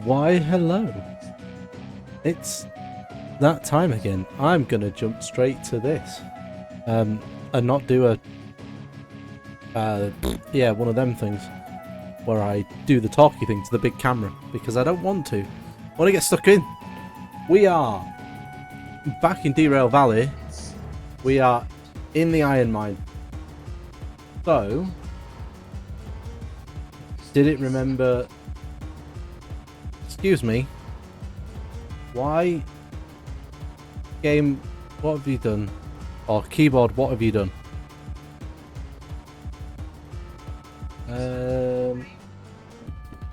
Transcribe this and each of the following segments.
Why, hello. It's that time again. I'm gonna jump straight to this. And not do a... yeah, one of them things. Where I do the talky thing to the big camera. Because I don't want to. I want to get stuck in. We are back in Derail Valley. We are in the iron mine. So... did it remember... Excuse me. Why? Game, what have you done? Or keyboard, what have you done?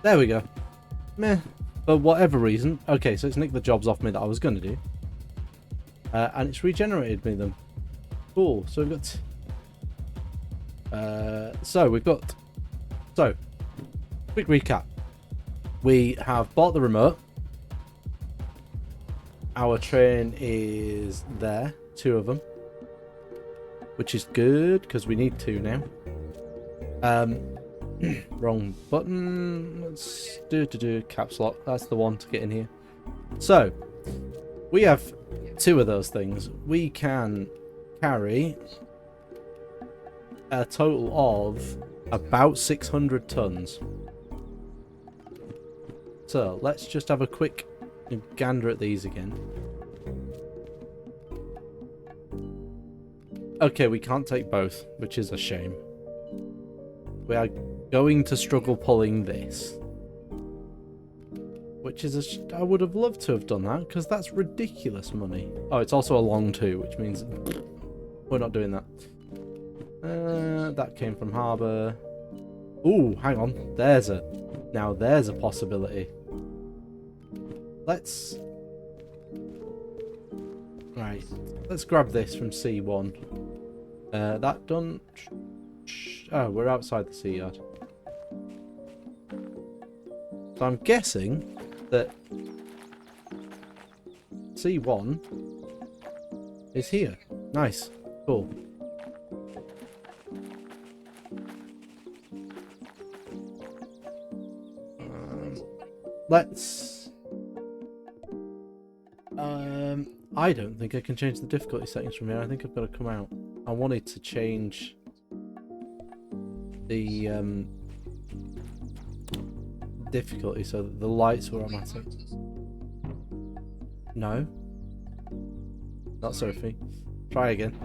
There we go. Meh. For whatever reason. Okay, so it's nicked the jobs off me that I was going to do. And it's regenerated me them. Cool. So we've got... So, quick recap. We have bought the remote. Our train is there. 2 of them. Which is good, because we need 2 now. Wrong button. Let's do caps lock. That's the one to get in here. So, we have 2 of those things. We can carry a total of about 600 tons. So, let's just have a quick gander at these again. Okay, we can't take both, which is a shame. We are going to struggle pulling this. Which is I would have loved to have done that, because that's ridiculous money. Oh, it's also a long 2, which means we're not doing that. That came from harbour. Ooh, hang on. Now there's a possibility. Let's grab this from C1. That done. Oh, we're outside the sea yard. So I'm guessing that C1 is here. Nice. Cool. I don't think I can change the difficulty settings from here. I think I've got to come out. I wanted to change the difficulty so that the lights were automatic. No. Not Sophie. Try again.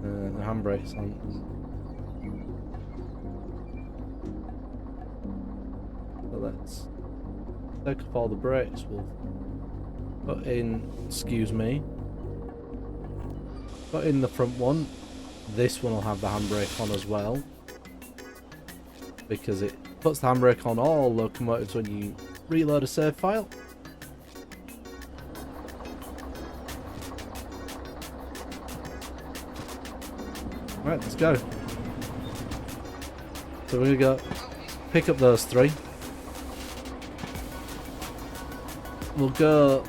The handbrake's on. So let's take up all the brakes. We'll put in, excuse me, put in the front one. This one will have the handbrake on as well, because it puts the handbrake on all locomotives when you reload a save file. Right, let's go. So we're gonna go pick up those 3. We'll go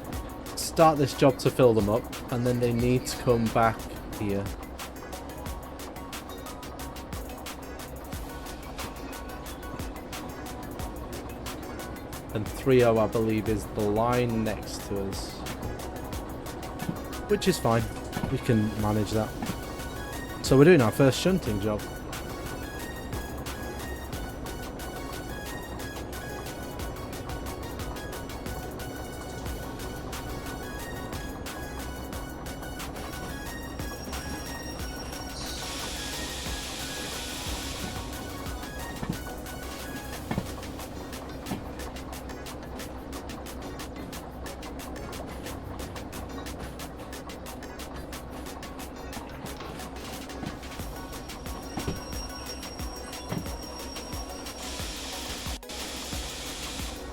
start this job to fill them up, and then they need to come back here. And 3-0, I believe, is the line next to us. Which is fine. We can manage that. So we're doing our first shunting job.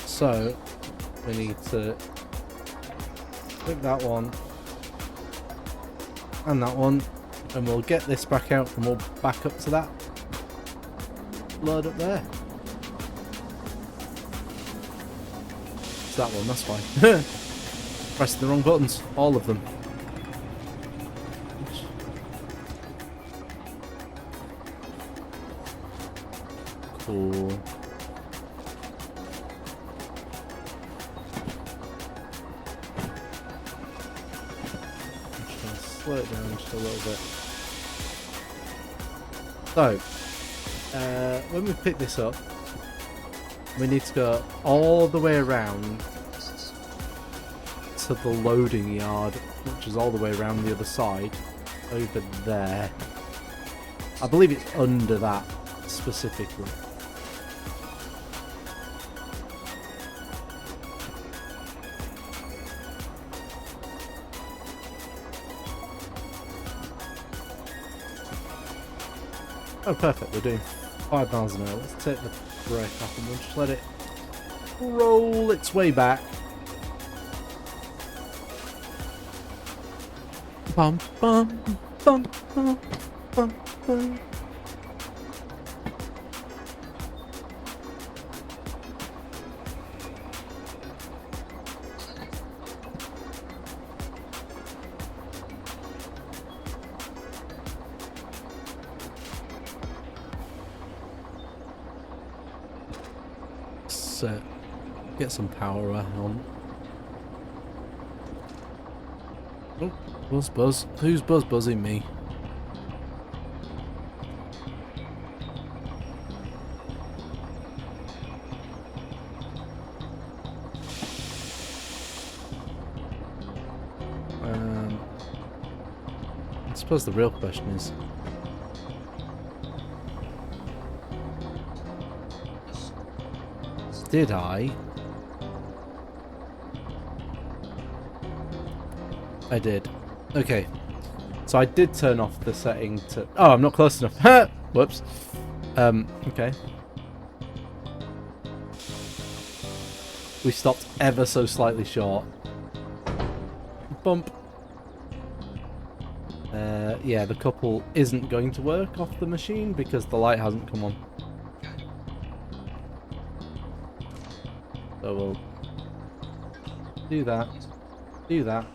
So, we need to click that one and that one, and we'll get this back out and we'll back up to that. Load up there. It's that one, that's fine. Pressing the wrong buttons, all of them. Cool. Slow it down just a little bit. So, when we pick this up, we need to go all the way around to the loading yard, which is all the way around the other side, over there. I believe it's under that specifically. Oh, perfect. We're doing 5 miles an hour. Let's take the brake off and we'll just let it roll its way back. Bum, bum, bum, bum, bum, bum. Get some power on. Oh, buzz. Who's buzzing me? I suppose the real question is, did I? I did. Okay. So I did turn off the setting to... Oh, I'm not close enough. Whoops. Okay. We stopped ever so slightly short. Bump. Yeah, the couple isn't going to work off the machine because the light hasn't come on. So we'll do that. Do that.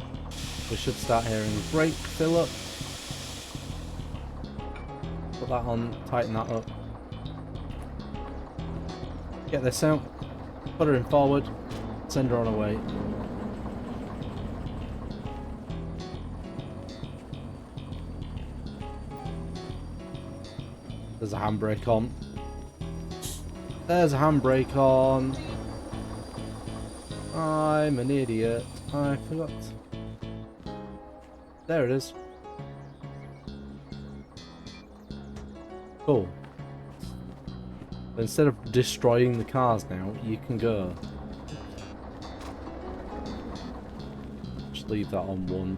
We should start hearing brake fill up. Put that on, tighten that up. Get this out. Put her in forward. Send her on her way. There's a handbrake on. There's a handbrake on. I'm an idiot. I forgot. There it is. Cool. But instead of destroying the cars now, you can go. Just leave that on 1.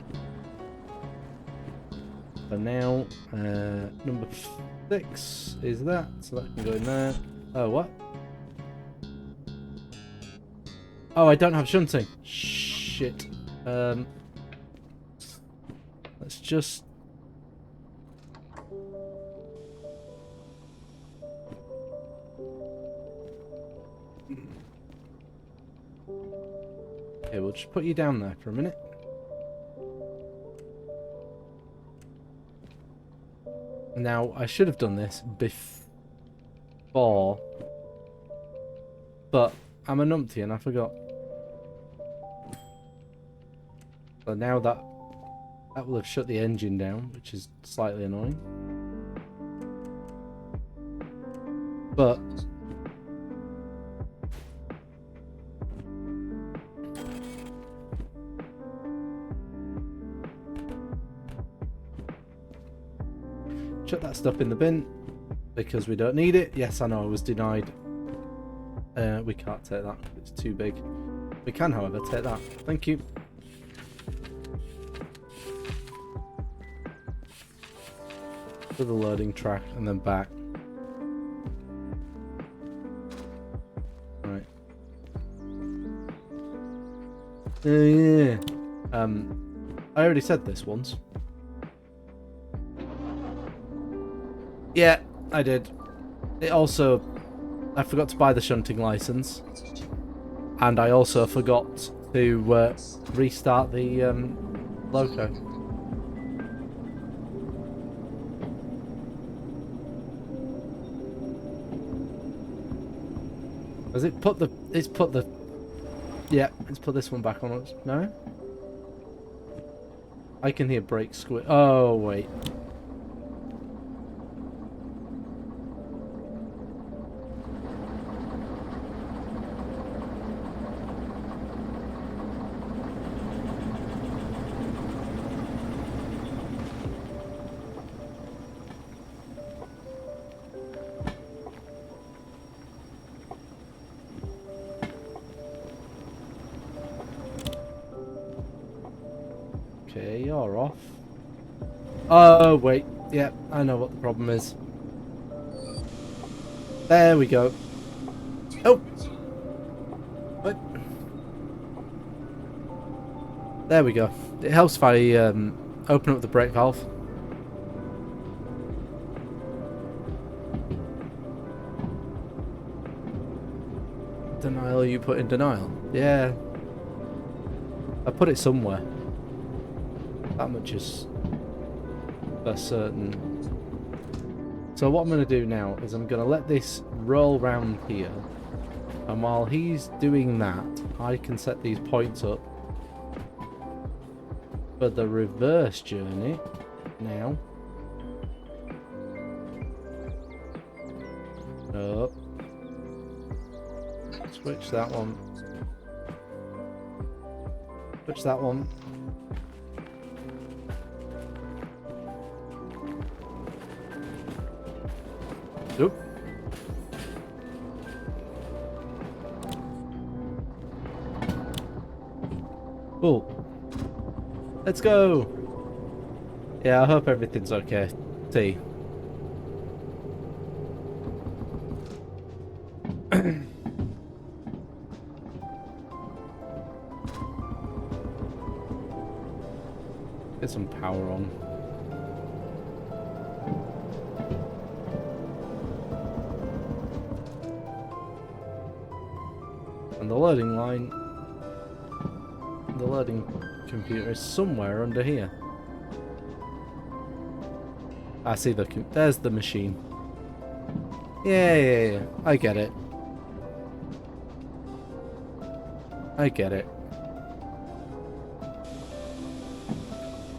For now, number 6 is that, so that can go in there. Oh, what? Oh, I don't have shunting. Shit. Let's just... Okay, we'll just put you down there for a minute. Now, I should have done this before, but I'm a numpty and I forgot. So now that will have shut the engine down, which is slightly annoying. But chuck that stuff in the bin because we don't need it. Yes, I know I was denied. We can't take that. It's too big. We can, however, take that. Thank you. To the loading track and then back. Right. Yeah. I already said this once. Yeah, I did. It also, I forgot to buy the shunting license, and I also forgot to restart the loco. Has it put the... It's put the... Yeah, it's put this one back on us. No? I can hear brakes squeak. Oh, wait. Okay, you're off. Oh, wait. Yeah, I know what the problem is. There we go. Oh! What? There we go. It helps if I open up the brake valve. Denial, you put in denial? Yeah. I put it somewhere. That much is for certain. So what I'm going to do now is I'm going to let this roll round here. And while he's doing that, I can set these points up for the reverse journey now. Up. Switch that one. Switch that one. Oop. Cool. Let's go. Yeah, I hope everything's okay. T. Get some power on. And the loading line, the loading computer is somewhere under here. I see there's the machine. Yeah, I get it. I get it.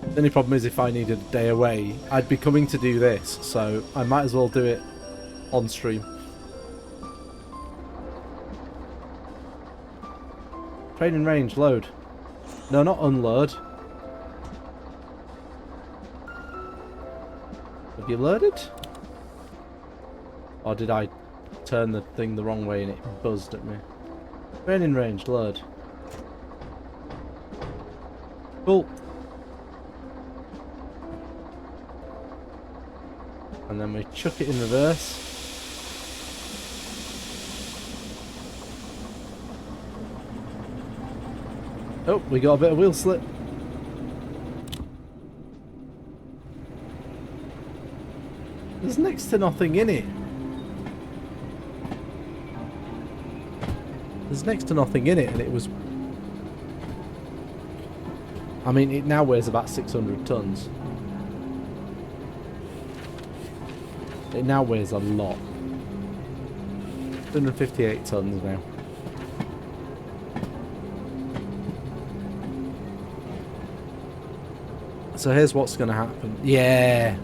The only problem is if I needed a day away, I'd be coming to do this, so I might as well do it on stream. Training range, load. No, not unload. Have you loaded? Or did I turn the thing the wrong way and it buzzed at me? Training range, load. Cool. And then we chuck it in reverse. Oh, we got a bit of wheel slip. There's next to nothing in it. There's next to nothing in it, and it was... I mean, it now weighs about 600 tons. It now weighs a lot. 158 tons now. So here's what's going to happen. Yeah.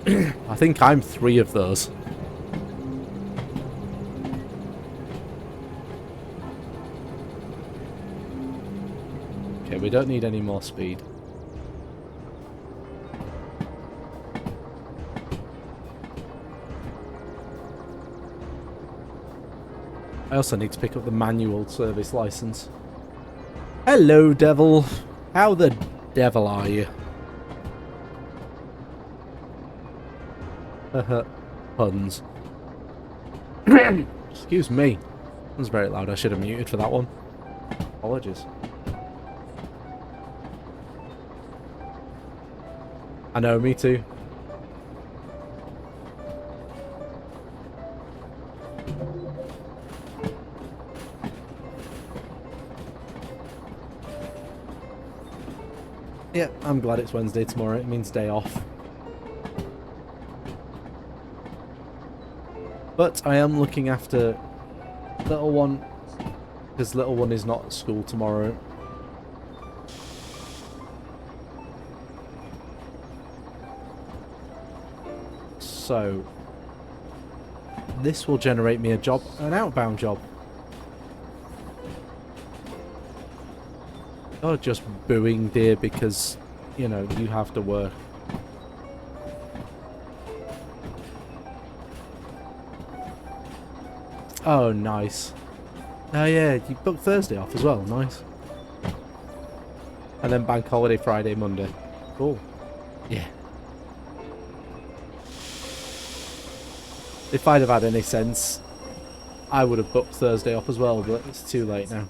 I think I'm 3 of those. Okay, we don't need any more speed. I also need to pick up the manual service license. Hello, devil. How the devil are you? Puns. Excuse me. That was very loud. I should have muted for that one. Apologies. I know, me too. Yeah, I'm glad it's Wednesday tomorrow. It means day off. But I am looking after little one, because little one is not at school tomorrow. So this will generate me a job, an outbound job. Oh, just booing, dear, because, you know, you have to work. Oh, nice. Oh, yeah, you booked Thursday off as well. Nice. And then bank holiday Friday, Monday. Cool. Yeah. If I'd have had any sense, I would have booked Thursday off as well, but it's too late now.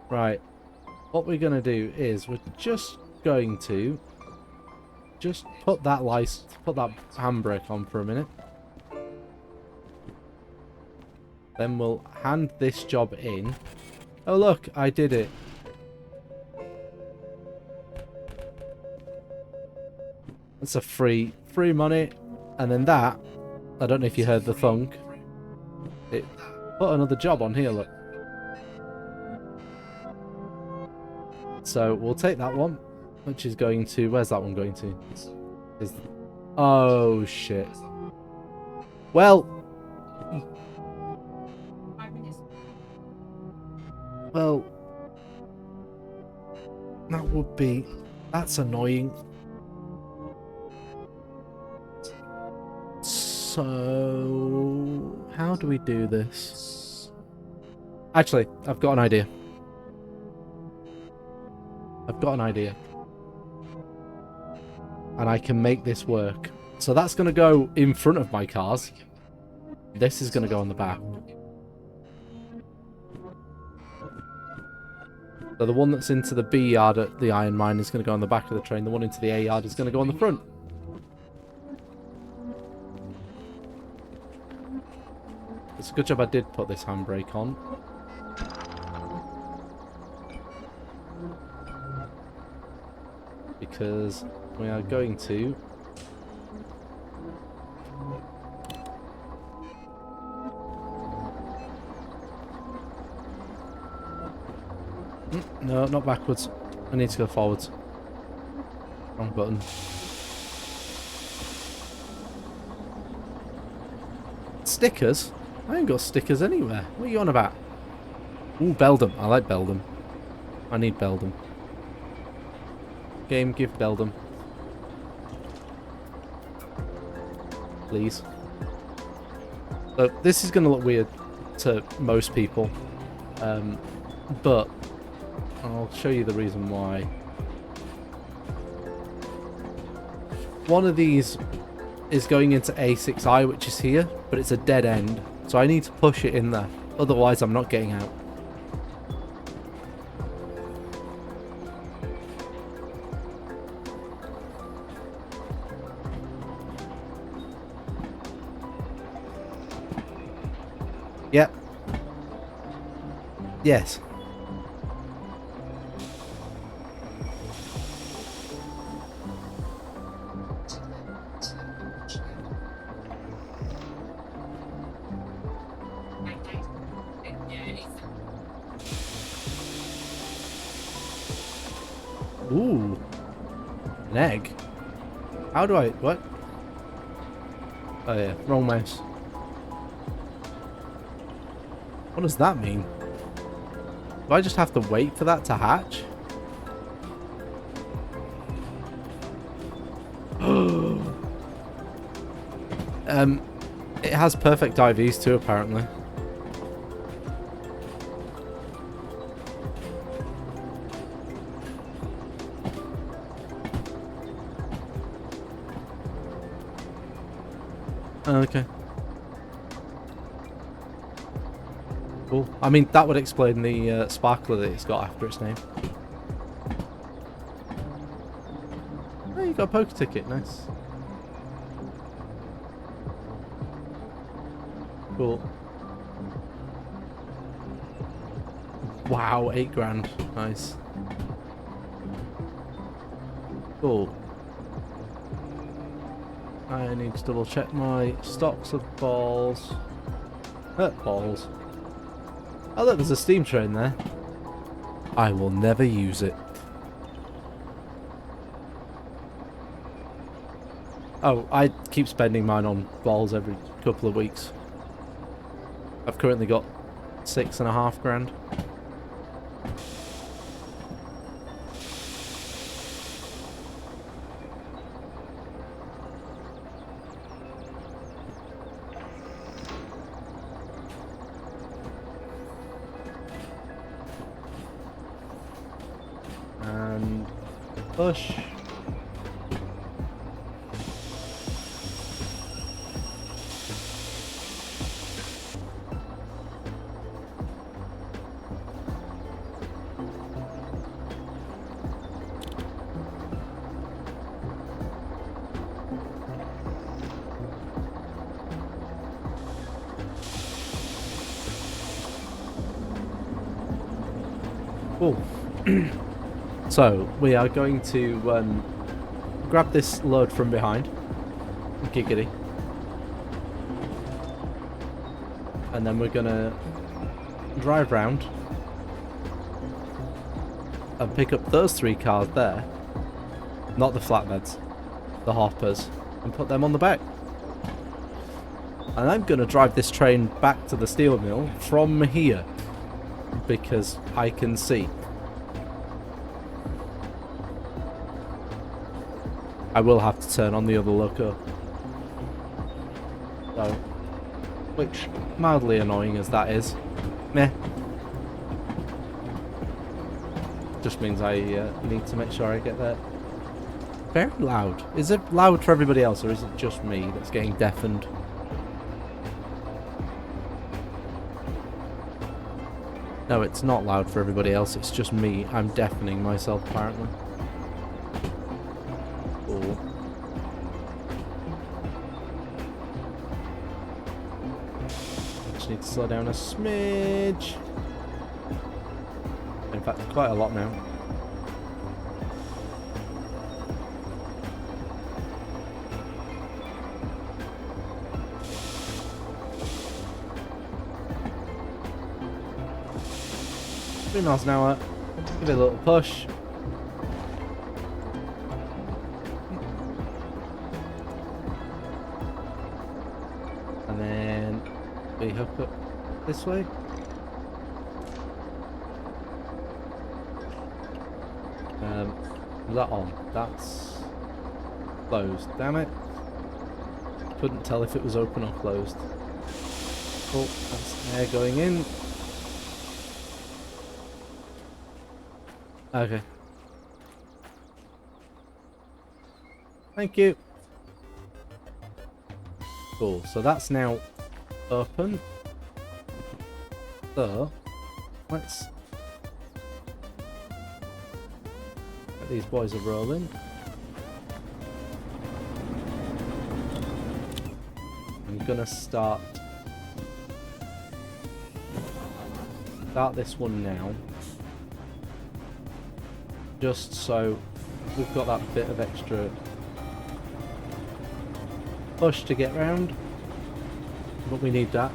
Right. What we're going to do is we're just going to put that handbrake on for a minute. Then we'll hand this job in. Oh look, I did it. That's a free money. And then that, I don't know if you heard the thunk. It put another job on here, look. So we'll take that one, which is going to, where's that one going to? Oh shit. Well, that would be, that's annoying. So how do we do this? Actually, I've got an idea. And I can make this work. So that's going to go in front of my cars. This is going to go on the back. So the one that's into the B yard at the iron mine is going to go on the back of the train. The one into the A yard is going to go on the front. It's a good job I did put this handbrake on. Because we are going to no, not backwards. I need to go forwards. Wrong button. Stickers? I ain't got stickers anywhere. What are you on about? Ooh, Beldam. I like Beldam. I need Beldam. Game, give Beldam. Please. So this is going to look weird to most people. But I'll show you the reason why. One of these is going into A6I, which is here, but it's a dead end. So I need to push it in there. Otherwise, I'm not getting out. Yep. Yes. Ooh. An egg? How do I... What? Oh yeah, wrong mouse. What does that mean? Do I just have to wait for that to hatch? It has perfect IVs too, apparently. Okay. Cool. I mean, that would explain the sparkler that it's got after its name. Oh, you got a poker ticket. Nice. Cool. Wow, 8 grand. Nice. Cool. I need to double check my stocks of balls. Balls. Oh look, there's a steam train there. I will never use it. Oh, I keep spending mine on balls every couple of weeks. I've currently got 6.5 grand. And push. Cool. So, we are going to grab this load from behind. Giggity. And then we're going to drive round and pick up those 3 cars there. Not the flatbeds. The hoppers. And put them on the back. And I'm going to drive this train back to the steel mill from here. Because I can see. I will have to turn on the other loco. So, which, mildly annoying as that is, meh. Just means I need to make sure I get there. Very loud. Is it loud for everybody else, or is it just me that's getting deafened? No, it's not loud for everybody else, it's just me. I'm deafening myself, apparently. Cool. Just need to slow down a smidge. In fact, quite a lot now. Miles an hour. Give it a little push. And then we hook up this way. Is that on? That's closed. Damn it. Couldn't tell if it was open or closed. Oh, that's air going in. Okay. Thank you. Cool, so that's now open. So, let's get these boys are rolling. I'm gonna start this one now. Just so we've got that bit of extra push to get round. But we need that.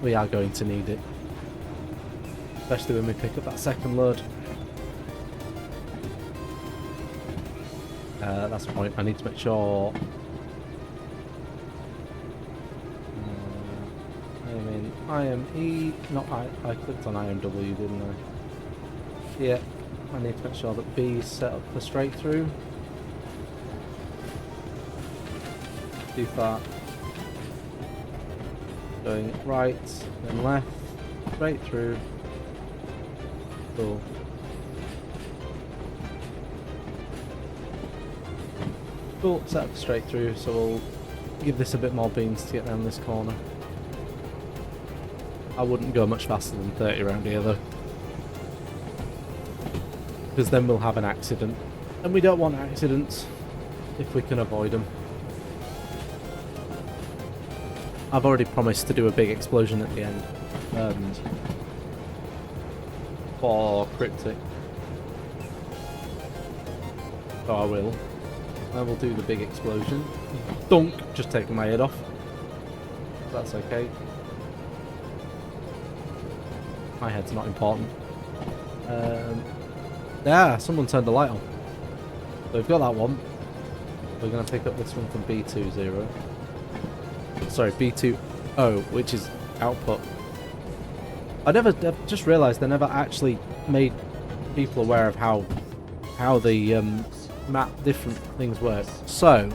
We are going to need it. Especially when we pick up that second load. That's the point. I need to make sure... I'm in IME... Not I clicked on IMW, didn't I? Yeah. I need to make sure that B is set up for straight through. Too far. Going right, then left, straight through. Cool. Cool, set up straight through, so we'll give this a bit more beans to get around this corner. I wouldn't go much faster than 30 around here though. Because then we'll have an accident. And we don't want accidents if we can avoid them. I've already promised to do a big explosion at the end. For Cryptic. So I will. I will do the big explosion. Dunk! Just taking my head off. That's okay. My head's not important. Yeah, someone turned the light on. So we've got that one. We're going to pick up this one from B20. Sorry, B20, which is output. I've just realised I never actually made people aware of how the map different things work. So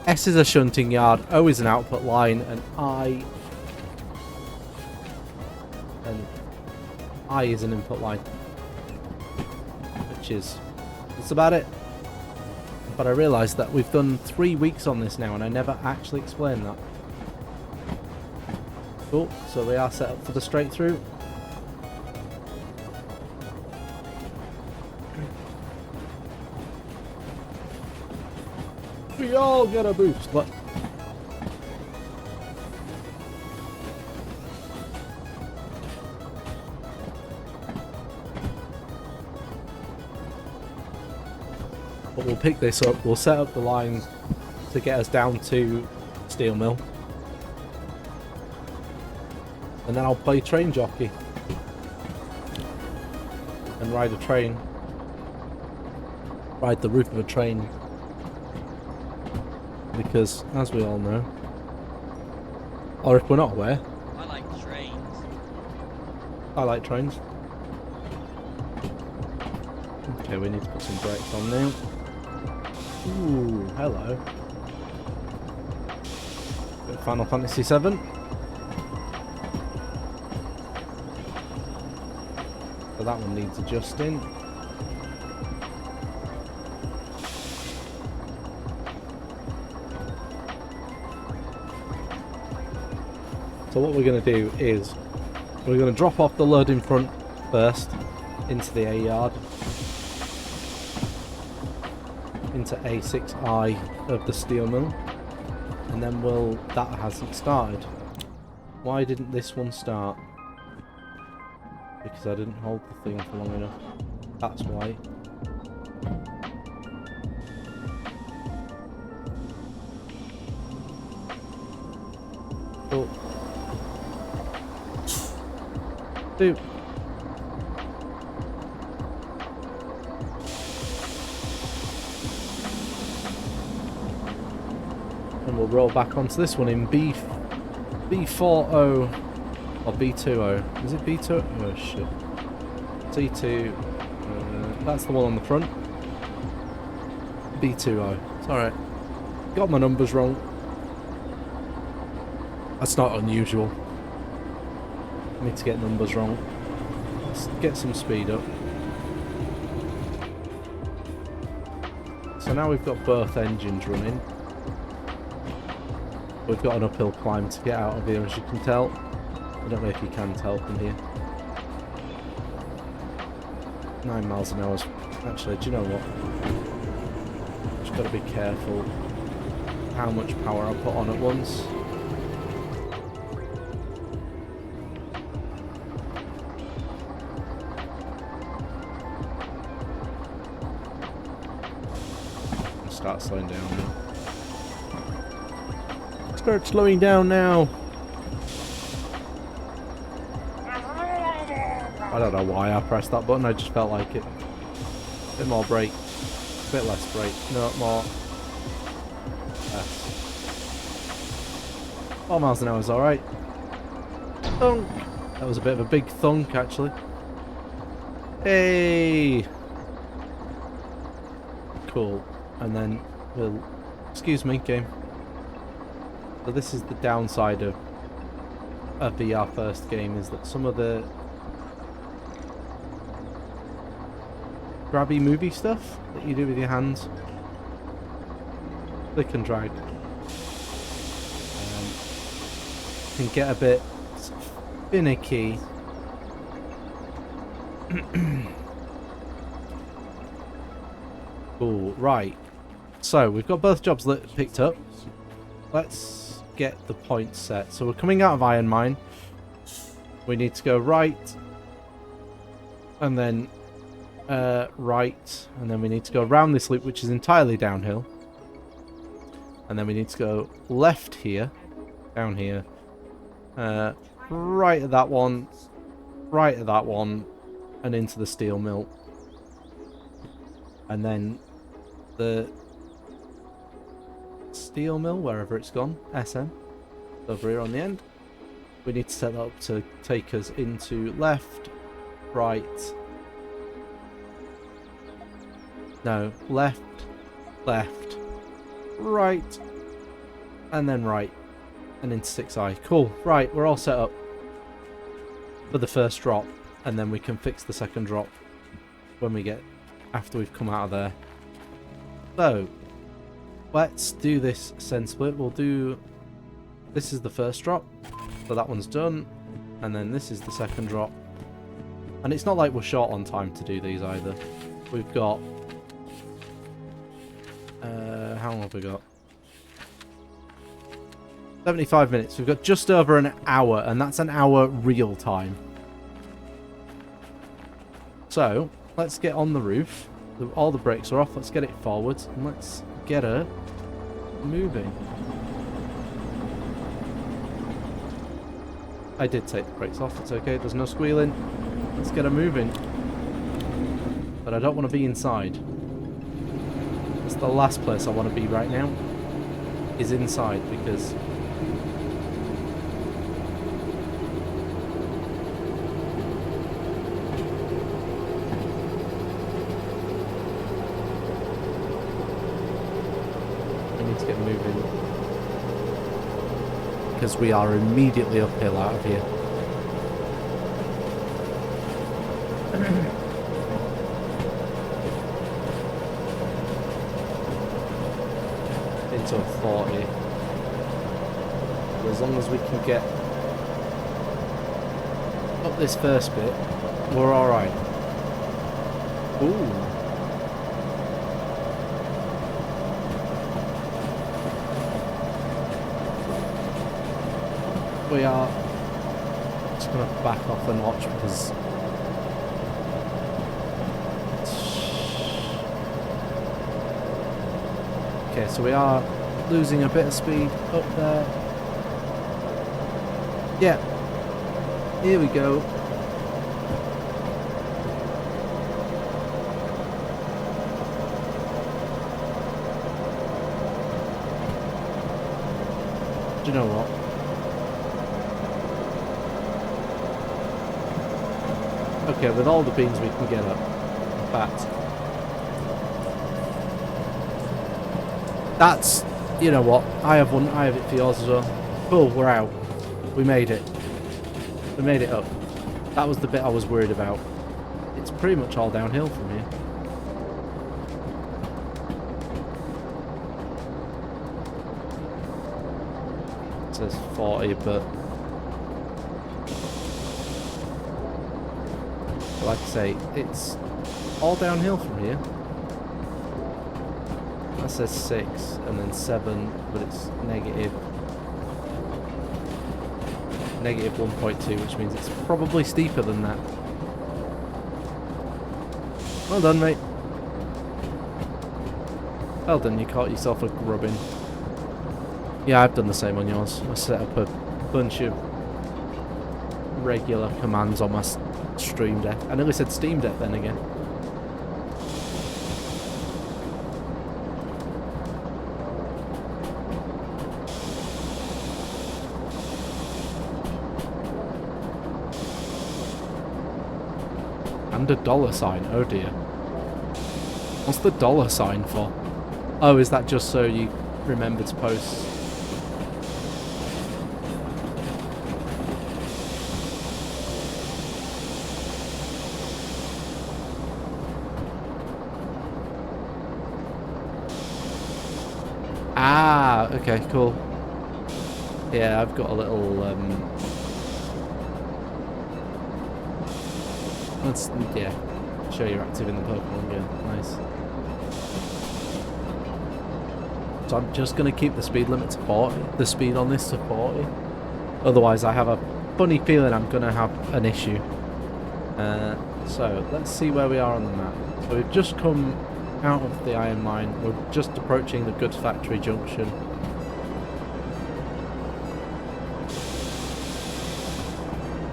S is a shunting yard, O is an output line, and I is an input line. That's about it. But I realised that we've done 3 weeks on this now and I never actually explained that. Cool, so we are set up for the straight through. We all get a boost. What? But we'll pick this up. We'll set up the line to get us down to steel mill. And then I'll play train jockey. And ride a train. Ride the roof of a train. Because, as we all know, or if we're not aware, I like trains. I like trains. Okay, we need to put some brakes on now. Ooh, hello. Final Fantasy VII. So that one needs adjusting. So what we're going to do is we're going to drop off the load in front first into the A yard, into A6I of the steel mill, and then that hasn't started. Why didn't this one start? Because I didn't hold the thing for long enough. That's why. Oh. Dude. And we'll roll back onto this one in B40 or B20. Is it B20? Oh shit. C2. That's the one on the front. B20. It's alright. Got my numbers wrong. That's not unusual. I need to get numbers wrong. Let's get some speed up. So now we've got both engines running. We've got an uphill climb to get out of here, as you can tell. I don't know if you can tell from here. 9 miles an hour. Actually, do you know what? Just got to be careful how much power I put on at once. Start slowing down now. Start slowing down now. I don't know why I pressed that button, I just felt like it. A bit more brake. A bit less brake. No, more. Less. 4 miles an hour is alright. Thunk! That was a bit of a big thunk, actually. Hey! Cool. And then we'll... Excuse me, game. So this is the downside of a VR first game, is that some of the grabby movie stuff that you do with your hands, click and drag, can get a bit finicky. Cool, right. So we've got both jobs picked up. Let's get the points set. So we're coming out of Iron Mine. We need to go right and then right, and then we need to go around this loop, which is entirely downhill. And then we need to go left here, down here, right at that one, right at that one, and into the steel mill. And then the steel mill, wherever it's gone, SM, over here on the end. We need to set that up to take us into left, right, no, left, left, right, and then right, and into 6i. Cool, right, we're all set up for the first drop, and then we can fix the second drop when we get, after we've come out of there. So, let's do this send split. We'll do, this is the first drop, so that one's done, and then this is the second drop. And it's not like we're short on time to do these either. We've got, how long have we got? 75 minutes. We've got just over an hour, and that's an hour real time. So, let's get on the roof. All the brakes are off. Let's get it forward, and let's get her moving. I did take the brakes off. It's okay. There's no squealing. Let's get her moving. But I don't want to be inside. It's the last place I want to be right now. Is inside, because we need to get moving. Because we are immediately uphill out of here. Into a 40. But as long as we can get up this first bit, we're alright. Ooh. We are just going to back off a notch because okay, so we are losing a bit of speed up there. Yeah, here we go. Do you know what? Okay, with all the beans we can get up. In fact, that's, you know what, I have one, I have it for yours as well. Cool, we're out. We made it. We made it up. That was the bit I was worried about. It's pretty much all downhill from here. It says 40, but like I say, it's all downhill from here. That says 6 and then 7, but it's negative 1.2, which means it's probably steeper than that. Well done, mate. Well done, you caught yourself a grubbing. Yeah, I've done the same on yours. I set up a bunch of regular commands on my Stream Deck. I nearly said Steam Deck then again. And a $sign. Oh dear. What's the $sign for? Oh, is that just so you remember to post? Ah, okay, cool. Yeah, I've got a little, let's, yeah, show you're active in the Pokemon game. Nice. So I'm just going to keep the speed limit to 40, the speed on this to 40. Otherwise I have a funny feeling I'm going to have an issue. So let's see where we are on the map. So we've just come out of the iron mine. We're just approaching the goods factory junction.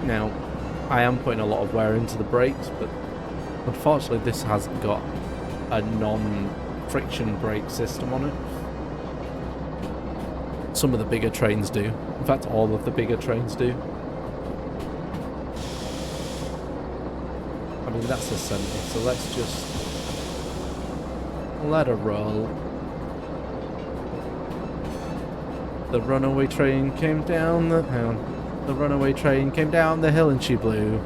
Now, I am putting a lot of wear into the brakes, but unfortunately this hasn't got a non-friction brake system on it. Some of the bigger trains do. In fact, all of the bigger trains do. I mean, that's a 70, so let's just let her roll. The runaway train came down the... hang on. The runaway train came down the hill and she blew.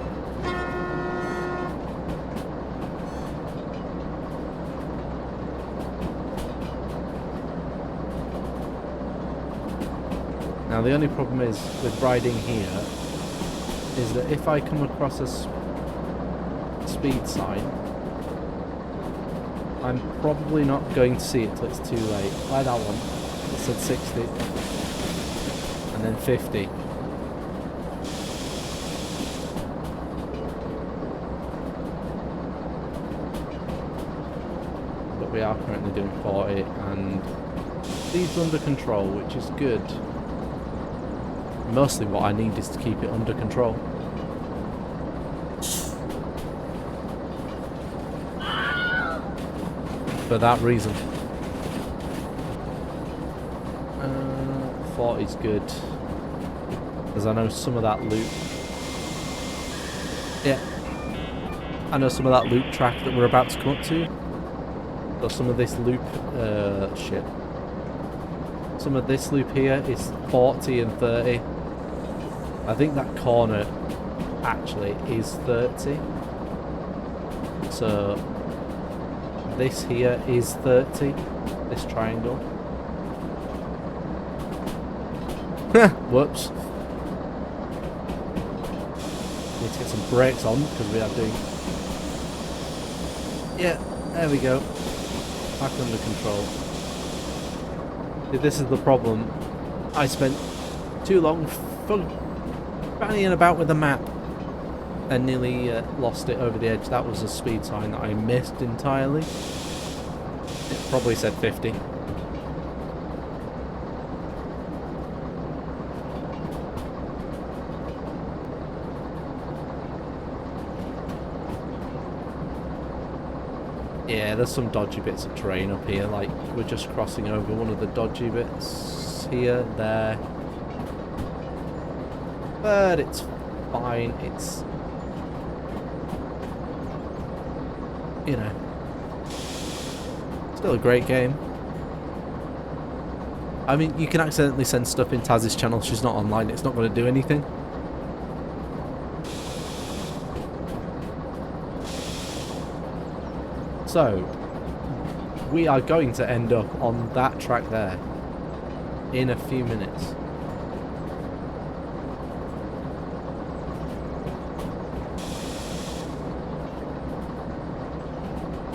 Now the only problem is with riding here is that if I come across a speed sign, I'm probably not going to see it till it's too late. Like that one, it said 60 and then 50. But we are currently doing 40 and speed's under control, which is good. Mostly what I need is to keep it under control. For that reason. 40's good. Because I know some of that loop... yeah. I know some of that loop track that we're about to come up to. So some of this loop... shit. Some of this loop here is 40 and 30. I think that corner actually is 30. So this here is 30. This triangle. Whoops. Need to get some brakes on because we are doing... yeah, there we go. Back under control. This is the problem. I spent too long fannying about with the map and nearly lost it over the edge. That was a speed sign that I missed entirely. It probably said 50. Yeah, there's some dodgy bits of terrain up here, like we're just crossing over one of the dodgy bits here, there. But it's fine, it's... you know... still a great game. I mean, you can accidentally send stuff in Taz's channel, she's not online, it's not going to do anything. So, we are going to end up on that track there in a few minutes.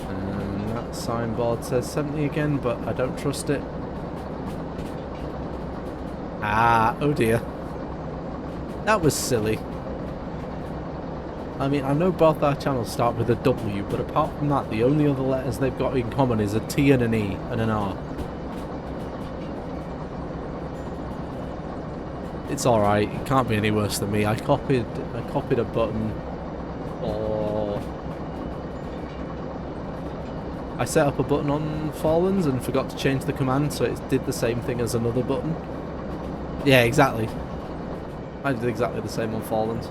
And that signboard says 70 again, but I don't trust it. Ah, oh dear. That was silly. I mean, I know both our channels start with a W, but apart from that, the only other letters they've got in common is a T and an E and an R. It's alright, it can't be any worse than me. I copied a button for... I set up a button on Fallens and forgot to change the command, so it did the same thing as another button. Yeah, exactly. I did exactly the same on Fallens.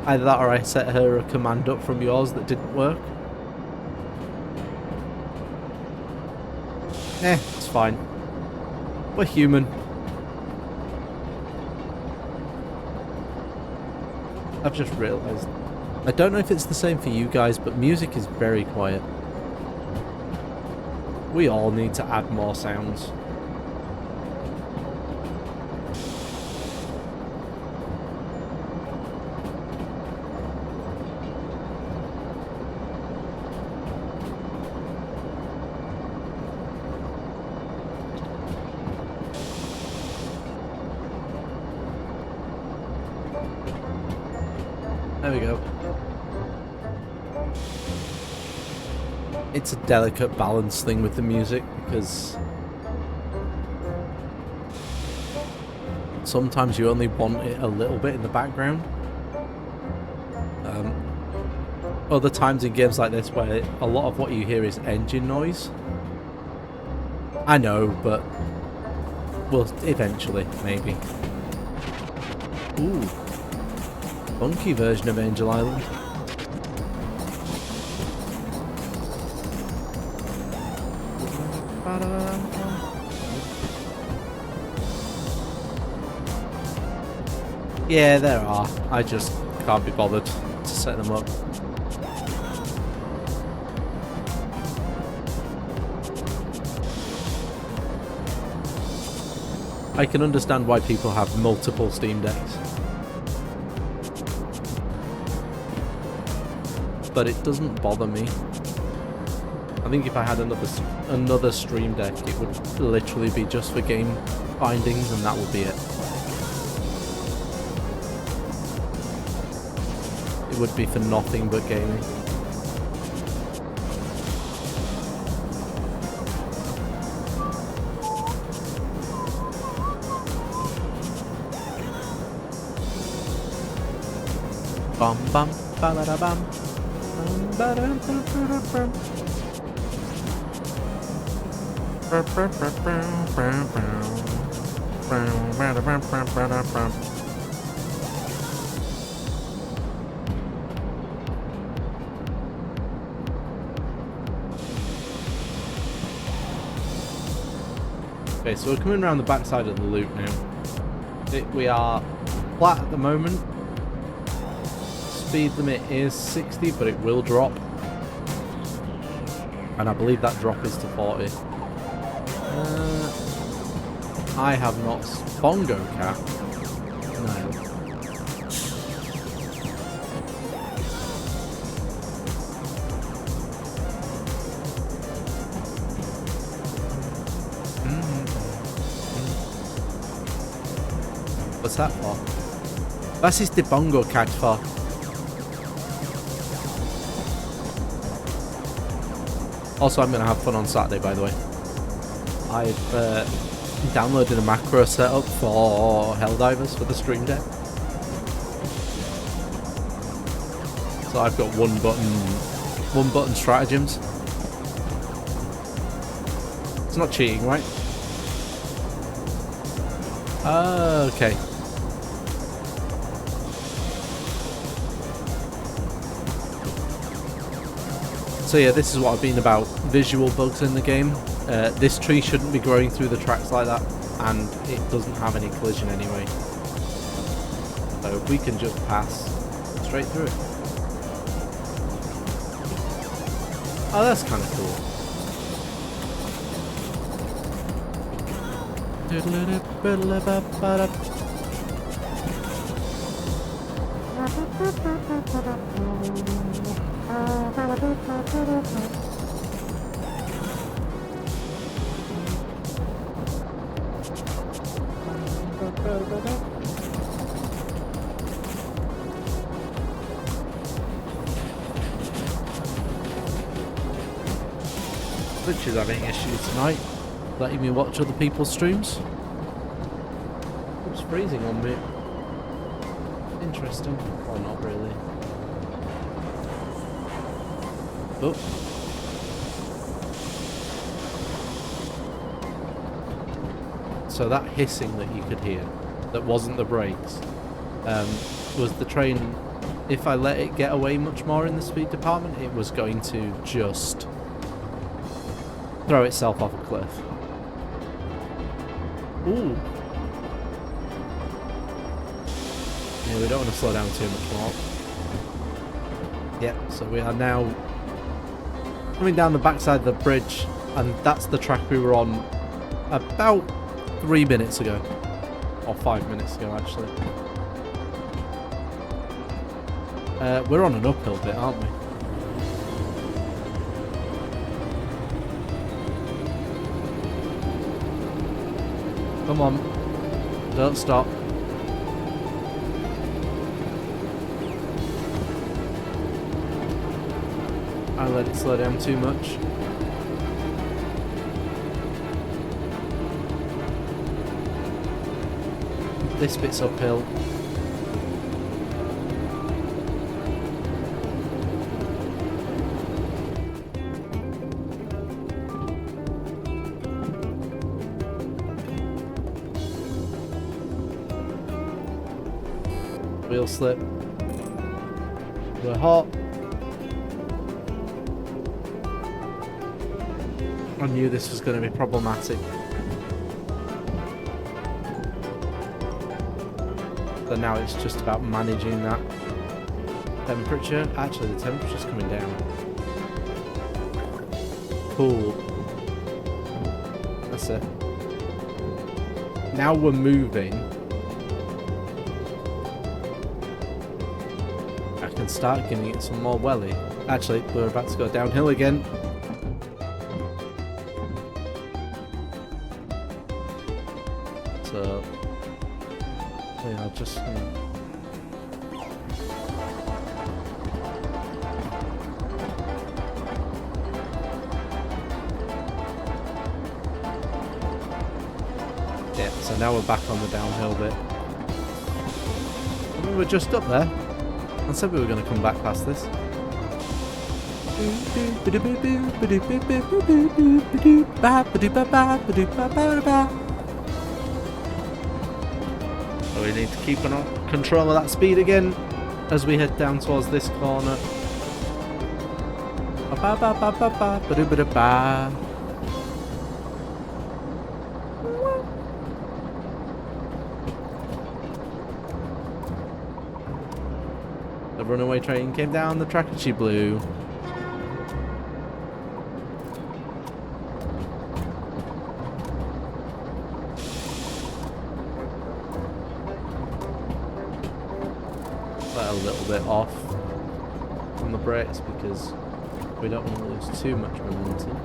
Either that or I set her a command up from yours that didn't work. It's fine. We're human. I've just realised. I don't know if it's the same for you guys, but music is very quiet. We all need to add more sounds. There we go. It's a delicate balance thing with the music because sometimes you only want it a little bit in the background. Other times in games like this where a lot of what you hear is engine noise. I know, but well, eventually, maybe. Ooh. Funky version of Angel Island. Yeah, there are. I just can't be bothered to set them up. I can understand why people have multiple Steam Decks. But it doesn't bother me. I think if I had another Stream Deck, it would literally be just for game findings, and that would be it. It would be for nothing but gaming. Bum bum ba da da bum. Ba da da da bum. Okay, so we're coming around the backside of the loop now. We are flat at the moment. Speed limit is 60, but it will drop. And I believe that drop is to 40. I have not Bongo Cat. No. What's that for? Was ist die Bongo Cat for? Also, I'm going to have fun on Saturday, by the way. I've downloaded a macro setup for Helldivers for the Stream Deck. So I've got one button stratagems. It's not cheating, right? Okay. So yeah, this is what I've been about. Visual bugs in the game. This tree shouldn't be growing through the tracks like that, and it doesn't have any collision anyway. So we can just pass straight through it. Oh, that's kind of cool. Twitch is having issues tonight, letting me watch other people's streams. It's freezing on me. Interesting. Or not really. Oh. So that hissing that you could hear, that wasn't the brakes, was the train. If I let it get away much more in the speed department, it was going to just throw itself off a cliff. Ooh. Yeah, we don't want to slow down too much more. Yep, so we are now coming down the backside of the bridge, and that's the track we were on about 3 minutes ago. Or 5 minutes ago, actually. We're on an uphill bit, aren't we? Come on. Don't stop. I let it slow down too much. This bit's uphill. Wheel slip. We're hot. I knew this was going to be problematic. So now it's just about managing that temperature. Actually, the temperature's coming down. Cool. That's it. Now we're moving. I can start giving it some more welly. Actually, we're about to go downhill again. So, yeah, I'll just... Yeah, so now we're back on the downhill bit. I mean, we're just up there. I said we were going to come back past this. So we need to keep control of that speed again as we head down towards this corner. The runaway train came down the track and she blew. Let a little bit off on the brakes because we don't want to lose too much momentum.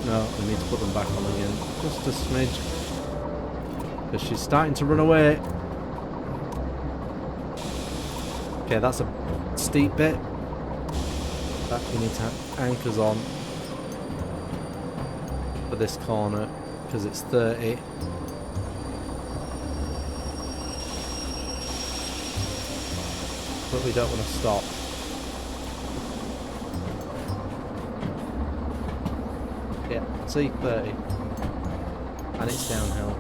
No, we need to put them back on again. Just a smidge. Because she's starting to run away. Okay, that's a steep bit. That we need to have anchors on for this corner because it's 30. But we don't want to stop. Yeah, see, 30. And it's downhill.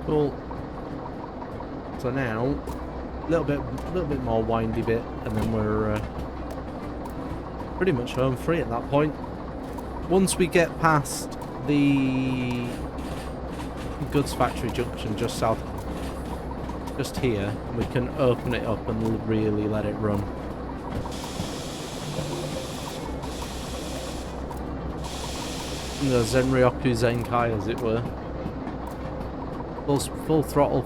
Cool. So now, a little bit more windy bit, and then we're pretty much home free at that point. Once we get past the goods factory junction just south, just here, we can open it up and really let it run. The Zenryoku Zenkai, as it were. Full throttle,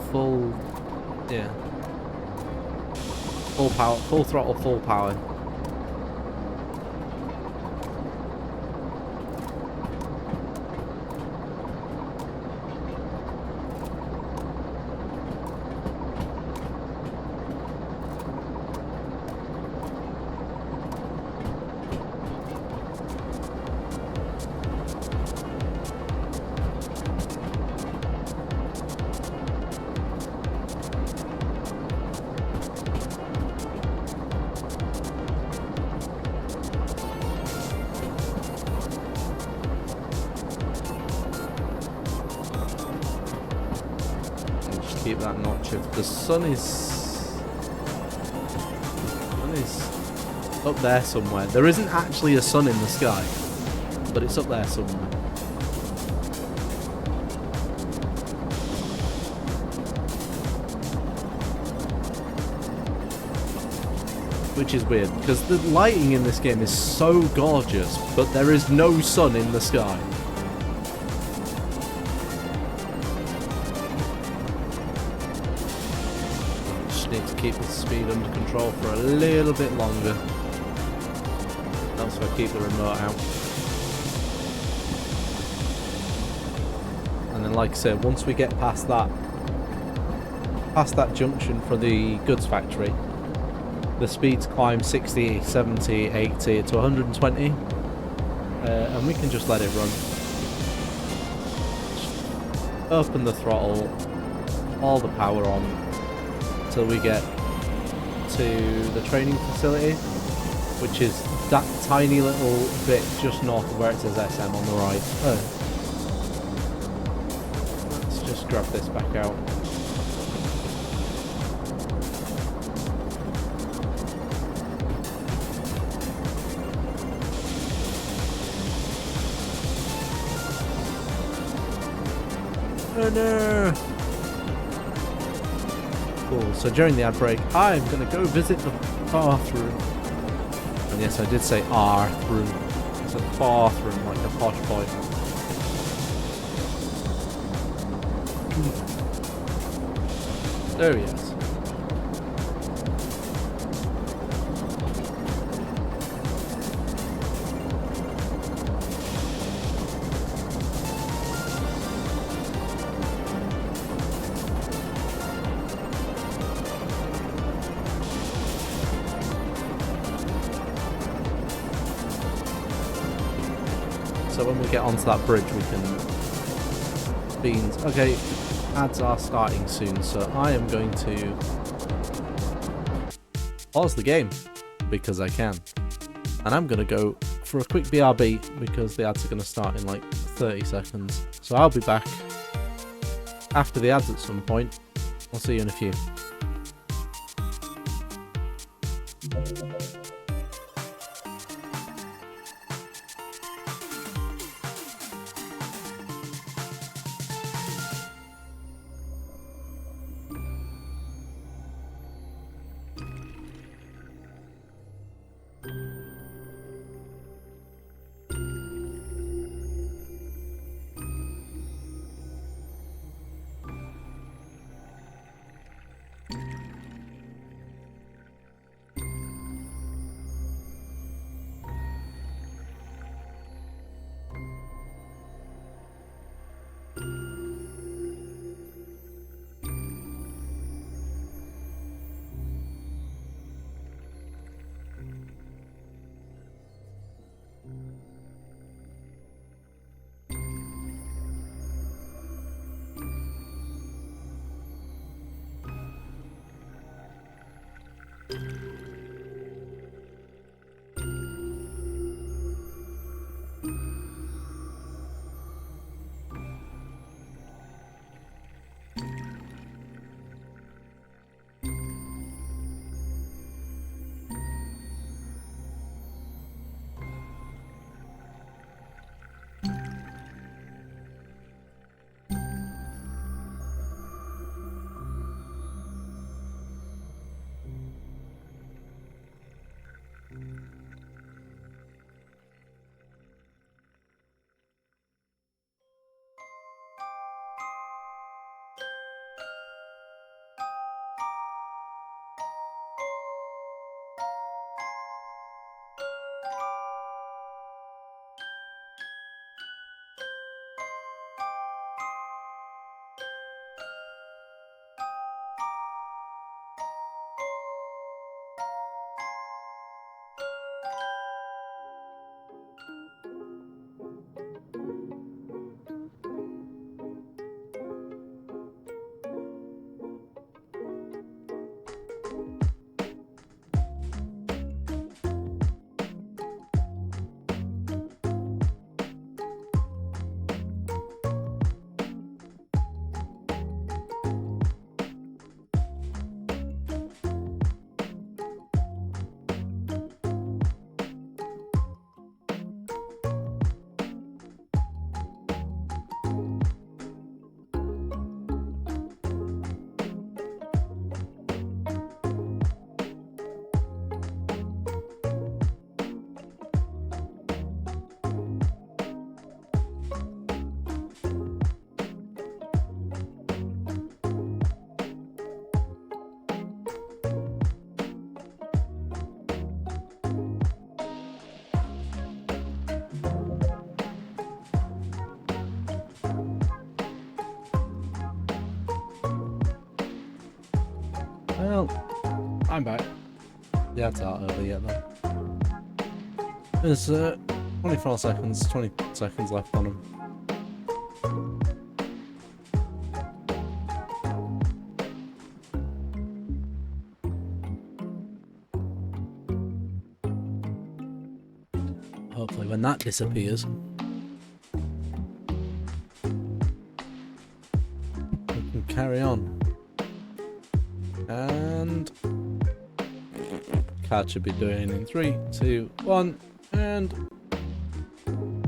yeah. Full power, full throttle, full power. Keep that notch. If the sun is up there somewhere. There isn't actually a sun in the sky, but it's up there somewhere. Which is weird because the lighting in this game is so gorgeous, but there is no sun in the sky. keep the speed under control for a little bit longer. That's why I keep the remote out. And then, like I said, once we get past that junction for the goods factory, the speeds climb 60, 70, 80 to 120, and we can just let it run. Just open the throttle, all the power on, till we get to the training facility, which is that tiny little bit just north of where it says SM on the right. Let's just grab this back out. Oh no! Cool, so during the ad break, I'm gonna go visit the bathroom. And yes, I did say R-room. It's a bathroom, like a posh boy. There he is. So when we get onto that bridge, we can... Beans. Okay, ads are starting soon, so I am going to pause the game, because I can. And I'm going to go for a quick BRB, because the ads are going to start in like 30 seconds. So I'll be back after the ads at some point. I'll see you in a few. Well, I'm back. Yeah, it's out early yet though. There's 24 seconds, 20 seconds left on them. Hopefully when that disappears, we can carry on. And card should be doing in 3, 2, 1, and come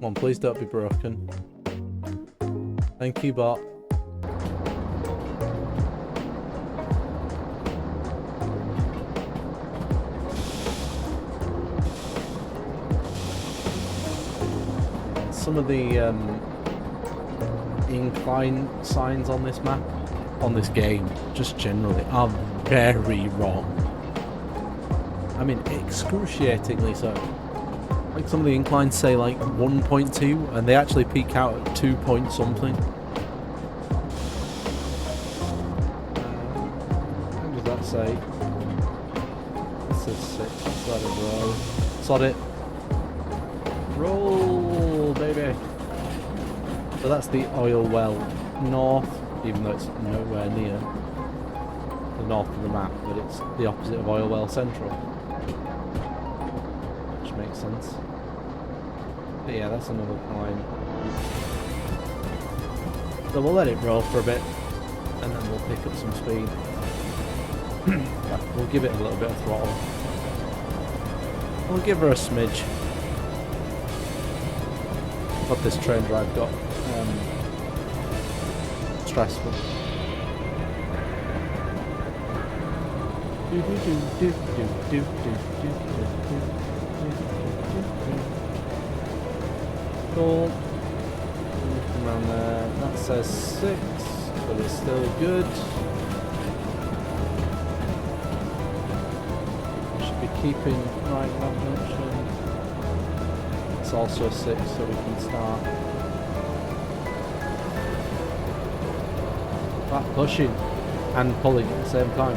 on, please don't be broken. Thank you, bot. Some of the incline signs on this map, on this game, just generally, are very wrong. I mean, excruciatingly so. Like some of the inclines say like 1.2 and they actually peak out at 2 point something. What does that say? It says 6. Let's let it roll. Sod it. Roll, baby. So that's the oil well north, even though it's nowhere near the north of the map, but it's the opposite of oil well central. Which makes sense. But yeah, that's another climb. So we'll let it roll for a bit, and then we'll pick up some speed. We'll give it a little bit of throttle. We'll give her a smidge. What this train drive got stressful. Cool. Looking around there. That says 6, but it's still good. We should be keeping right that junction. It's also a 6, so we can start. That pushing and pulling at the same time.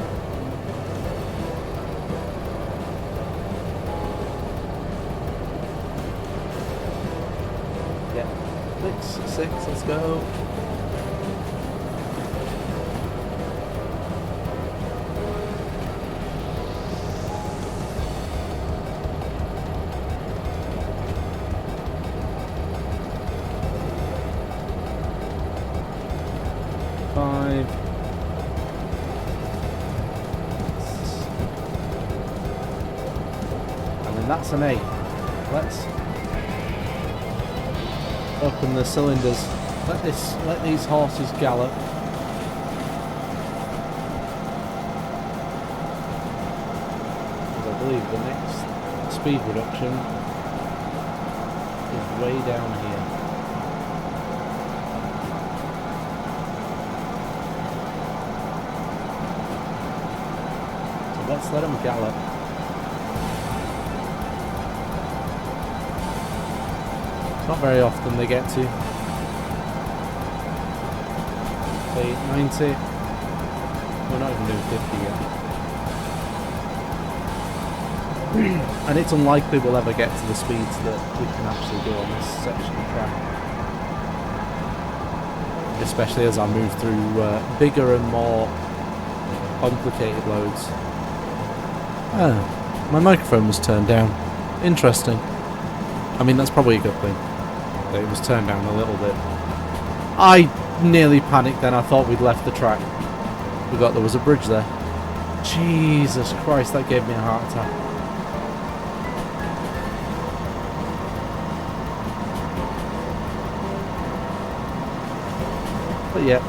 Yeah, 6, let's go. That's an 8. Let's open the cylinders. Let these horses gallop. Because I believe the next speed reduction is way down here. So let's let them gallop. Not very often they get to. 90. We're not even doing 50 yet. And it's unlikely we'll ever get to the speeds that we can actually do on this section of track. Especially as I move through bigger and more complicated loads. Ah, my microphone was turned down. Interesting. I mean, that's probably a good thing. It was turned down a little bit. I nearly panicked then. I thought we'd left the track. Forgot there was a bridge there. Jesus Christ, that gave me a heart attack. But yeah,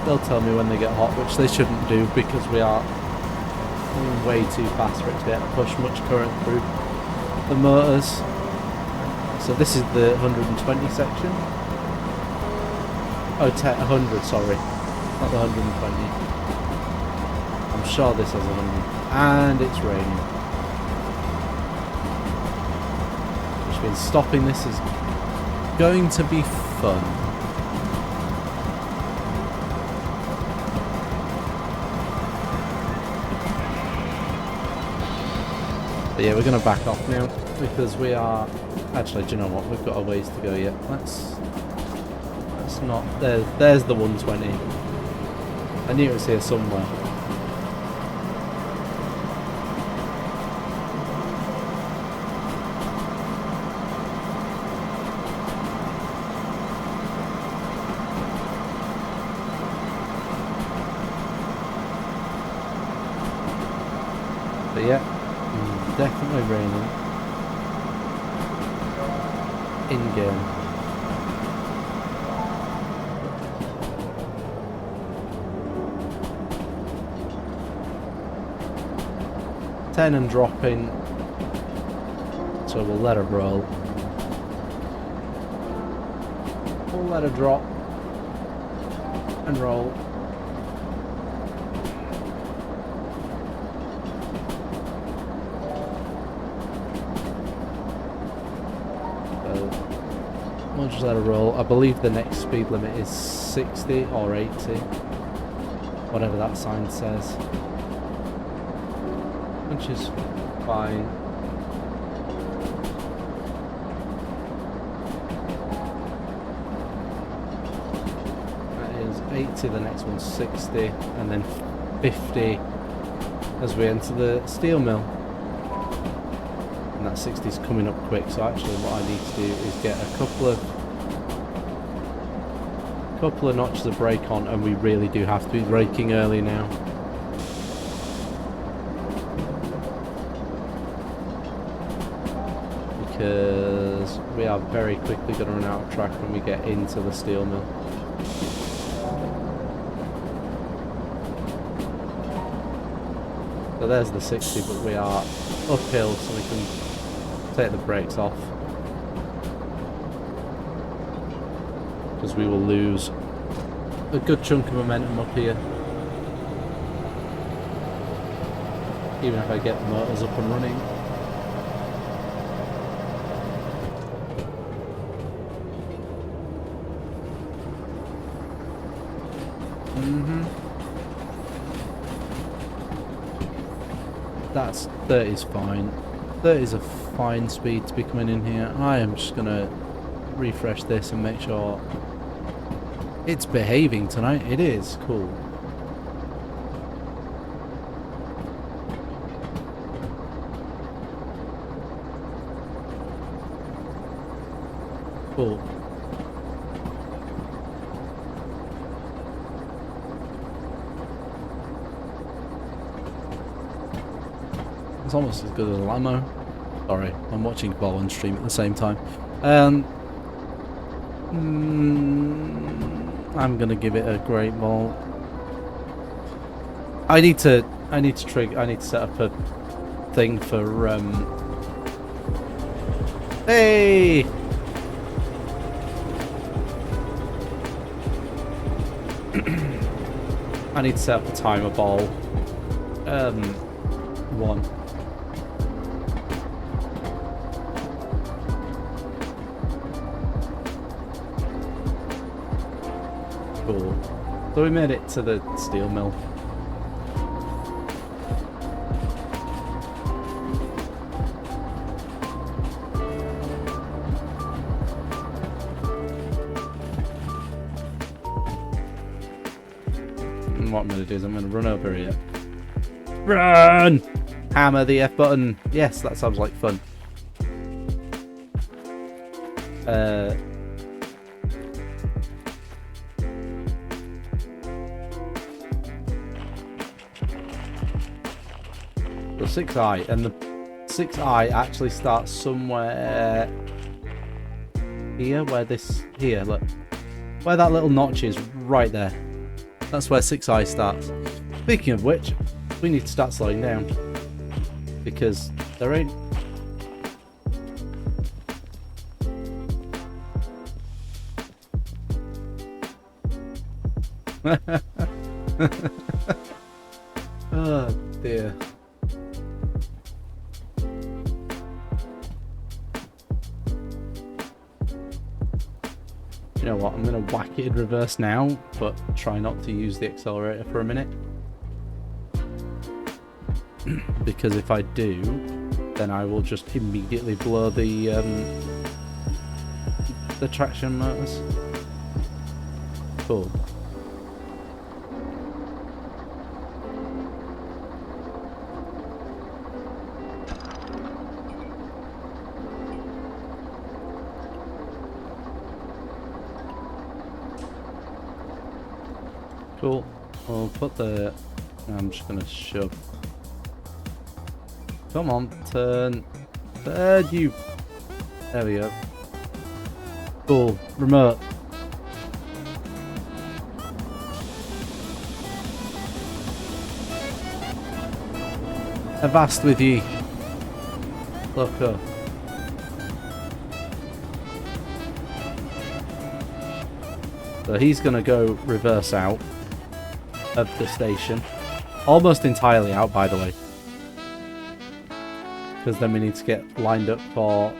they'll tell me when they get hot, which they shouldn't do because we are way too fast for it to be able to push much current through the motors. So this is the 120 section. Oh, 100, sorry. Not the 120. I'm sure this has 100. And it's raining. Which means stopping this is going to be fun. But yeah, we're going to back off now because we are... Actually, do you know what? We've got a ways to go yet. Let's not... There's the 120. I knew it was here somewhere. But yeah, definitely raining. In game. Ten and dropping, so we'll let it roll. We'll let it drop and roll. We'll just let it roll. I believe the next speed limit is 60 or 80, whatever that sign says, which is fine. That is 80, the next one's 60, and then 50 as we enter the steel mill. And that 60 is coming up quick, so actually what I need to do is get a couple of notches of brake on, and we really do have to be braking early now. Because we are very quickly going to run out of track when we get into the steel mill. So there's the 60, but we are uphill, so we can take the brakes off, because we will lose a good chunk of momentum up here, even if I get the motors up and running. That's 30's fine. 30's a fine speed to be coming in here. I am just gonna refresh this and make sure it's behaving tonight. It is cool. Cool. It's almost as good as Lamo. Sorry, I'm watching ball and stream at the same time. I'm gonna give it a great ball. I need to set up a thing for hey! I need to set up a timer ball. One. Cool. So we made it to the steel mill. And what I'm going to do is I'm going to run over here. Run! Hammer the F button. Yes, that sounds like fun. The 6i, and the 6i actually starts somewhere here, here, look. Where that little notch is, right there. That's where 6i starts. Speaking of which, we need to start slowing down, because there ain't... Oh dear. You know what, I'm going to whack it in reverse now, but try not to use the accelerator for a minute. Because if I do, then I will just immediately blow the traction motors. Cool. Cool. We'll put the... I'm just gonna shove. Come on, turn. There you... There we go. Cool. Remote. Avast with ye. Look up. So he's gonna go reverse out of the station. Almost entirely out, by the way. Because then we need to get lined up for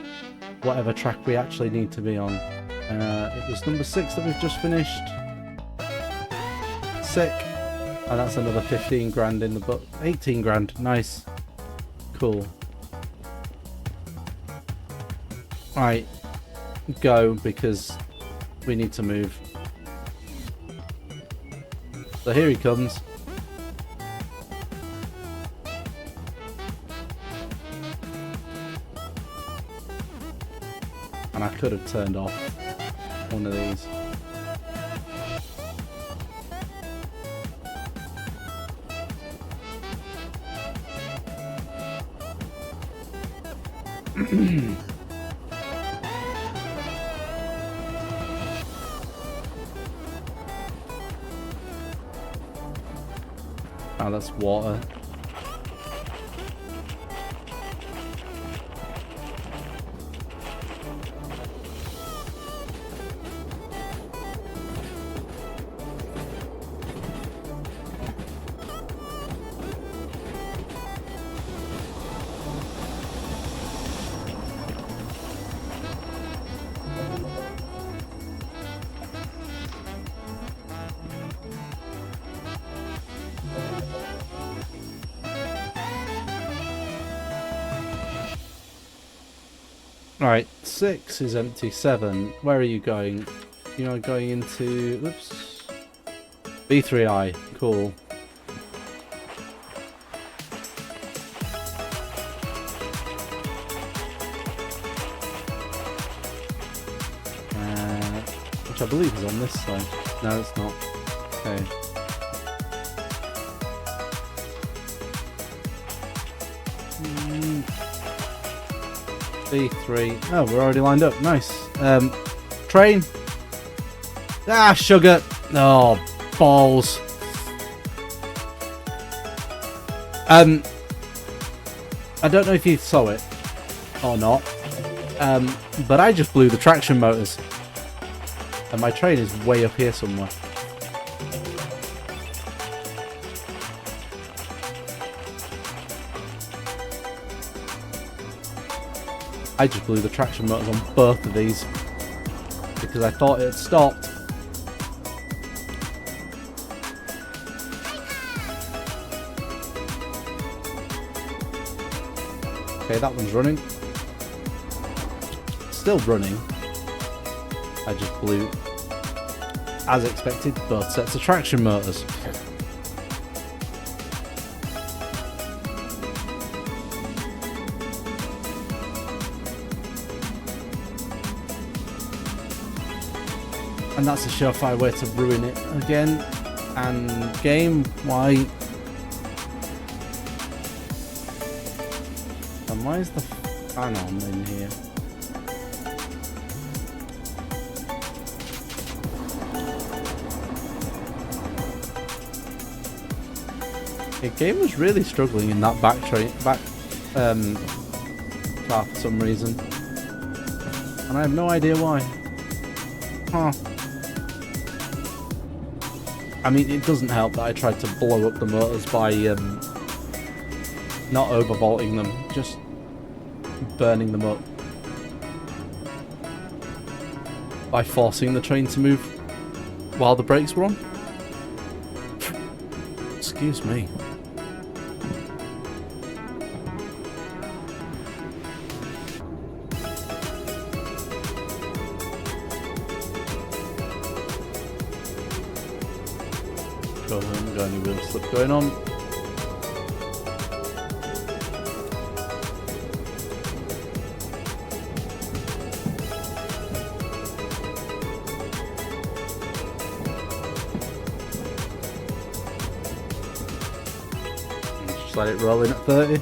whatever track we actually need to be on. It was number 6 that we've just finished. Sick. And that's another 15 grand in the book. 18 grand. Nice. Cool. Right. Go, because we need to move. So here he comes. And I could have turned off one of these. Oh, that's water. Right, 6 is empty. 7. Where are you going? You are going into... Oops. B3I. Cool. Which I believe is on this side. No, it's not. Okay. B3. Oh, we're already lined up. Nice. Train. Ah, sugar. Oh, balls. I don't know if you saw it or not, but I just blew the traction motors. And my train is way up here somewhere. I just blew the traction motors on both of these because I thought it had stopped. Okay, that one's running. Still running. I just blew, as expected, both sets of traction motors. And that's a surefire way to ruin it again. And game, why? And why is the fan on in here? The game was really struggling in that back car for some reason. And I have no idea why. Huh. I mean, it doesn't help that I tried to blow up the motors by not overvolting them, just burning them up. By forcing the train to move while the brakes were on. Excuse me. Cool, we haven't got any wheel slip going on. Just let it roll in at 30.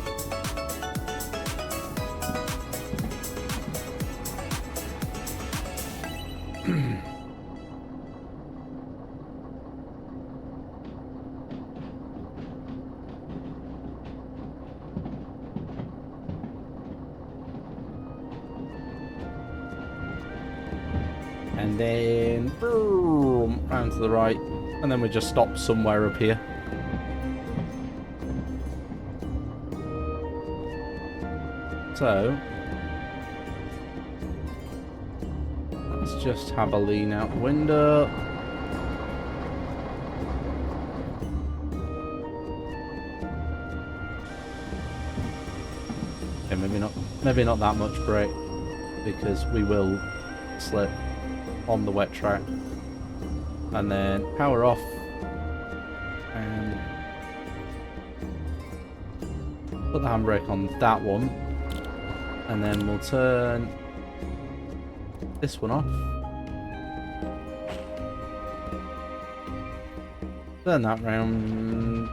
And then boom, round to the right, and then we just stop somewhere up here. So let's just have a lean out the window. Okay, maybe not that much brake, because we will slip on the wet track. And then power off and put the handbrake on that one, and then we'll turn this one off, turn that round,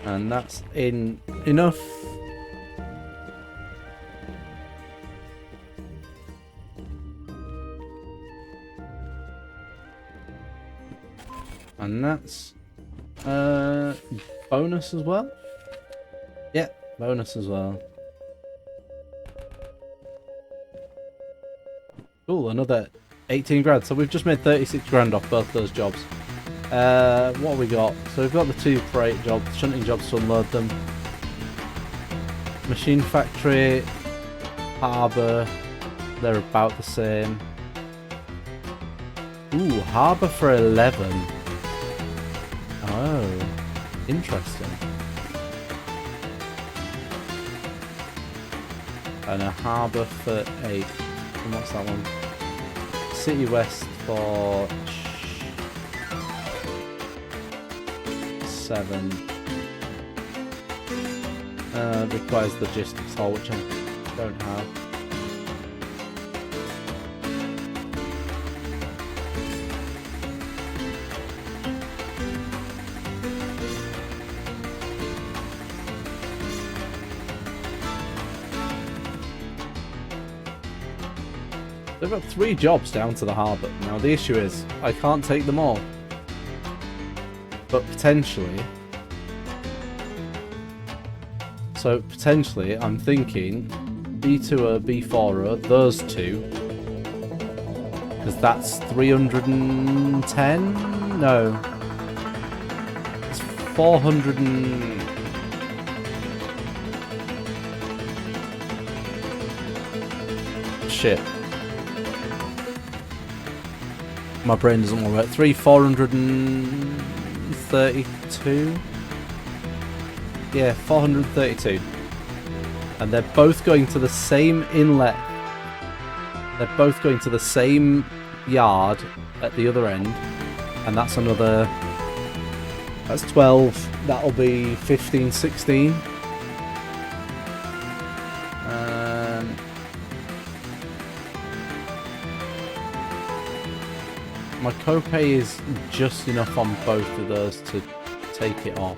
and that's enough. And that's bonus as well. Yeah, bonus as well. Cool, another 18 grand. So we've just made 36 grand off both those jobs. What have we got? So we've got the 2 freight jobs, shunting jobs to unload them. Machine factory, harbour, they're about the same. Ooh, harbour for 11. Oh, interesting. And a harbour for 8. And what's that one? City West for 7. Requires logistics haul, which I don't have. They've got 3 jobs down to the harbour. Now the issue is, I can't take them all. But potentially... So potentially, I'm thinking B2 or B4, those 2. Because that's 310? No. It's 400 and... Shit. My brain doesn't want to work. 432? Yeah, 432. And they're both going to the same inlet. They're both going to the same yard at the other end. And that's another... That's 12. That'll be 15, 16. My copay is just enough on both of those to take it off.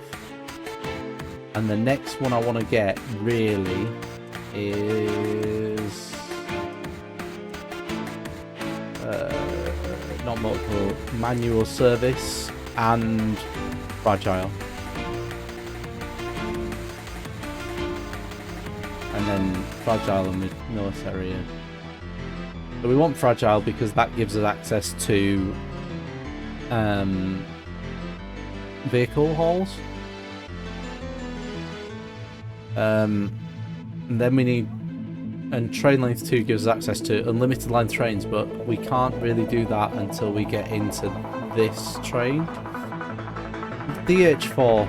And the next one I want to get, really, is... not multiple, manual service and fragile. And then fragile and military. So we want fragile because that gives us access to vehicle hauls. And then we need, and train length 2 gives us access to unlimited line trains, but we can't really do that until we get into this train. DH4.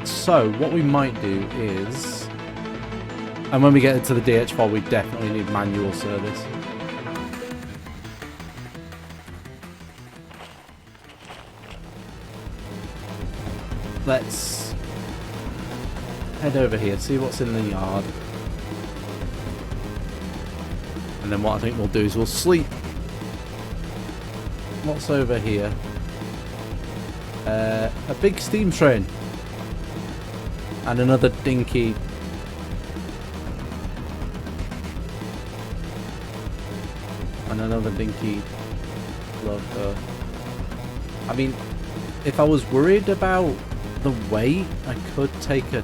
So what we might do is, and when we get into the DH4, we definitely need manual service. Let's head over here, see what's in the yard. And then what I think we'll do is we'll sleep. What's over here? A big steam train. And another dinky... And another dinky loco. I mean, if I was worried about the weight, I could take a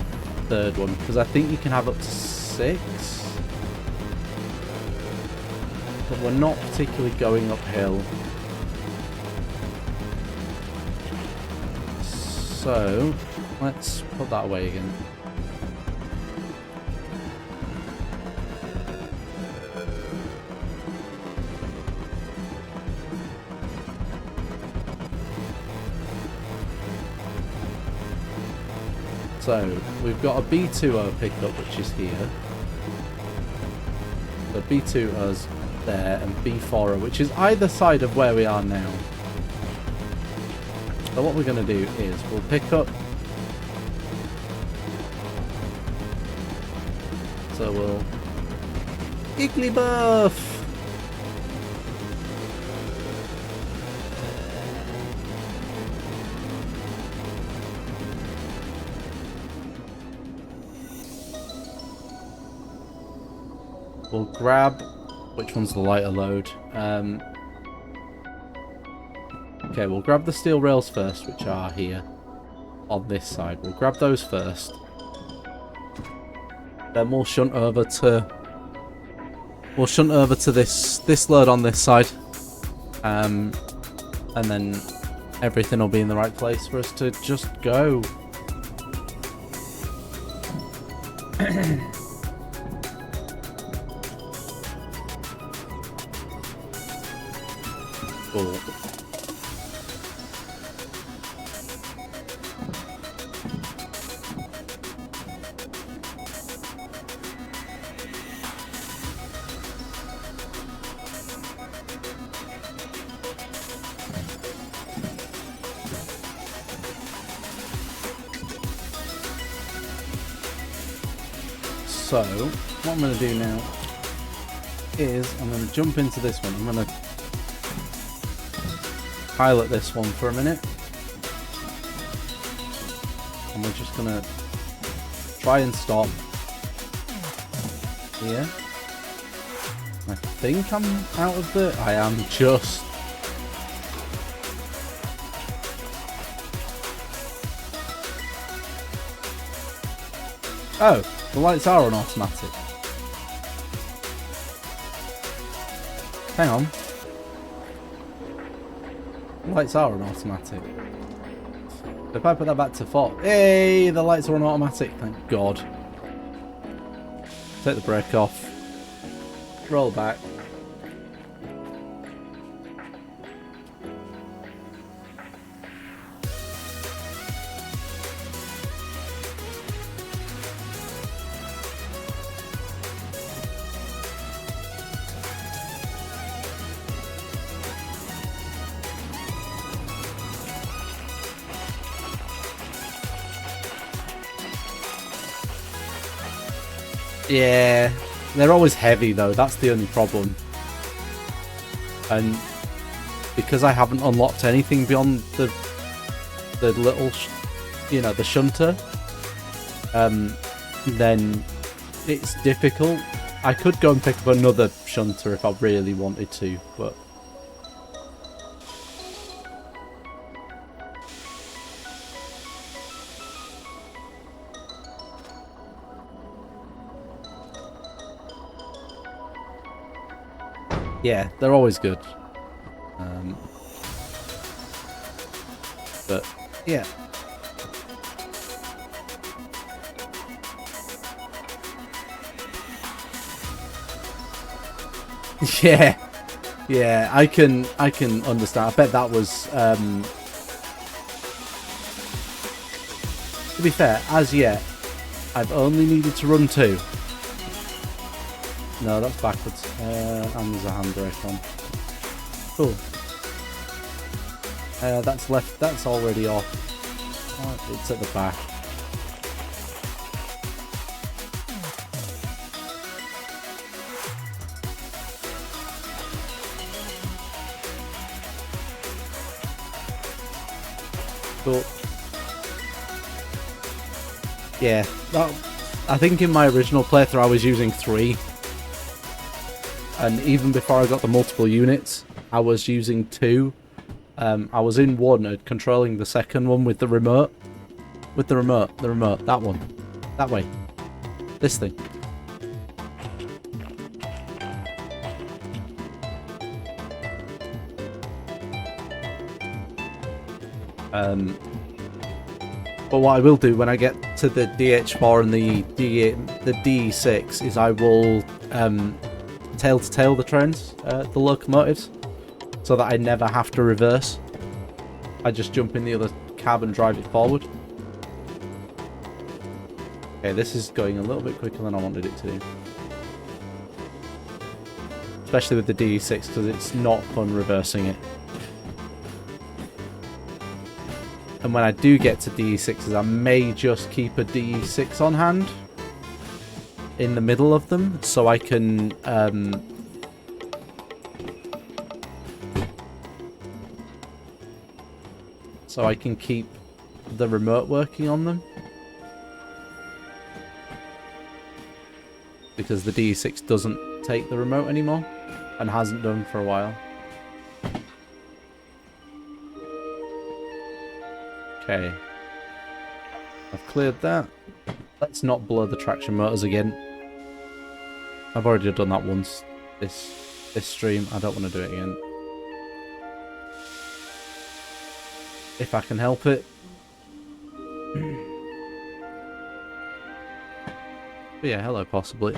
third one, because I think you can have up to 6. But we're not particularly going uphill. So, let's put that away again. So, we've got a B2O pickup, which is here. The B2O's there, and B4O, which is either side of where we are now. So what we're going to do is we'll pick up. So we'll Igglybuff. We'll grab, which one's the lighter load? Okay, we'll grab the steel rails first, which are here on this side. We'll grab those first. Then we'll shunt over to this load on this side. And then everything will be in the right place for us to just go. Cool. So, what I'm going to do now is I'm going to jump into this one. I'm going to pilot this one for a minute. And we're just going to try and stop here. I think I'm out of the... I am just... Oh, the lights are on automatic. Hang on. The lights are on automatic. If I put that back to 4... Hey, the lights are on automatic, thank God. Take the brake off. Roll back. Yeah, they're always heavy though, that's the only problem. And because I haven't unlocked anything beyond the little, the shunter, then it's difficult. I could go and pick up another shunter if I really wanted to, but... Yeah, they're always good. But, yeah. Yeah. Yeah, I can understand. I bet that was To be fair, as yet, I've only needed to run 2. No, that's backwards. And there's a handbrake on. Cool. That's left. That's already off. Oh, it's at the back. Cool. Yeah, I think in my original playthrough I was using 3. And even before I got the multiple units, I was using 2. I was in 1 controlling the second one with the remote. With the remote, that one. That way. This thing. But what I will do when I get to the DH4 and the D6 is I will tail-to-tail the trains, the locomotives, so that I never have to reverse. I just jump in the other cab and drive it forward. Okay, this is going a little bit quicker than I wanted it to do. Especially with the D6, because it's not fun reversing it. And when I do get to DE6s, I may just keep a DE6 on hand in the middle of them, so I can keep the remote working on them, because the DE6 doesn't take the remote anymore and hasn't done for a while. Okay, I've cleared that. Let's not blow the traction motors again. I've already done that once this stream. I don't want to do it again. If I can help it. But yeah, hello, possibly.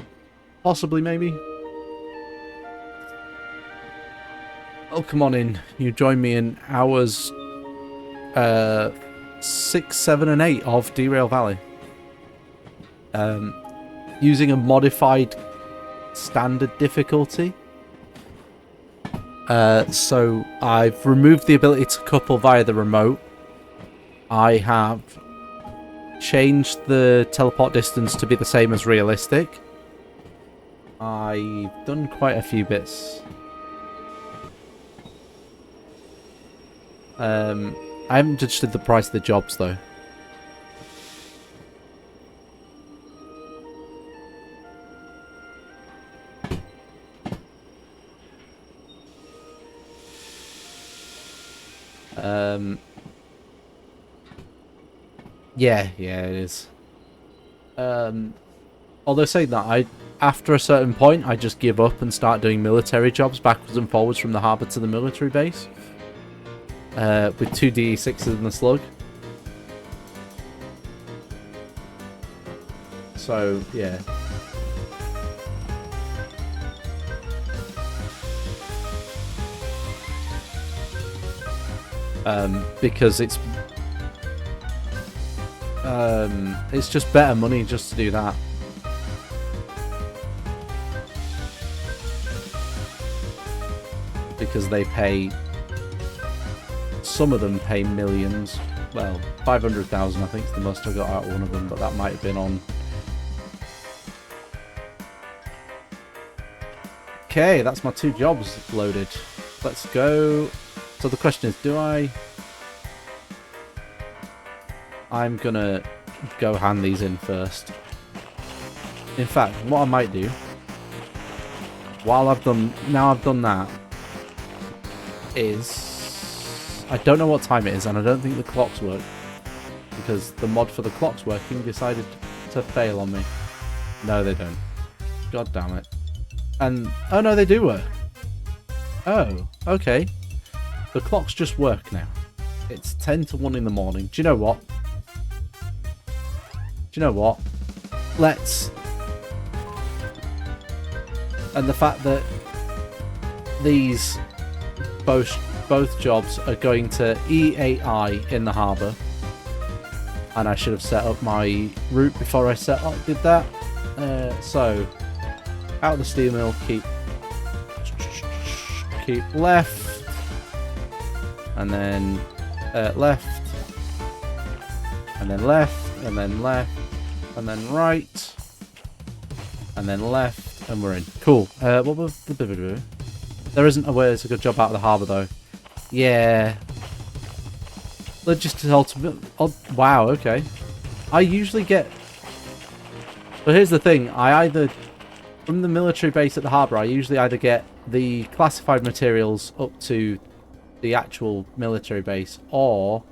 Possibly, maybe. Oh, come on in. You join me in hours 6, 7, and 8 of Derail Valley. Using a modified standard difficulty. So I've removed the ability to couple via the remote. I have changed the teleport distance to be the same as realistic. I've done quite a few bits. I haven't adjusted the price of the jobs though. Yeah, it is. Although saying that, after a certain point, I just give up and start doing military jobs backwards and forwards from the harbour to the military base. With 2 DE6s in the slug. So, yeah. Because it's just better money just to do that. Because they pay... Some of them pay millions. Well, 500,000 I think is the most I got out of one of them, but that might have been on... Okay, that's my 2 jobs loaded. Let's go. So the question is, do I... I'm gonna go hand these in first. In fact, what I might do, now I've done that, is... I don't know what time it is, and I don't think the clocks work, because the mod for the clocks working decided to fail on me. No, they don't. God damn it. And, oh no, they do work. Oh, okay. The clocks just work now. It's 10 to 1 in the morning. Do you know what? Let's... And the fact that these both jobs are going to E8I in the harbour. And I should have set up my route before I did that. So, out of the steel mill, keep left, and then left, and then left, and then left, and then right, and then left, and we're in. Cool. What was the... There isn't a way it's a good job out of the harbour, though. Yeah. Logistics ultimate... Oh, wow, okay. I usually get... But here's the thing. I either... From the military base at the harbour, I usually either get the classified materials up to the actual military base, or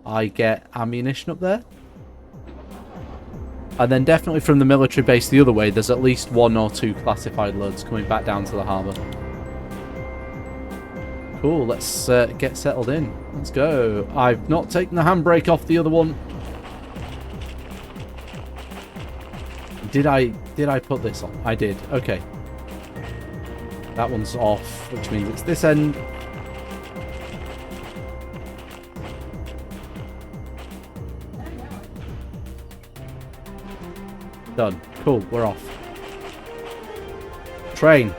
I get ammunition up there. And then definitely from the military base the other way, there's at least 1 or 2 classified loads coming back down to the harbour. Cool, let's get settled in. Let's go. I've not taken the handbrake off the other one. Did I put this on? I did. Okay. That one's off, which means it's this end. Done. Cool, we're off. Train.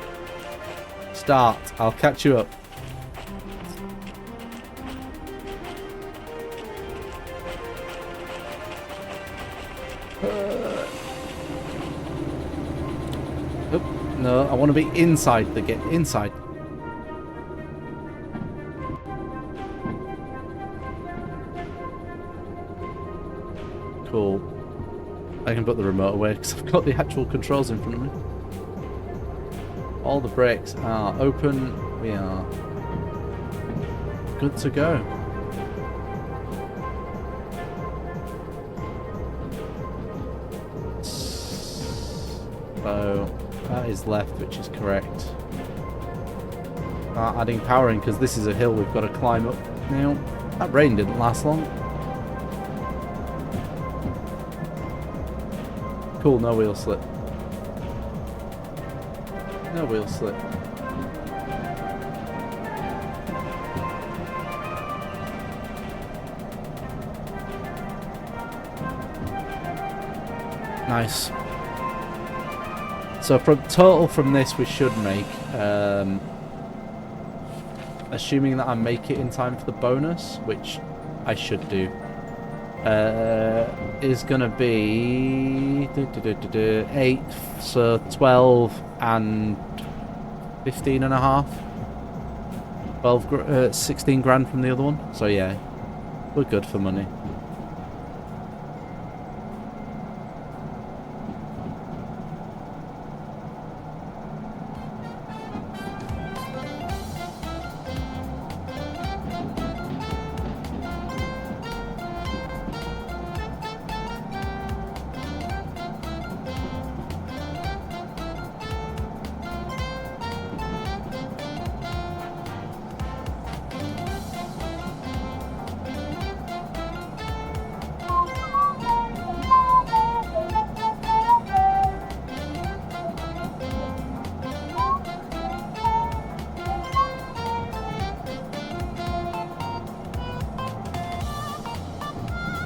Start. I'll catch you up. No, I want to be inside the gate. Inside. Cool. I can put the remote away because I've got the actual controls in front of me. All the brakes are open. We are good to go. So that is left, which is correct. Adding power in because this is a hill we've got to climb up now. That rain didn't last long. Cool, no wheel slip. No wheel slip. Nice. So from total from this we should make, assuming that I make it in time for the bonus, which I should do, is going to be 8, so 12 and 15 and a half. 16 grand from the other one. So yeah, we're good for money.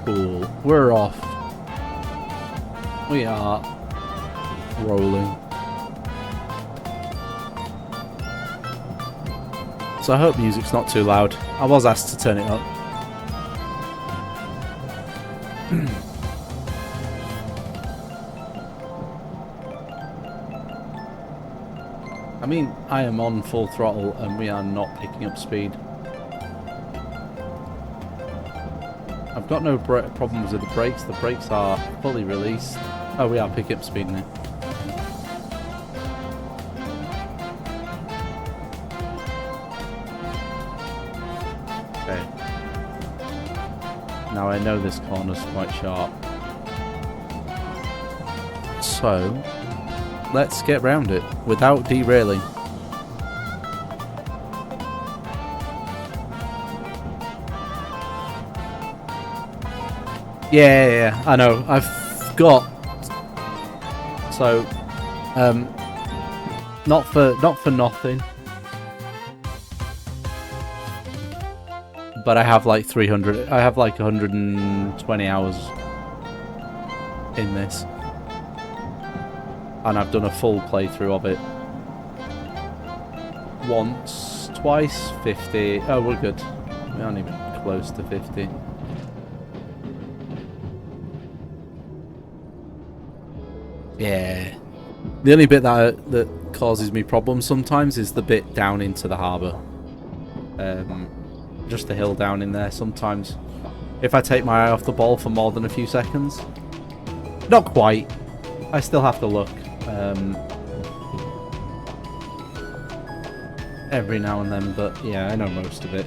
Cool. We're off. We are rolling. So I hope music's not too loud. I was asked to turn it up. I mean, I am on full throttle and we are not picking up speed. I've got no problems with the brakes. The brakes are fully released. Oh, we are picking up speed now. Okay. Now I know this corner's quite sharp. So, let's get round it without derailing. Yeah, I know. I've got so not for nothing, But I have like 300. I have like 120 hours in this, and I've done a full playthrough of it. Once, twice, 50. Oh, we're good. We aren't even close to 50. Yeah. The only bit that causes me problems sometimes is the bit down into the harbour. Just the hill down in there sometimes. If I take my eye off the ball for more than a few seconds. Not quite. I still have to look. Every now and then, but yeah, I know most of it.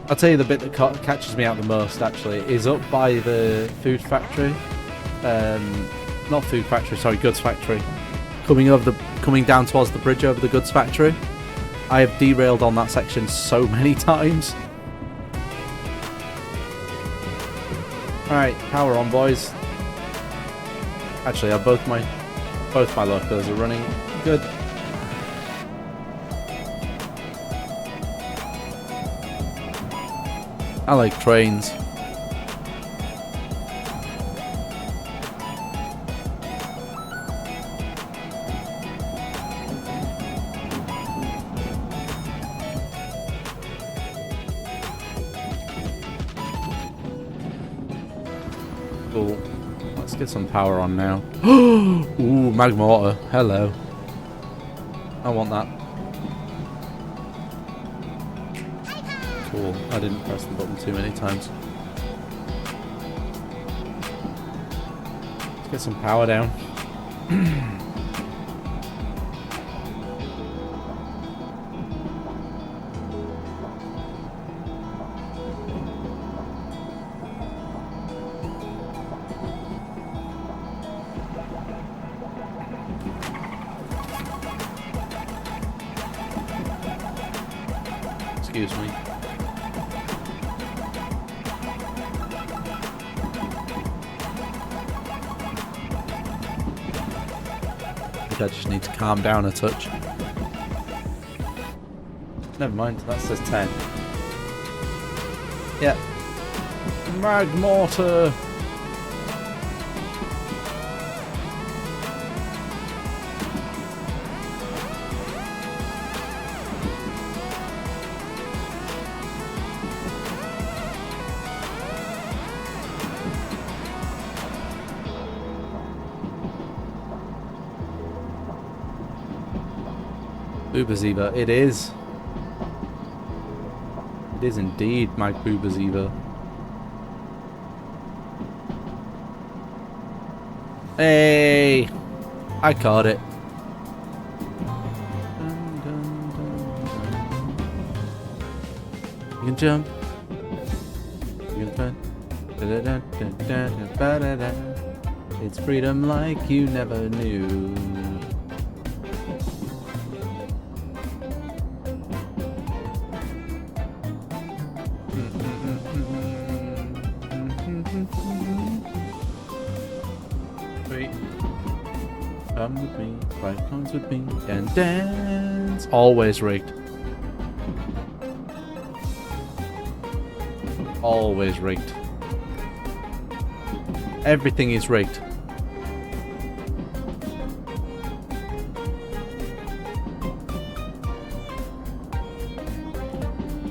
I'll tell you the bit that catches me out the most, actually, is up by the food factory. Not food factory, sorry, goods factory. Coming down towards the bridge over the goods factory. I have derailed on that section so many times. Alright, power on, boys. Actually, both my locos are running good. I like trains. Cool. Let's get some power on now. Ooh, mag mortar. Hello. I want that. Cool. I didn't press the button too many times. Let's get some power down. Excuse me. I just need to calm down a touch. Never mind, that says 10. Yeah. Mag mortar! Boobaziva, it is. It is indeed my Boobaziva. Hey! I caught it. You can jump. You can fun. It's freedom like you never knew. Come with me, 5 pounds with me, and dance. Always rigged. Always rigged. Everything is rigged.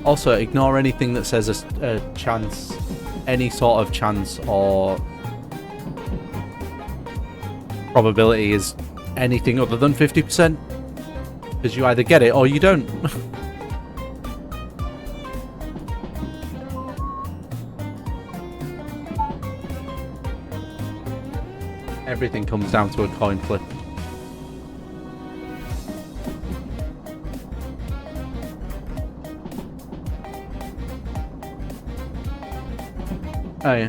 Also, ignore anything that says a chance, any sort of chance or probability is anything other than 50%, because you either get it or you don't. Everything comes down to a coin flip. Oh yeah.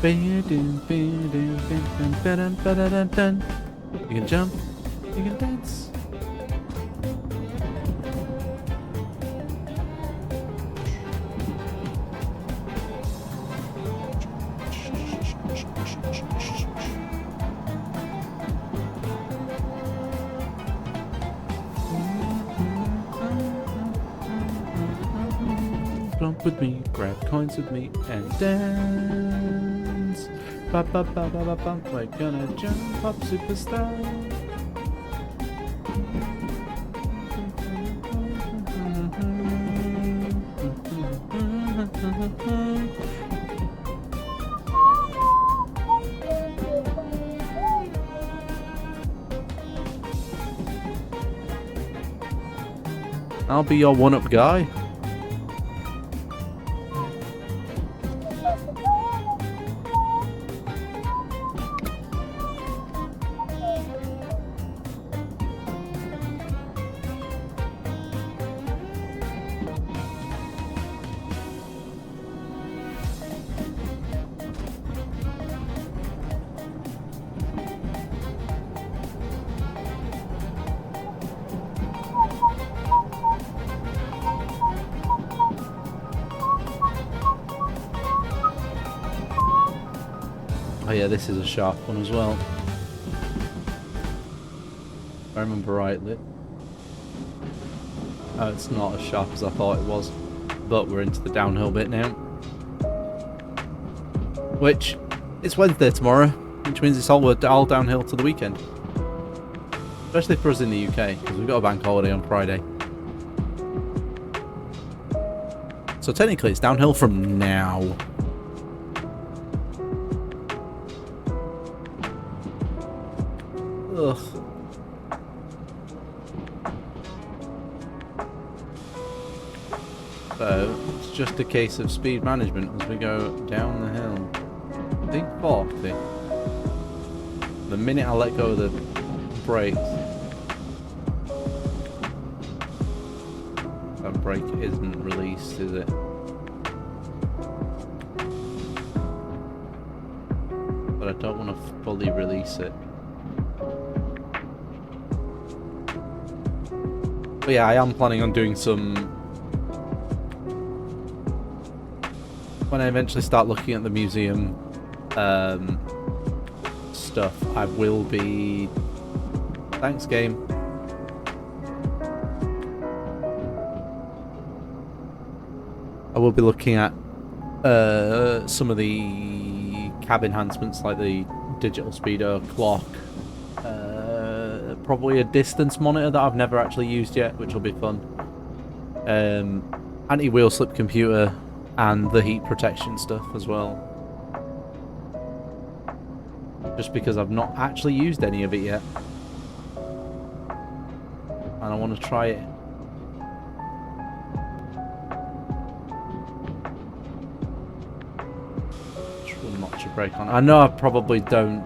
You can jump, you can dance. bump with me, grab coins with me, and dance. Ba ba ba ba ba bump, we're gonna jump up, superstar. I'll be your one-up guy. Oh yeah, this is a sharp one as well. If I remember rightly. Oh, it's not as sharp as I thought it was. But we're into the downhill bit now. Which, it's Wednesday tomorrow, which means it's all downhill to the weekend. Especially for us in the UK, because we've got a bank holiday on Friday. So technically it's downhill from now. Ugh. So, it's just a case of speed management as we go down the hill. I think 40. The minute I let go of the brakes, that brake isn't released, is it? But I don't want to fully release it. But yeah, I am planning on doing some... When I eventually start looking at the museum stuff, I will be... Thanks, game. I will be looking at some of the cab enhancements, like the digital speedo, clock, probably a distance monitor that I've never actually used yet, which will be fun. Anti-wheel slip computer and the heat protection stuff as well. Just because I've not actually used any of it yet. And I want to try it. Just will notch a brake on. I know I probably don't.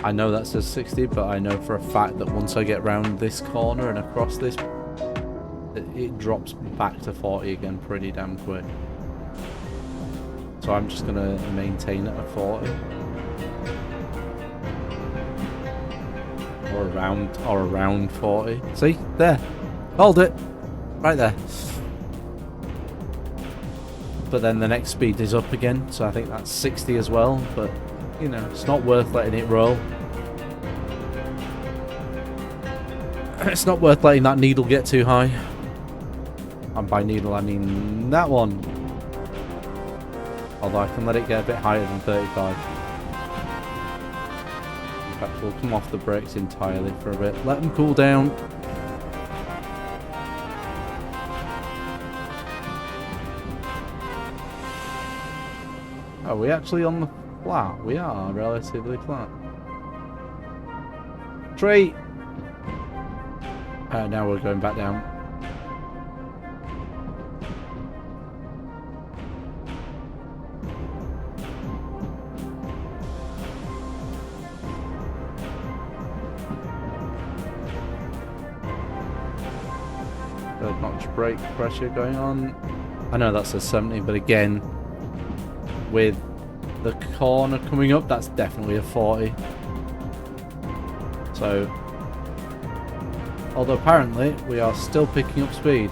I know that says 60, but I know for a fact that once I get round this corner and across this, it drops back to 40 again pretty damn quick. So I'm just going to maintain it at 40. Or around 40. See? There. Hold it. Right there. But then the next speed is up again, so I think that's 60 as well, but you know, it's not worth letting it roll. It's not worth letting that needle get too high. And by needle, I mean that one. Although I can let it get a bit higher than 35. In fact, we'll come off the brakes entirely for a bit. Let them cool down. Are we actually on the flat? We are relatively flat. Tree! Now we're going back down. Not much brake pressure going on. I know that says 70, but again, with the corner coming up, that's definitely a 40. So, although apparently we are still picking up speed.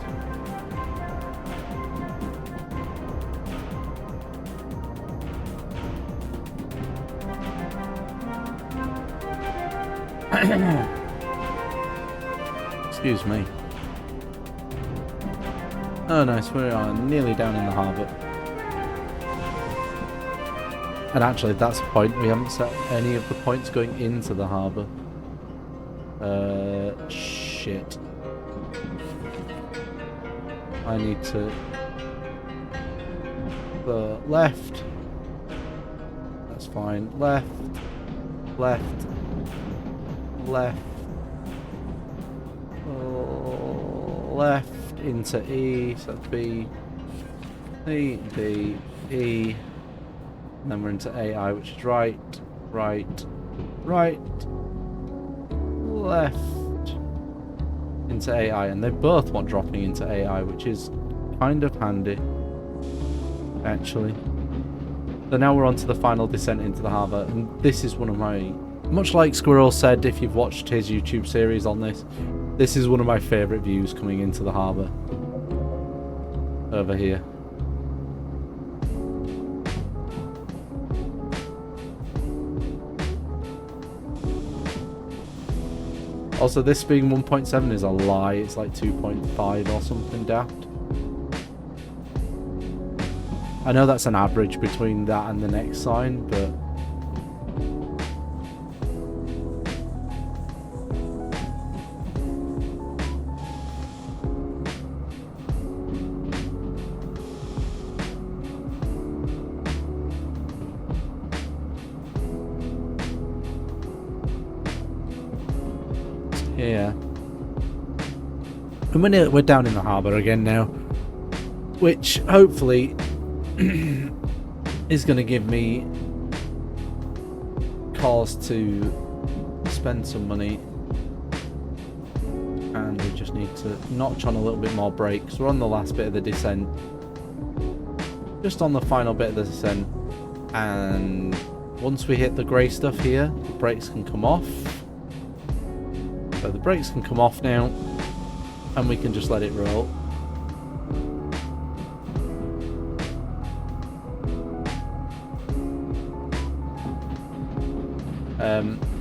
Excuse me. Oh nice, we are nearly down in the harbour. And actually that's a point, we haven't set any of the points going into the harbour. Shit. I need to... the left. That's fine. Left. Left. Left. Left. Into E, so that's B, C, D, E, and then we're into AI, which is right, right, right, left, into AI, and they both want dropping into AI, which is kind of handy, actually. So now we're on to the final descent into the harbour, and this is one of my, much like Squirrel said, if you've watched his YouTube series on this is one of my favourite views coming into the harbour. Over here. Also, this being 1.7 is a lie. It's like 2.5 or something daft. I know that's an average between that and the next sign, but... yeah. And we're down in the harbour again now, which hopefully is going to give me cause to spend some money, and we just need to notch on a little bit more brakes. We're on the last bit of the descent, just on the final bit of the descent, and once we hit the grey stuff here, the brakes can come off. So the brakes can come off now, and we can just let it roll.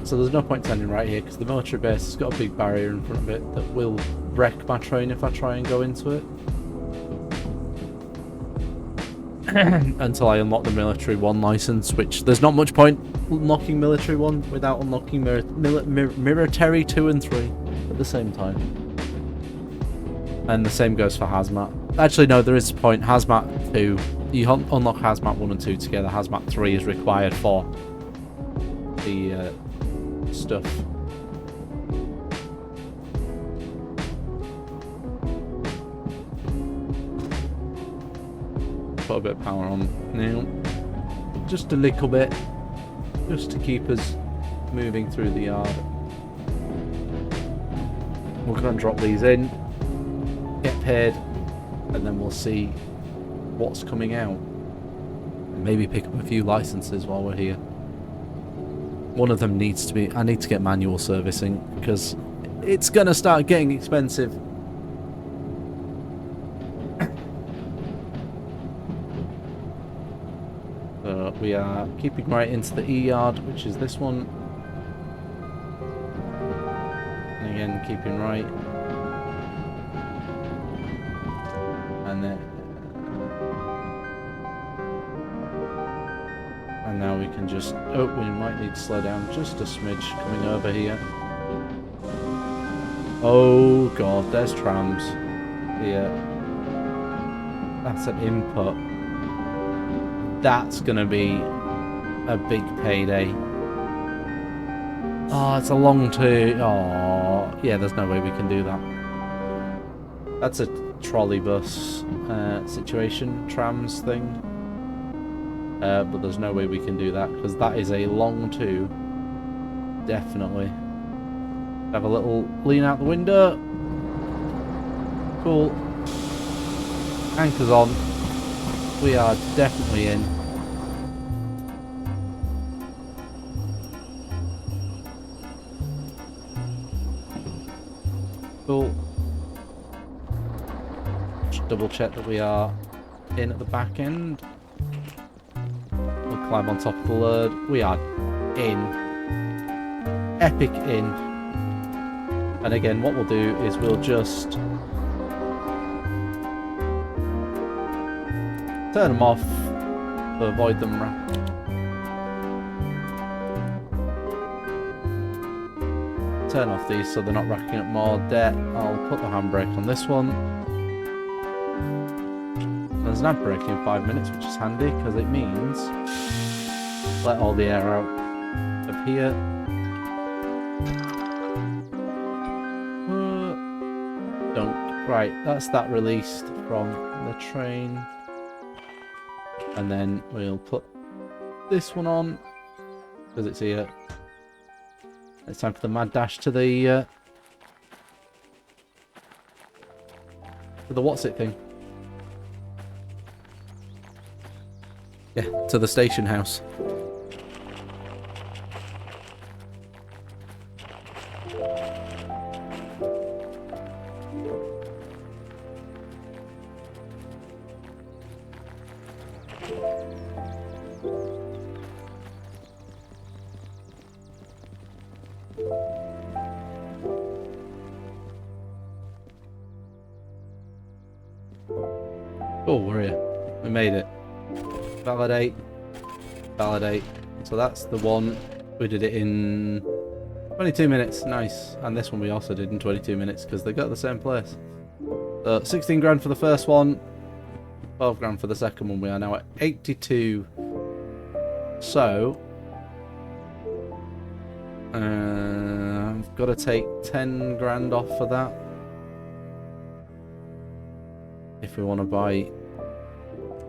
So there's no point standing right here because the military base has got a big barrier in front of it that will wreck my train if I try and go into it. Until I unlock the military 1 license, which there's not much point unlocking military 1 without unlocking military 2 and 3 at the same time. And the same goes for hazmat. Actually no, there is a point. Hazmat 2, you unlock hazmat 1 and 2 together. Hazmat 3 is required for the stuff. Put a bit of power on now, just a little bit, just to keep us moving through the yard. We're going to drop these in, get paid, and then we'll see what's coming out. And maybe pick up a few licenses while we're here. One of them needs to be, I need to get manual servicing because it's going to start getting expensive. We are keeping right into the E yard, which is this one. And again, keeping right. And then... and now we can just... oh, we might need to slow down just a smidge coming over here. Oh god, there's trams here. That's an input. That's gonna be a big payday. Oh, it's a long turn. Oh, Oh, yeah, there's no way we can do that. That's a trolley bus situation, trams thing. But there's no way we can do that, because that is a long 2. Definitely. Have a little lean out the window. Cool. Anchors on. We are definitely in. Cool. Just double check that we are in at the back end. We'll climb on top of the load. We are in. Epic in. And again, what we'll do is we'll just turn them off to avoid them. Turn off these so they're not racking up more debt. I'll put the handbrake on this one. There's an handbrake in 5 minutes, which is handy because it means let all the air out of here. Don't. Right, that's that released from the train. And then we'll put this one on because it's here. It's time for the mad dash to the what's it thing? Yeah, to the station house. Oh, we're here. We made it. Validate. Validate. So that's the one. We did it in 22 minutes. Nice. And this one we also did in 22 minutes because they got the same place. 16 grand for the first one. 12 grand for the second one. We are now at 82. So I've got to take 10 grand off for that. If we want to buy,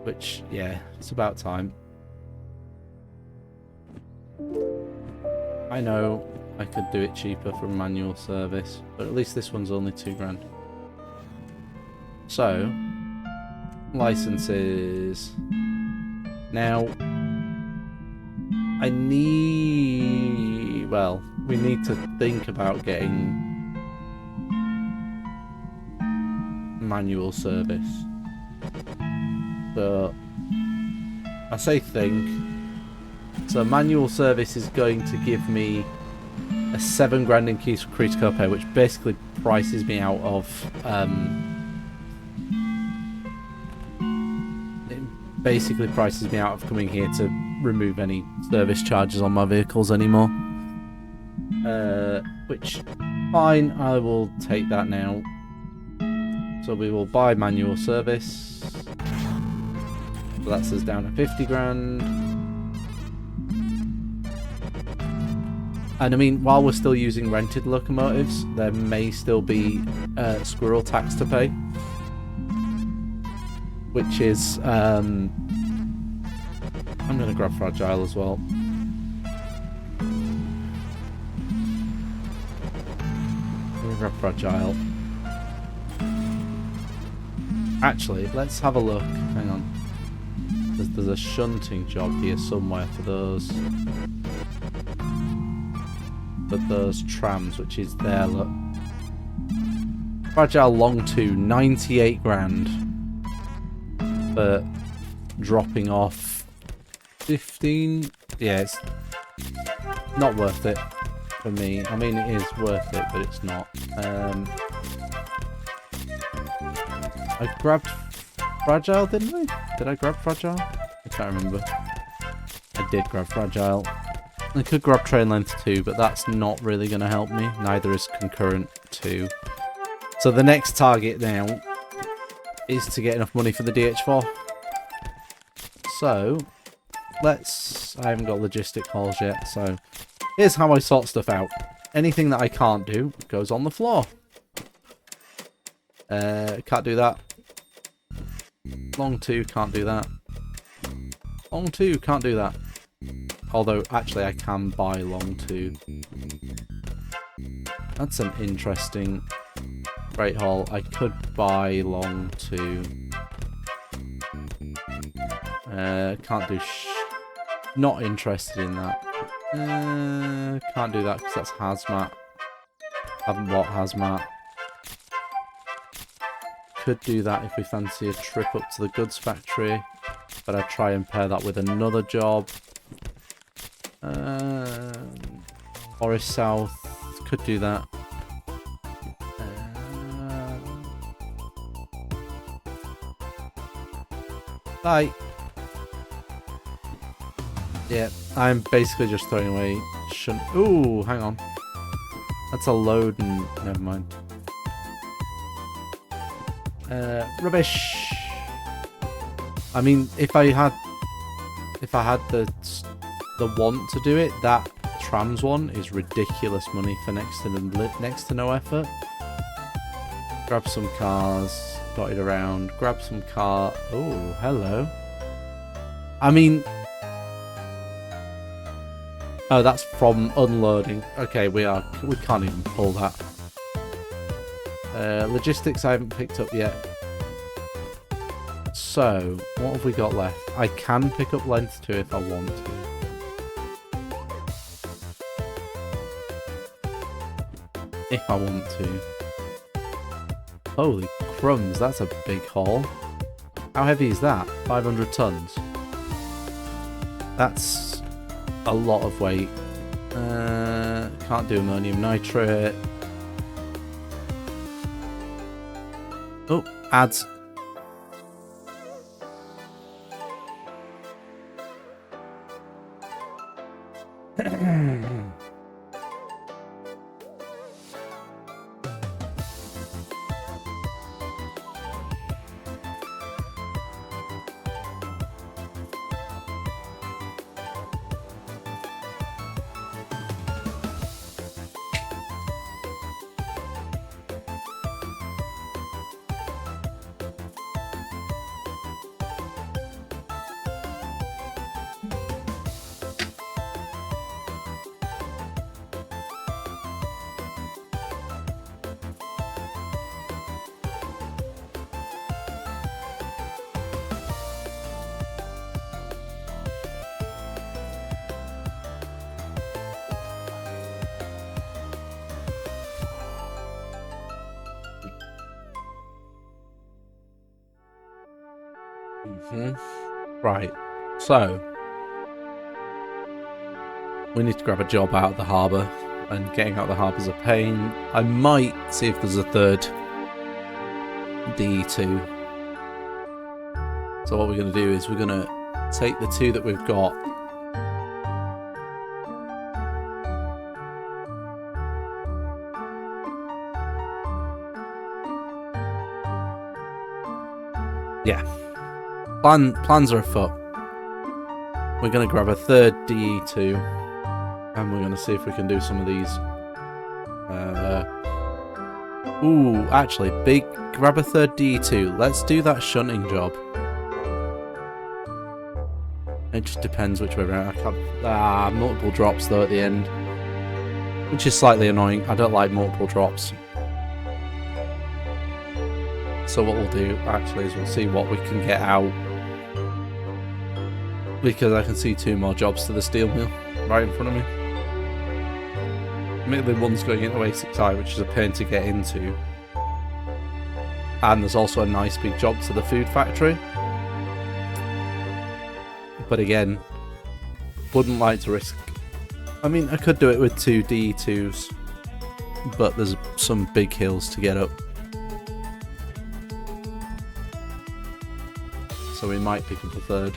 which, yeah, it's about time. I know I could do it cheaper from manual service, but at least this one's only 2 grand. So, licenses. Now, we need to think about getting manual service. So I say think. So manual service is going to give me a 7 grand increase to pay, which basically prices me out of coming here to remove any service charges on my vehicles anymore. Which, fine, I will take that now. So we will buy manual service. So that's us down to 50 grand. And I mean, while we're still using rented locomotives, there may still be squirrel tax to pay. Which is, I'm going to grab fragile as well. I'm going to grab fragile. Actually, let's have a look. Hang on. There's a shunting job here somewhere for those trams, which is there. Look. Fragile long 2, 98 grand. For dropping off 15. Yeah, it's not worth it for me. I mean, it is worth it, but it's not. I grabbed fragile, didn't I? Did I grab fragile? I can't remember. I did grab fragile. I could grab train length 2, but that's not really going to help me. Neither is concurrent 2. So the next target now is to get enough money for the DH4. So I haven't got logistic hauls yet, so here's how I sort stuff out. anything that I can't do goes on the floor. Can't do that. Long 2, can't do that. Long 2, can't do that. Although, actually, I can buy long 2. That's an interesting freight haul. I could buy long 2. Can't do not interested in that. Can't do that because that's hazmat. Haven't bought hazmat. Could do that if we fancy a trip up to the goods factory, but I'd try and pair that with another job. Forest South, could do that. Bye. Yeah, I'm basically just throwing away. Ooh, hang on. That's a load and never mind. Rubbish. I mean, if I had the want to do it, that trams one is ridiculous money for next to no effort. Grab some cars dotted around. Grab some car. Oh, hello. I mean, oh, that's from unloading. Okay, we can't even pull that. Logistics I haven't picked up yet. So, what have we got left? I can pick up length 2 if I want to. If I want to. Holy crumbs, that's a big haul. How heavy is that? 500 tons. That's a lot of weight. Can't do ammonium nitrate. Oh, ads. Right, so we need to grab a job out of the harbour, and getting out of the harbour is a pain. I might see if there's a third D2. So what we're going to do is we're going to take the 2 that we've got. Yeah. Plans are afoot. We're going to grab a third DE2 and we're going to see if we can do some of these. Ooh, actually, grab a third DE2. Let's do that shunting job. It just depends which way around. I can't. Multiple drops though at the end, which is slightly annoying. I don't like multiple drops. So what we'll do actually is we'll see what we can get out. Because I can see 2 more jobs to the steel mill right in front of me. Admittedly, one's going into A6I, which is a pain to get into. And there's also a nice big job to the food factory. But again, wouldn't like to risk... I mean, I could do it with 2 D2s, but there's some big hills to get up. So we might pick up a third.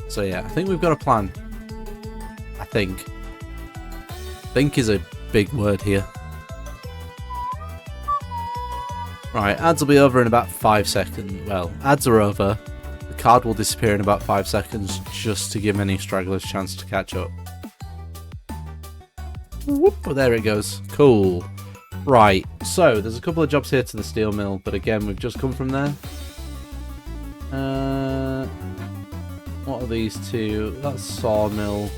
So yeah, I think we've got a plan. I think. Think is a big word here. Right, ads will be over in about 5 seconds. Well, ads are over. The card will disappear in about 5 seconds just to give any stragglers a chance to catch up. Whoop, there it goes. Cool. Right, so there's a couple of jobs here to the steel mill, but again, we've just come from there. What are these two? That's sawmill.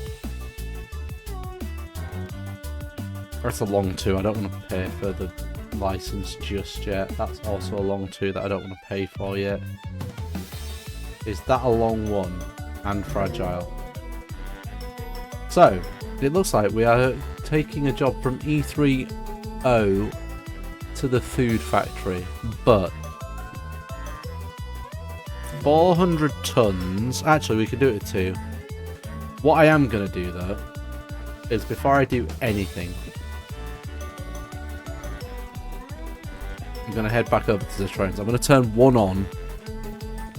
That's a long two. I don't want to pay for the license just yet. That's also a long two that I don't want to pay for yet. Is that a long one and fragile? So it looks like we are taking a job from E30 to the food factory, but 400 tons. Actually, we could do it at 2. What I am going to do though is, before I do anything, I'm going to head back over to the trains. I'm going to turn 1 on.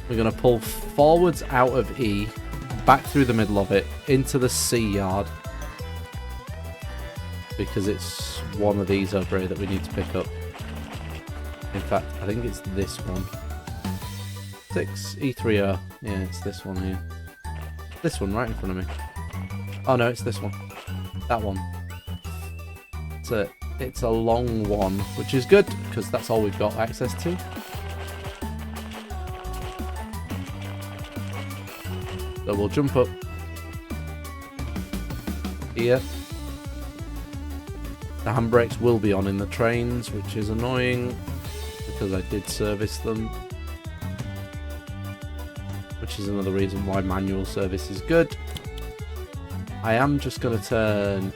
We're going to pull forwards out of E, back through the middle of it, into the C yard. Because it's one of these over here that we need to pick up. In fact, I think it's this one. 6 E30. Yeah, it's this one here. This one right in front of me. Oh no, it's this one. That one. It's a long one, which is good, because that's all we've got access to. So we'll jump up here. The handbrakes will be on in the trains, which is annoying, because I did service them. Which is another reason why manual service is good. I am just going to turn...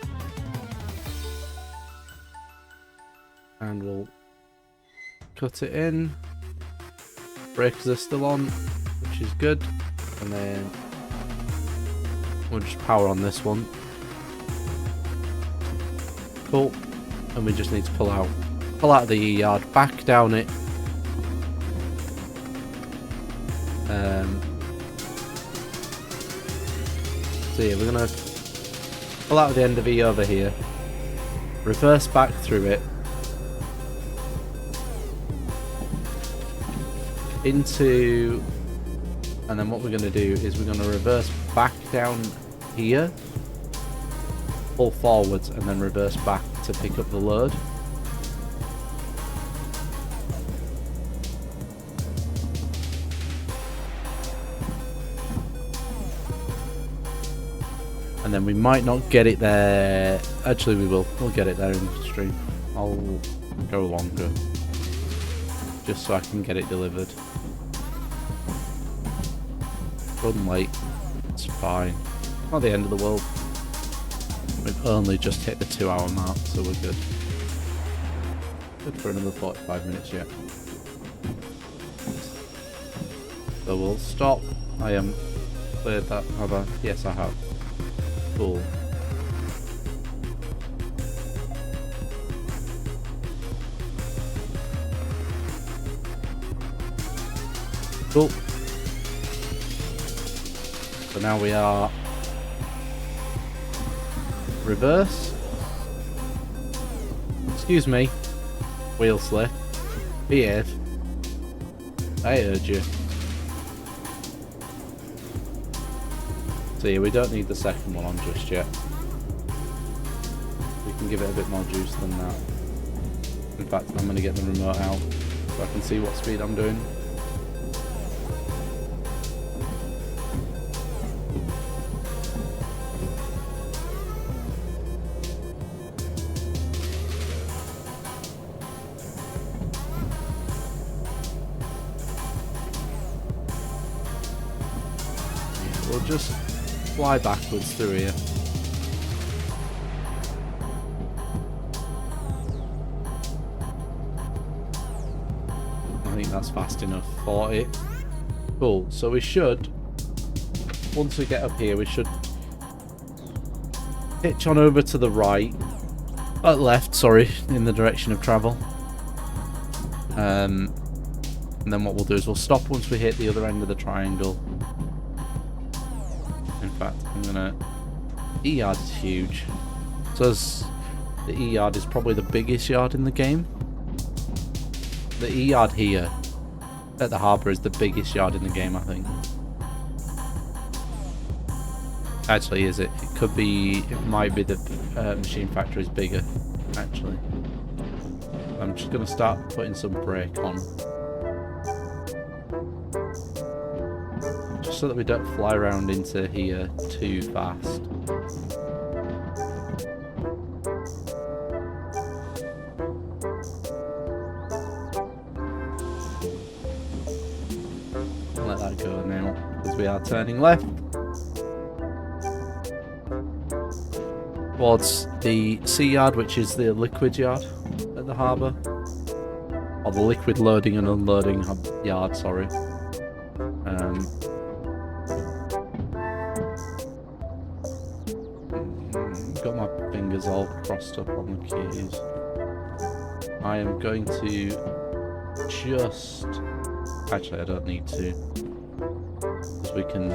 and we'll cut it in. Brakes are still on, which is good. And then we'll just power on this one. Cool. And we just need to pull out of the E yard, back down it. So yeah, we're gonna pull out of the end of E over here, reverse back through it into, and then what we're going to do is we're going to reverse back down here, pull forwards, and then reverse back to pick up the load. And then we might not get it there. Actually, we will. We'll get it there in the stream. I'll go longer, just so I can get it delivered. Run late. It's fine. Not the end of the world. We've only just hit the 2-hour mark, so we're good. Good for another 45 minutes yet. So we'll stop. I am cleared that. Have I? Yes, I have. Cool. Cool. So now we are reverse. Excuse me. Wheel slip. Behave. I urge you. So yeah, we don't need the second one on just yet. We can give it a bit more juice than that. In fact, I'm going to get the remote out so I can see what speed I'm doing. Yeah, we'll just fly backwards through here. I think that's fast enough for it. Cool, so we should, once we get up here, we should pitch on over to the right, left, sorry, in the direction of travel. And then what we'll do is we'll stop once we hit the other end of the triangle. In fact, I'm gonna... E-yard is huge. says the E yard is probably the biggest yard in the game. The E yard here at the harbour is the biggest yard in the game, I think. Actually, is it? It could be. It might be the machine factory is bigger. Actually, I'm just gonna start putting some brake on, just so that we don't fly around into here too fast. Let that go now, because we are turning left towards the sea yard, which is the liquid yard at the harbour. Or the liquid loading and unloading yard, sorry. Got my fingers all crossed up on the keys. I am going to just... Actually, I don't need to, because we can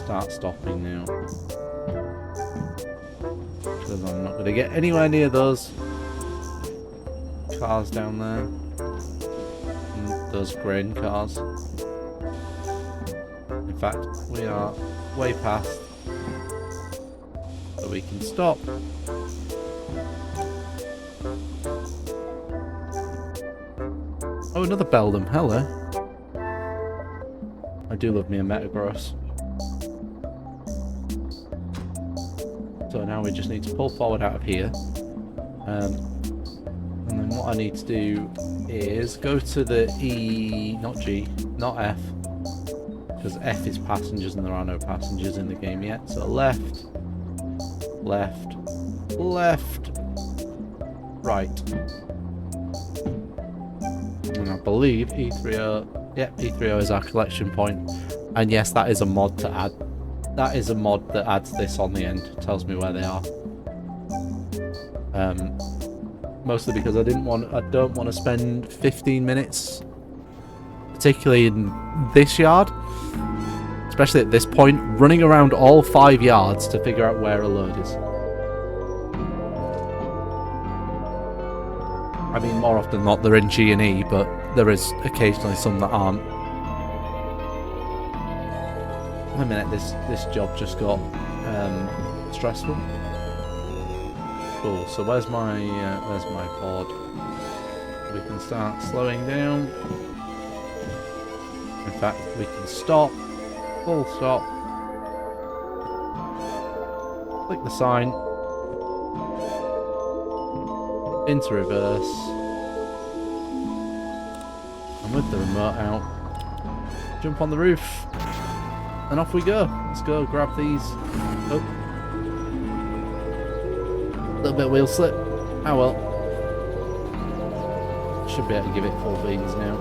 start stopping now. Because I'm not going to get anywhere near those cars down there. And those grain cars. In fact, we are way past, so we can stop. Oh, another Beldam. Hello. I do love me a Metagross. So now we just need to pull forward out of here. And then what I need to do is go to the E, not G, not F. Because F is passengers and there are no passengers in the game yet. So left, left, left, right. And I believe E30, yep, E30 is our collection point. And yes, that is a mod to add. That is a mod that adds this on the end. It tells me where they are. Mostly because I don't want to spend 15 minutes, particularly in this yard, especially at this point, running around all 5 yards to figure out where a load is. I mean, more often than not, they're in G and E, but there is occasionally some that aren't. Wait a minute, this job just got stressful. Cool. So where's my board? We can start slowing down. In fact, we can stop. Full stop. Click the sign. Into reverse. And with the remote out, jump on the roof. And off we go. Let's go grab these. Oh. A little bit of wheel slip. Oh well. Should be able to give it full beans now.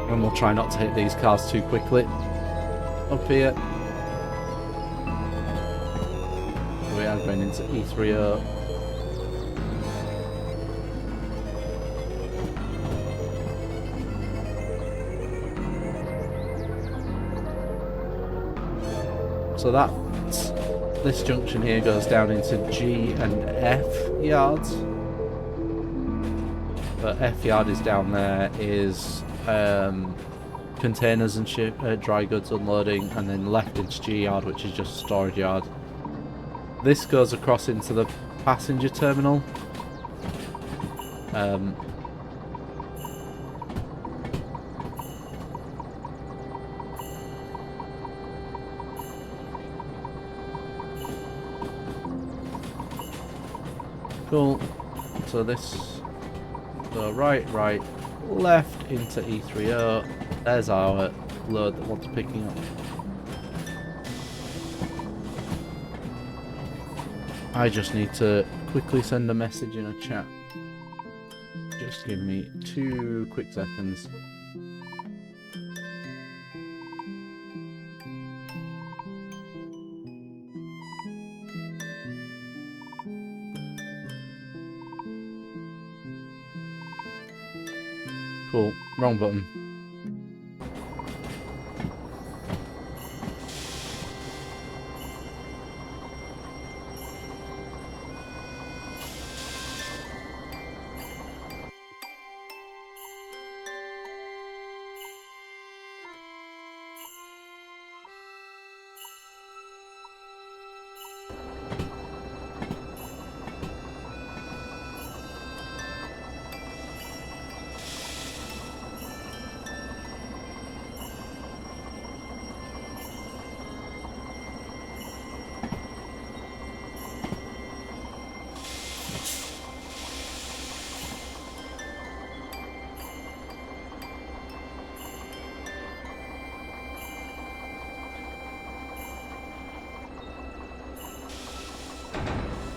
And we'll try not to hit these cars too quickly. Up here. We are going into E30. So this junction here goes down into G and F yards. But F yard is down there, is containers and dry goods unloading, and then left into G yard, which is just a storage yard. This goes across into the passenger terminal. Cool. So this, so right, left into E30. There's our load that wants picking up. I just need to quickly send a message in a chat. Just give me 2 quick seconds. Cool. Wrong button.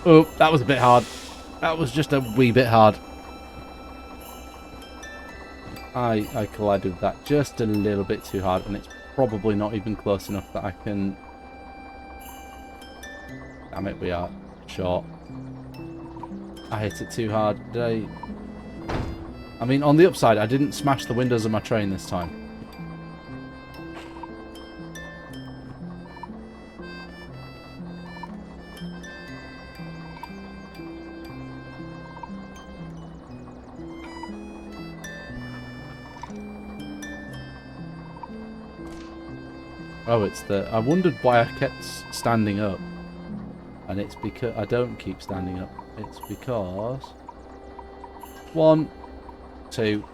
Oh, that was a bit hard. That was just a wee bit hard. I collided with that just a little bit too hard, and it's probably not even close enough that I can... Damn it, we are short. I hit it too hard. Did I mean, on the upside, I didn't smash the windows of my train this time. Oh, it's the... I wondered why I kept standing up. And it's because... I don't keep standing up. It's because... 1, 2...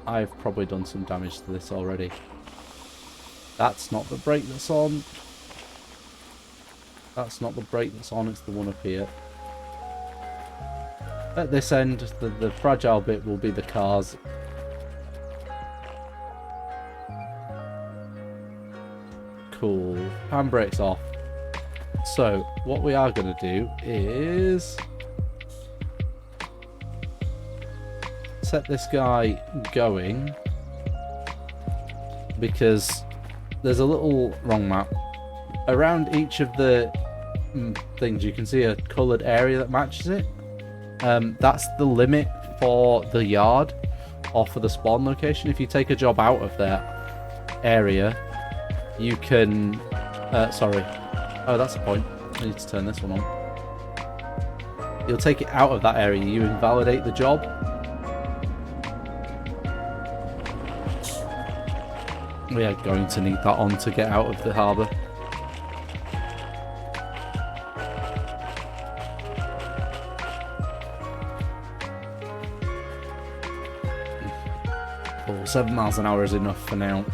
I've probably done some damage to this already. That's not the brake that's on. That's not the brake that's on, it's the one up here. At this end, the fragile bit will be the cars. Cool. Handbrake's off. So, what we are going to do is... set this guy going. Because there's a little wrong map. Around each of the things you can see a coloured area that matches it. That's the limit for the yard or for the spawn location. If you take a job out of that area, you can... sorry. Oh, that's the point. I need to turn this one on. You'll take it out of that area. You invalidate the job. We are going to need that on to get out of the harbour. Oh, 7 miles an hour is enough for now.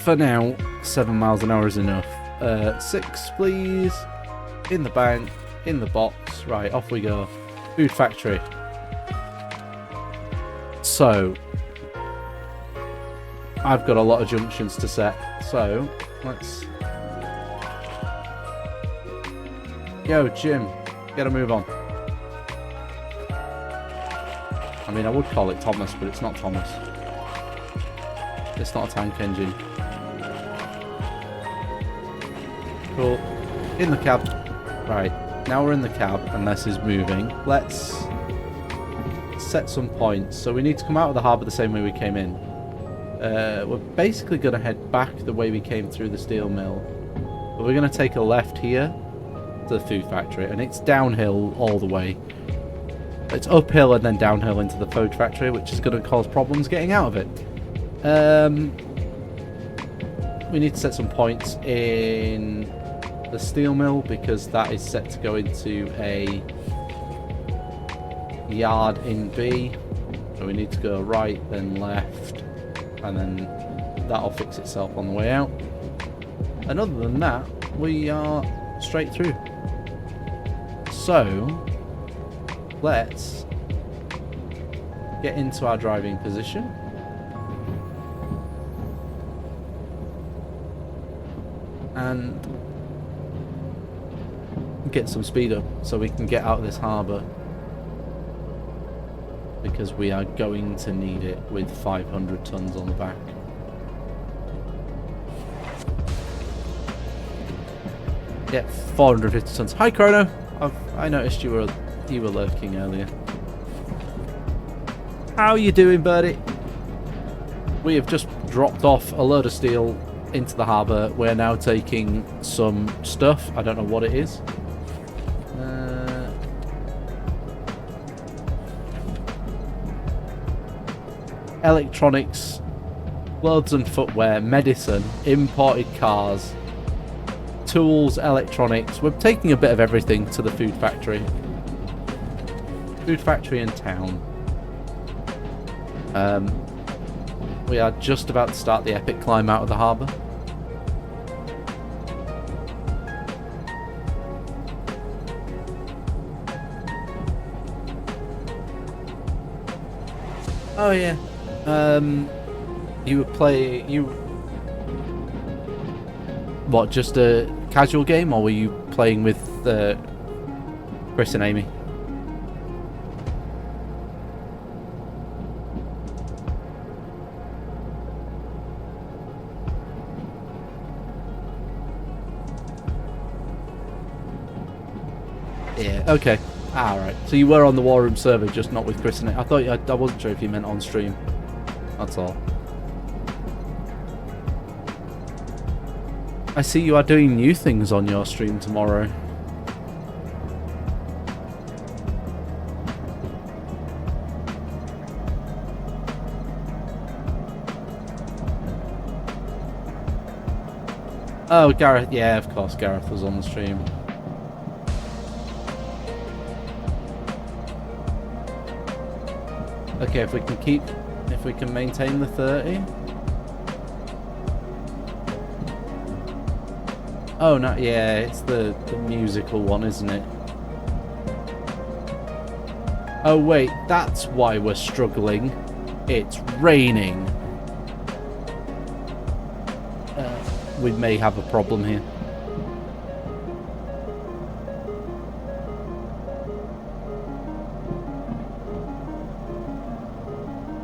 For now, 7 miles an hour is enough. 6, please. In the bank, in the box. Right, off we go. Food factory. So, I've got a lot of junctions to set. So, let's... Yo, Jim, get a move on. I mean, I would call it Thomas, but it's not Thomas. It's not a tank engine. Cool. In the cab. Right. Now we're in the cab, and this is moving. Let's set some points. So we need to come out of the harbour the same way we came in. We're basically going to head back the way we came through the steel mill. But we're going to take a left here to the food factory, and it's downhill all the way. It's uphill and then downhill into the food factory, which is going to cause problems getting out of it. We need to set some points in the steel mill because that is set to go into a yard in B. So we need to go right, then left, and then that'll fix itself on the way out. And other than that, we are straight through. So let's get into our driving position. And get some speed up so we can get out of this harbour, because we are going to need it with 500 tons on the back. Yeah, 450 tons. Hi Chrono, I noticed you were lurking earlier. How you doing, birdie? We have just dropped off a load of steel into the harbour. We're now taking some stuff. I don't know what it is. Electronics, clothes and footwear, medicine, imported cars, tools, electronics. We're taking a bit of everything to the food factory. Food factory in town. We are just about to start the epic climb out of the harbour. Oh yeah. You would play... What, just a casual game, or were you playing with Chris and Amy? Yeah, okay. Alright. So you were on the War Room server, just not with Chris and Amy. I wasn't sure if you meant on stream. That's all. I see you are doing new things on your stream tomorrow. Oh, Gareth. Yeah, of course, Gareth was on the stream. Okay, if we can maintain the 30. Oh, no, yeah, it's the musical one, isn't it? Oh, wait, that's why we're struggling. It's raining. We may have a problem here.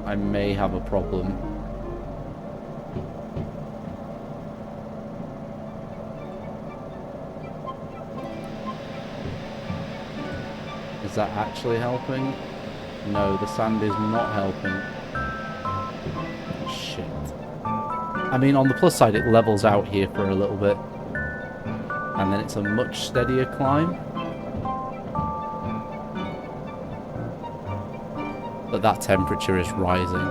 I may have a problem. Is that actually helping? No, the sand is not helping. Shit. I mean, on the plus side, it levels out here for a little bit. And then it's a much steadier climb. But that temperature is rising.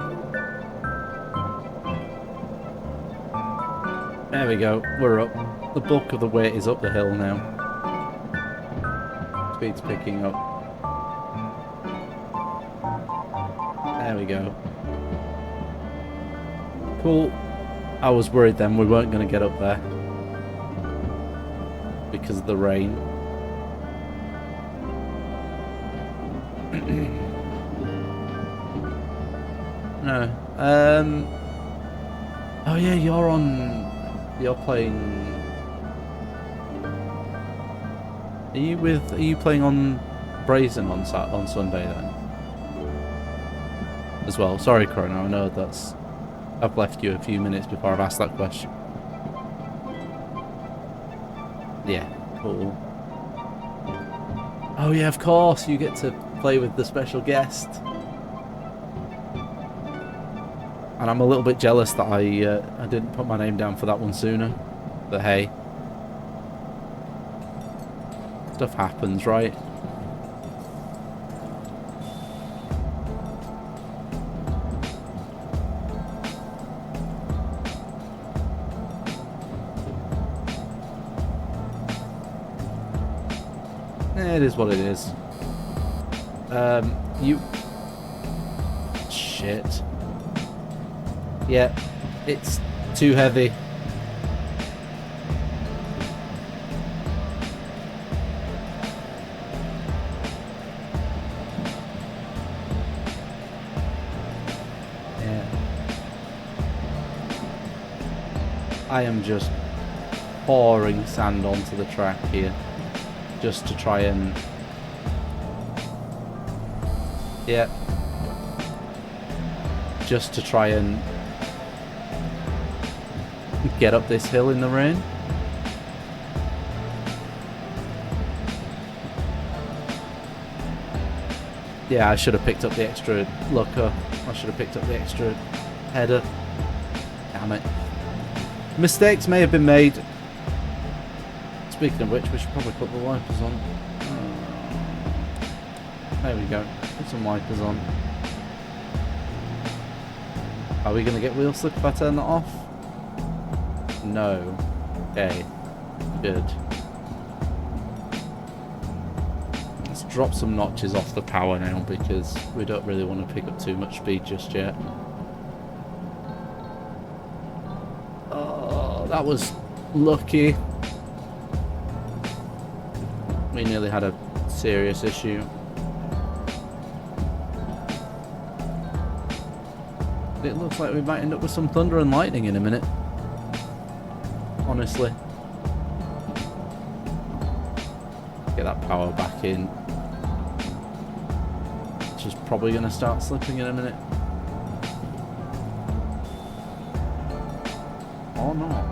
There we go, we're up. The bulk of the weight is up the hill now. Speed's picking up. There we go. Cool. I was worried then we weren't going to get up there because of the rain. No. Oh yeah, you're playing. Are you playing on Brazen on Sunday then? As well. Sorry, Chrono. I know I've left you a few minutes before I've asked that question. Yeah, cool. Oh yeah, of course, you get to play with the special guest. And I'm a little bit jealous that I didn't put my name down for that one sooner. But hey. Stuff happens, right? It is what it is. Shit. Yeah, it's too heavy. Yeah. I am just pouring sand onto the track here. Just to try and... Yeah. Just to try and get up this hill in the rain. Yeah, I should have picked up the extra looker. I should have picked up the extra header. Damn it. Mistakes may have been made. Speaking of which, we should probably put the wipers on. There we go. Put some wipers on. Are we going to get wheel slip if I turn that off? No. Okay. Good. Let's drop some notches off the power now because we don't really want to pick up too much speed just yet. Oh, that was lucky. We nearly had a serious issue. It looks like we might end up with some thunder and lightning in a minute. Honestly. Get that power back in. Which is probably going to start slipping in a minute. Or not.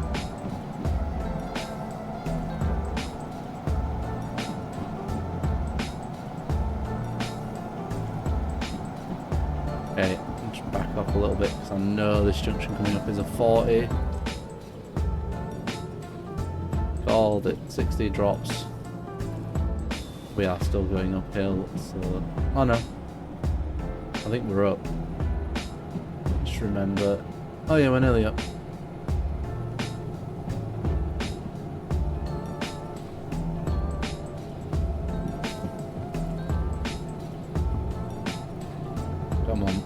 Okay, I'll just back off a little bit because I know this junction coming up is a 40. Called it 60 drops. We are still going uphill, so... Oh no. I think we're up. Just remember... Oh yeah, we're nearly up. Come on.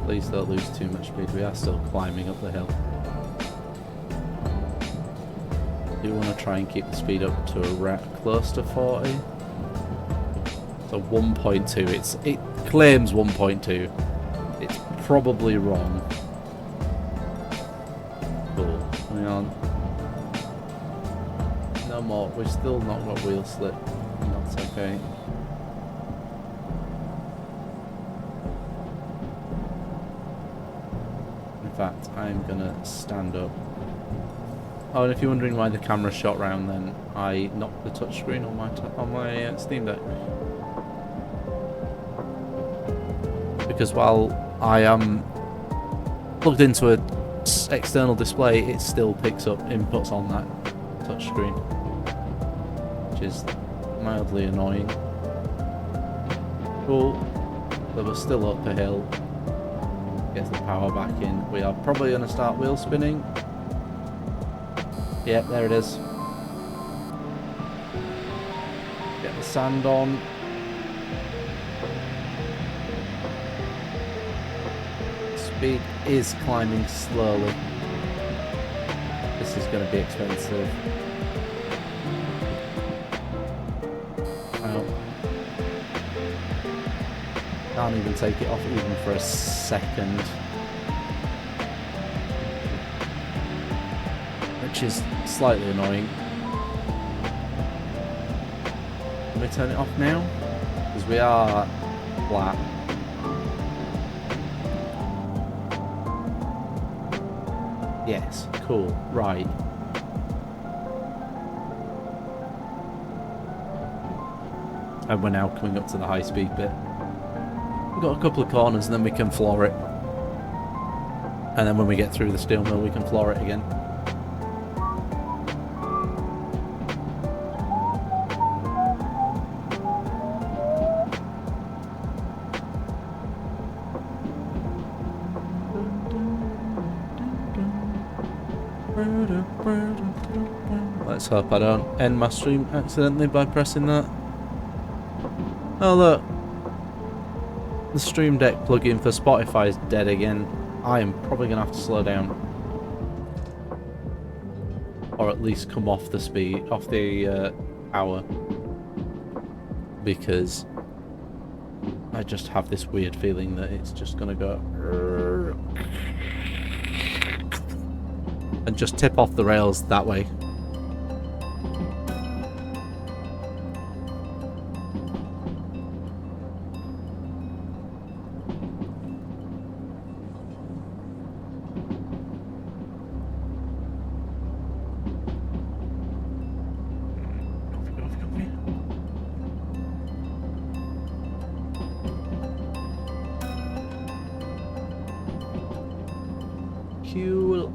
Please don't lose too much speed. We are still climbing up the hill. Do you want to try and keep the speed up to close to 40? So 1.2. It claims 1.2. It's probably wrong. Cool. Hang on. No more. We've still not got wheel slip. That's okay. In fact, I'm gonna stand up. Oh, and if you're wondering why the camera shot round, then I knocked the touchscreen on my Steam Deck. Because while I am plugged into an external display, it still picks up inputs on that touchscreen, which is mildly annoying. Cool. So we're still up a hill. Get the power back in. We are probably going to start wheel spinning. Yep, there it is. Get the sand on. Speed is climbing slowly. This is going to be expensive. Wow. Can't even take it off even for a second. Which is slightly annoying. Can we turn it off now? Because we are flat. Yes, cool, right. And we're now coming up to the high speed bit. We've got a couple of corners and then we can floor it. And then when we get through the steel mill we can floor it again. Let's hope I don't end my stream accidentally by pressing that. Oh look, the Stream Deck plugin for Spotify is dead again. I am probably going to have to slow down. Or at least come off the speed, off the power. Because I just have this weird feeling that it's just going to go... and just tip off the rails that way. Cool.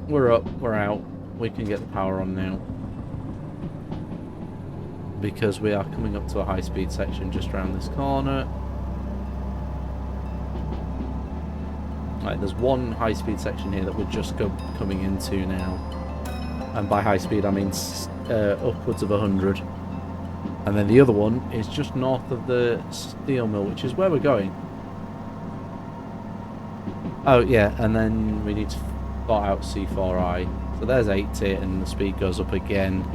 We're up, we're out. We can get the power on now. Because we are coming up to a high speed section just around this corner. Right, there's one high speed section here that we're just coming into now. And by high speed I mean upwards of 100. And then the other one is just north of the steel mill, which is where we're going. Oh yeah, and then we need to sort out C4I. So there's 80 and the speed goes up again.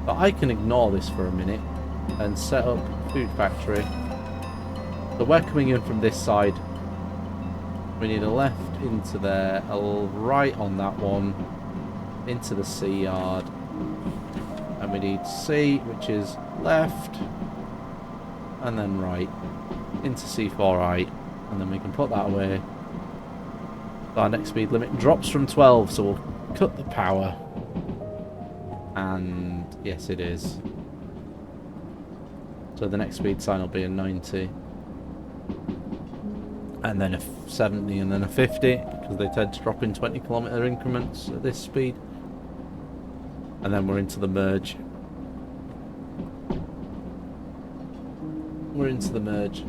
But I can ignore this for a minute and set up food factory. So we're coming in from this side. We need a left into there, a right on that one, into the C yard. And we need C, which is left, and then right, into C4 right, and then we can put that away. Our next speed limit drops from 12, so we'll cut the power. And yes, it is. So the next speed sign will be a 90. And then a 70, and then a 50, because they tend to drop in 20km increments at this speed. And then we're into the merge. We're into the merge.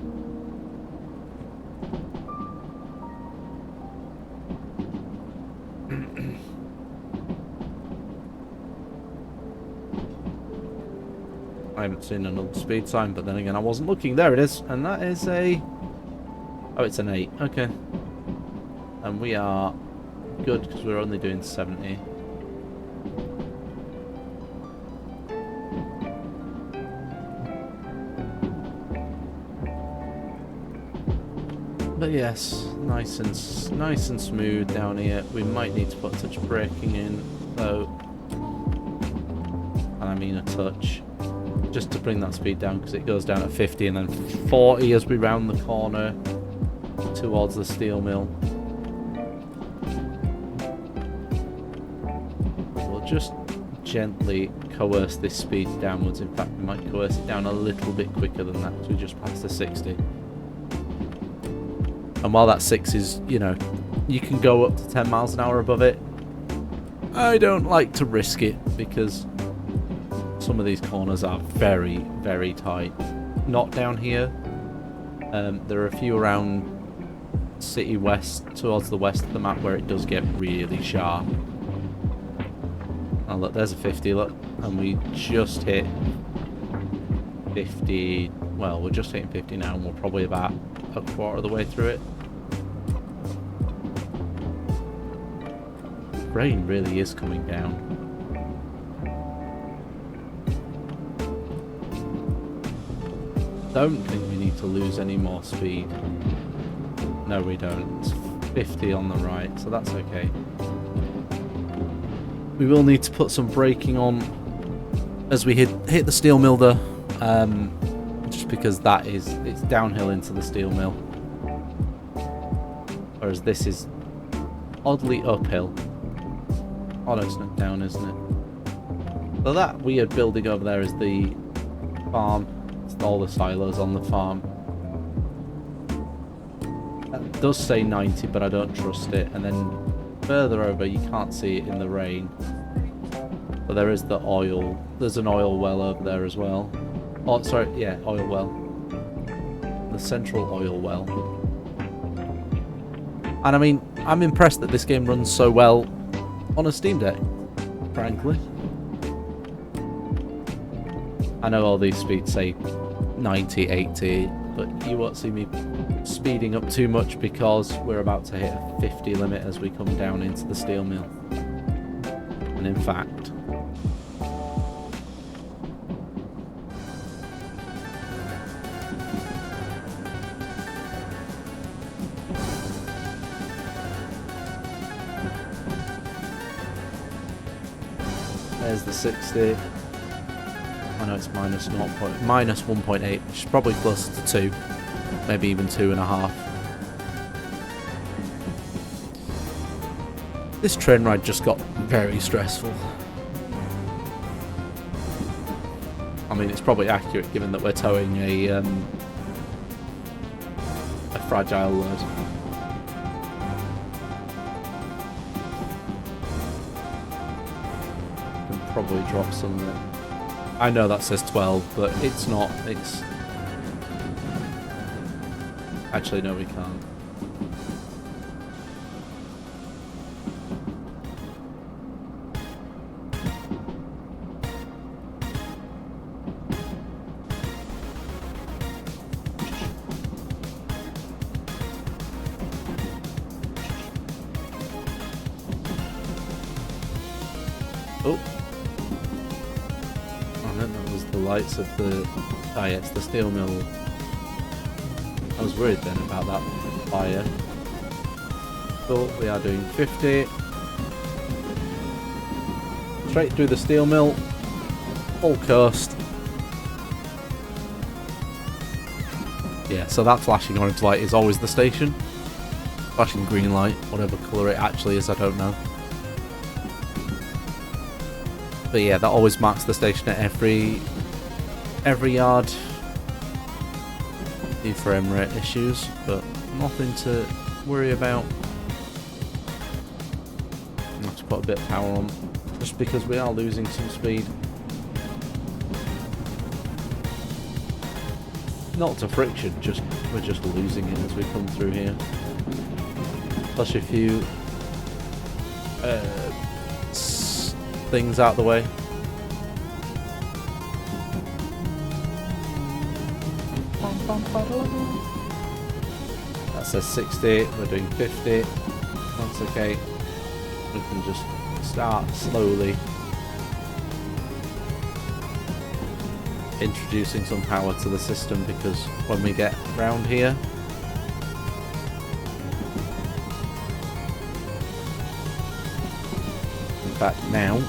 I haven't seen another speed sign, but then again I wasn't looking. There it is, and that is a... oh, it's an 8, okay. And we are good, because we're only doing 70. But yes, nice and smooth down here. We might need to put a touch of braking in, though. And I mean a touch. Just to bring that speed down, because it goes down at 50 and then 40 as we round the corner towards the steel mill. We'll just gently coerce this speed downwards. In fact, we might coerce it down a little bit quicker than that, because we just passed the 60. And while that 6 is, you know, you can go up to 10 miles an hour above it, I don't like to risk it, because some of these corners are very, very tight. Not down here. There are a few around City West, towards the west of the map, where it does get really sharp. Oh look, there's a 50, look. And we just hit 50. Well, we're just hitting 50 now, and we're probably about a quarter of the way through it. Rain really is coming down. Don't think we need to lose any more speed. No, we don't. It's 50 on the right, so that's okay. We will need to put some braking on as we hit the steel mill though. Just because it's downhill into the steel mill, whereas this is oddly uphill. Oh no, it's not down, isn't it? So that weird building over there is the farm. It's all the silos on the farm. That does say 90, but I don't trust it. And then further over, you can't see it in the rain, but there is the oil. There's an oil well over there as well. Oh, sorry, yeah, oil well. The central oil well. And I mean, I'm impressed that this game runs so well on a Steam Deck, frankly. I know all these speeds say 90, 80, but you won't see me speeding up too much, because we're about to hit a 50 limit as we come down into the steel mill. And in fact, there's the 60. I know it's minus 1.8, which is probably closer to 2, maybe even 2.5. This train ride just got very stressful. I mean, it's probably accurate given that we're towing a fragile load. Probably drop some of it. I know that says 12, but it's not. It's... Actually, no, we can't. Oh. That was the lights of the... Ah, yeah, it's the steel mill. I was worried then about that fire. Cool, we are doing 50. Straight through the steel mill. Full coast. Yeah, so that flashing orange light is always the station. Flashing green light, whatever colour it actually is, I don't know. But yeah, that always marks the station at every yard. Few frame rate issues, but nothing to worry about. I have to put a bit of power on, just because we are losing some speed. Not to friction, we're just losing it as we come through here. Plus a few things out the way. That says 60, we're doing 50. That's okay. We can just start slowly introducing some power to the system, because when we get round here, in fact now,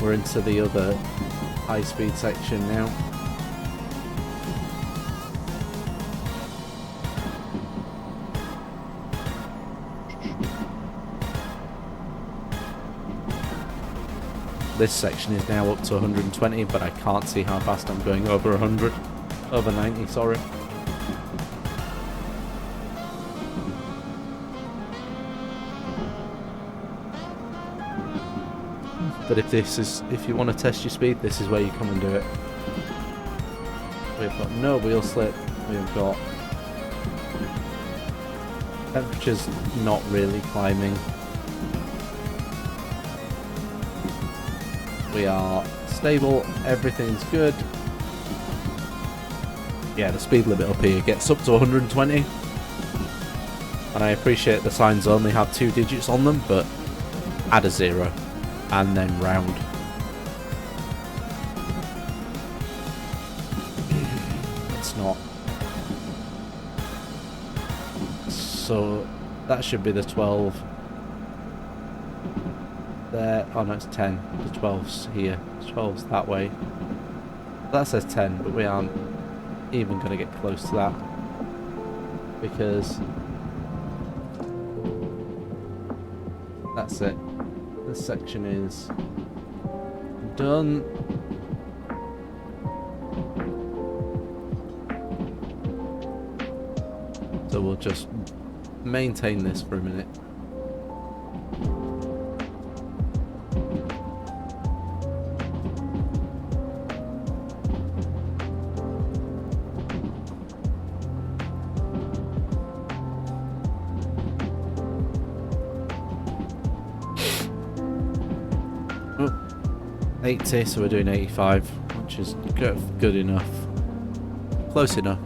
we're into the other high speed section now. This section is now up to 120, but I can't see how fast I'm going over 100. Over 90, sorry. But if you want to test your speed, this is where you come and do it. We've got no wheel slip. We've got temperatures not really climbing. We are stable, everything's good. Yeah, the speed limit up here gets up to 120. And I appreciate the signs only have 2 digits on them, but add a 0 and then round. It's not. So that should be the 12. There, oh no, it's 10. The 12's here. The 12's that way. That says 10, but we aren't even going to get close to that, because that's it. This section is done. So we'll just maintain this for a minute. Oh, 80, so we're doing 85, which is good enough. Close enough.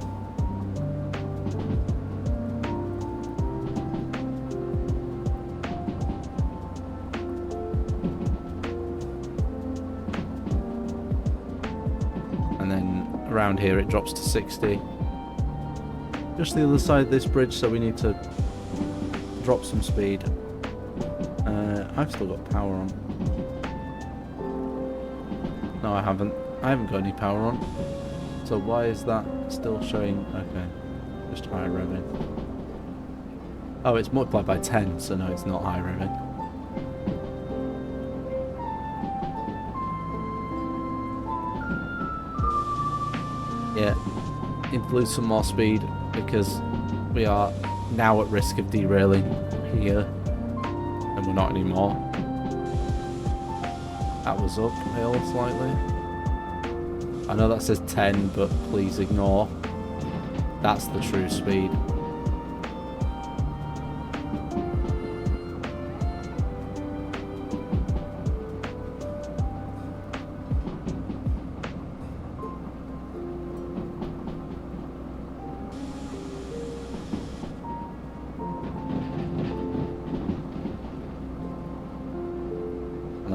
And then around here it drops to 60. Just the other side of this bridge, so we need to drop some speed. I've still got power on. No, I haven't. I haven't got any power on. So why is that still showing? Okay, just high revving. Oh, it's multiplied by 10, so no, it's not high revving. Yeah, include some more speed, because we are now at risk of derailing here, and we're not anymore. That was uphill slightly. I know that says 10, but please ignore. That's the true speed.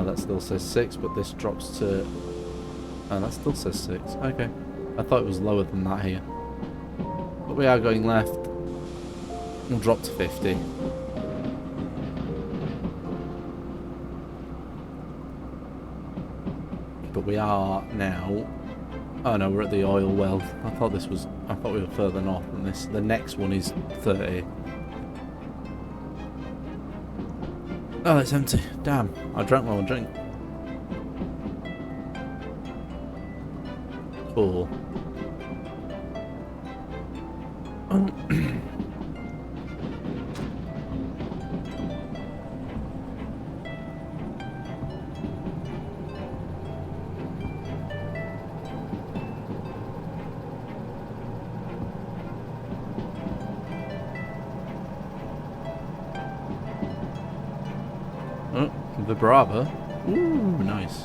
That still says 6, but this drops to... Oh, that still says 6. Okay. I thought it was lower than that here. But we are going left. We'll drop to 50. But we are now... Oh no, we're at the oil well. I thought we were further north than this. The next one is 30. Oh, it's empty. Damn. I drank my own drink. Cool. Oh, the Brava. Ooh, nice.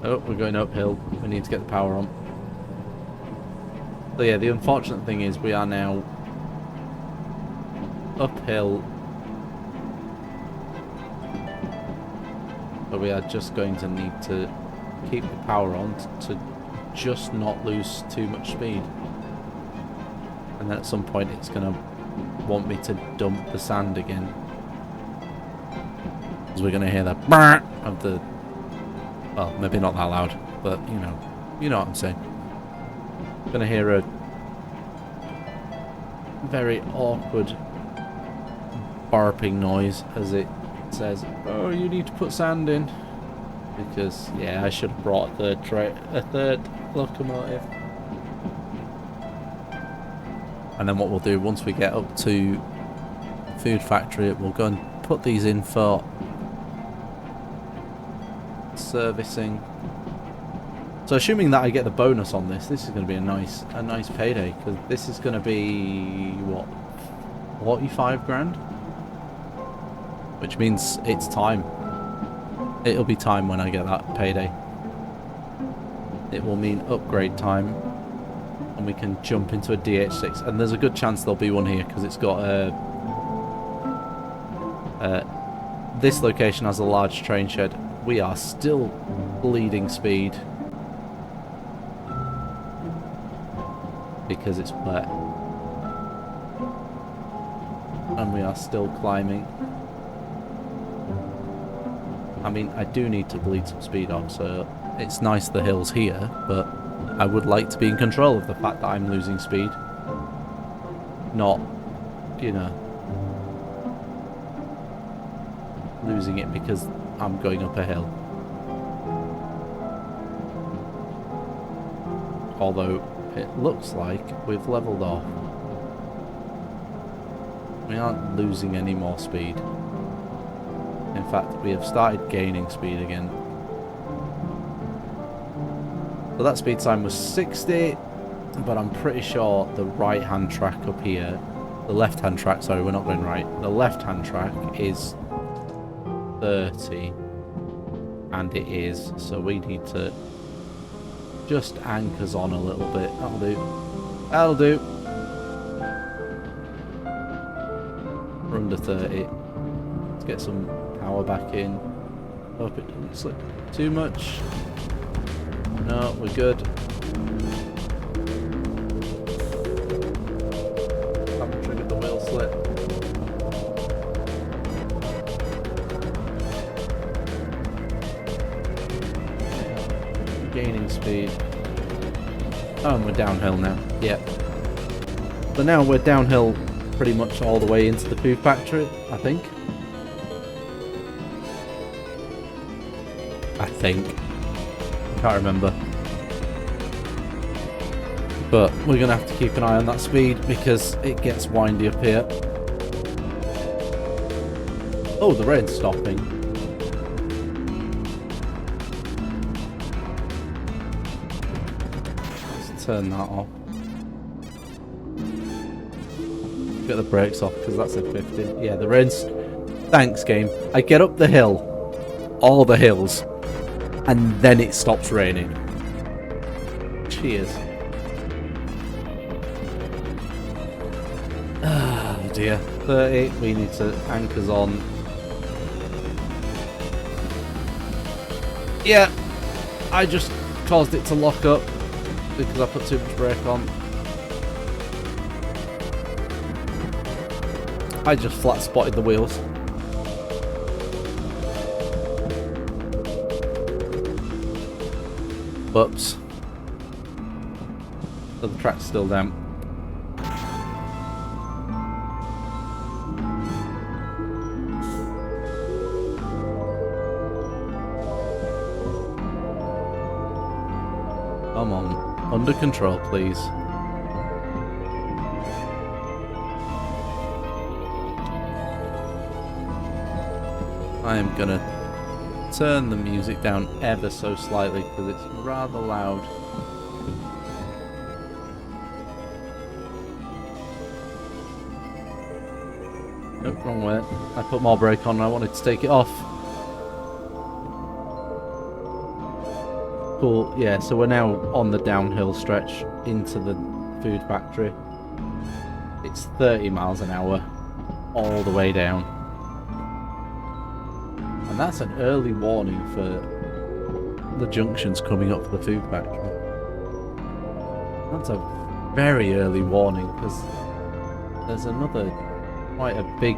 Oh, we're going uphill. We need to get the power on. So yeah, the unfortunate thing is we are now uphill. But we are just going to need to keep the power on to just not lose too much speed. And then at some point it's going to want me to dump the sand again. Because we're going to hear the brrr of the... Well, maybe not that loud, but you know what I'm saying. Gonna hear a very awkward barping noise as it says, "Oh, you need to put sand in." Because yeah, I should have brought a third locomotive. And then what we'll do once we get up to Food Factory, we'll go and put these in for servicing. So assuming that I get the bonus on this is going to be a nice payday, because this is going to be what, 45 grand, which means it's time. It'll be time when I get that payday. It will mean upgrade time, and we can jump into a DH6, and there's a good chance there'll be one here because it's got this location has a large train shed. We are still bleeding speed because it's wet, and we are still climbing. I mean, I do need to bleed some speed off, so it's nice the hill's here, but I would like to be in control of the fact that I'm losing speed, not, you know, losing it because I'm going up a hill. Although it looks like we've leveled off. We aren't losing any more speed. In fact, we have started gaining speed again. So that speed sign was 60, but I'm pretty sure the right-hand track up here, the left-hand track, sorry, we're not going right. The left-hand track is 30, and it is, so we need to just anchors on a little bit. That'll do. That'll do. We're under 30. Let's get some power back in. Hope it doesn't slip too much. No, we're good. Haven't triggered the wheel slip. Gaining speed. Oh, and we're downhill now. Yep. So now we're downhill pretty much all the way into the food factory, I think. Can't remember. But we're going to have to keep an eye on that speed because it gets windy up here. Oh, the rain's stopping. Let's turn that off. Get the brakes off because that's at 50. Yeah, the rain's... Thanks, game. I get up the hill. All the hills. And then it stops raining. Cheers. Ah, dear. 30. We need to anchors on. Yeah. I just caused it to lock up. because I put too much brake on. I just flat spotted the wheels. Whoops. So the track's still damp. Come on, under control, please. I am gonna turn the music down ever so slightly because it's rather loud. Nope, wrong way. I put more brake on and I wanted to take it off. Cool, yeah, so we're now on the downhill stretch into the food factory. It's 30 miles an hour all the way down. And that's an early warning for the junctions coming up for the food factory. That's a very early warning because there's another quite a big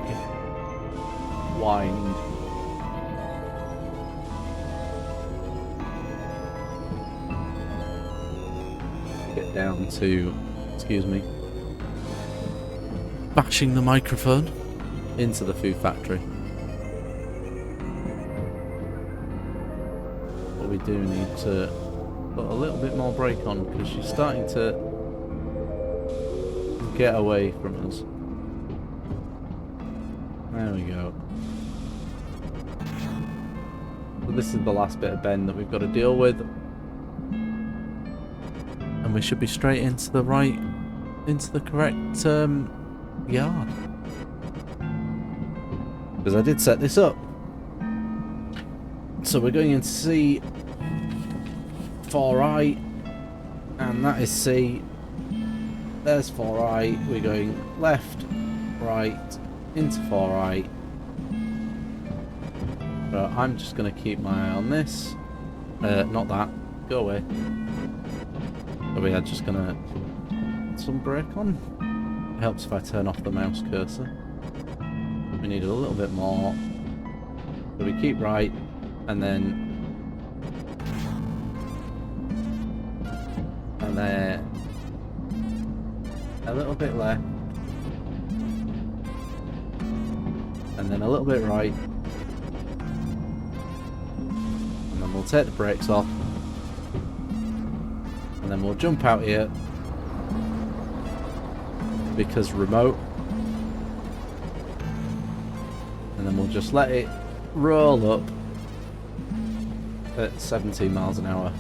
wind. Get down to, excuse me, bashing the microphone into the food factory. But we do need to put a little bit more brake on because she's starting to get away from us. There we go. So this is the last bit of bend that we've got to deal with. And we should be straight into the right, into the correct yard. Because I did set this up. So we're going into C, 4I, and that is C. There's 4I. We're going left, right, into 4I. So I'm just going to keep my eye on this. Not that. Go away. So we are just going to put some brake on. It helps if I turn off the mouse cursor. We need a little bit more. So we keep right, and then there, a little bit left, and then a little bit right, and then we'll take the brakes off, and then we'll jump out here because remote, and then we'll just let it roll up at 17 miles an hour.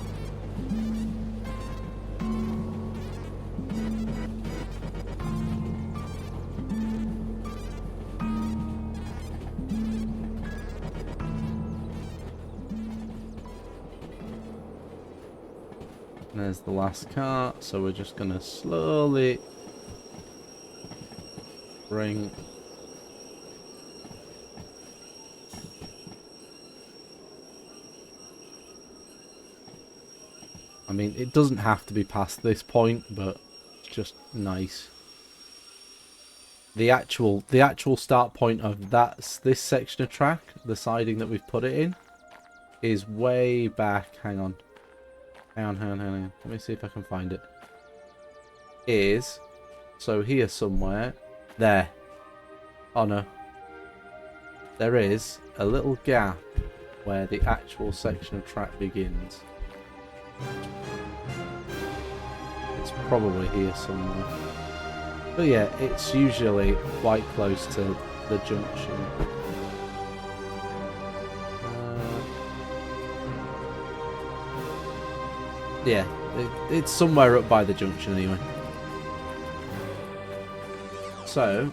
There's the last car, so we're just going to slowly bring I mean, it doesn't have to be past this point, but it's just nice. The actual start point of this section of track, the siding that we've put it in, is way back. Hang on. Hang on. Let me see if I can find it. So here somewhere. There. Oh no. There is a little gap where the actual section of track begins. It's probably here somewhere. But yeah, it's usually quite close to the junction. Yeah, it's somewhere up by the junction anyway. So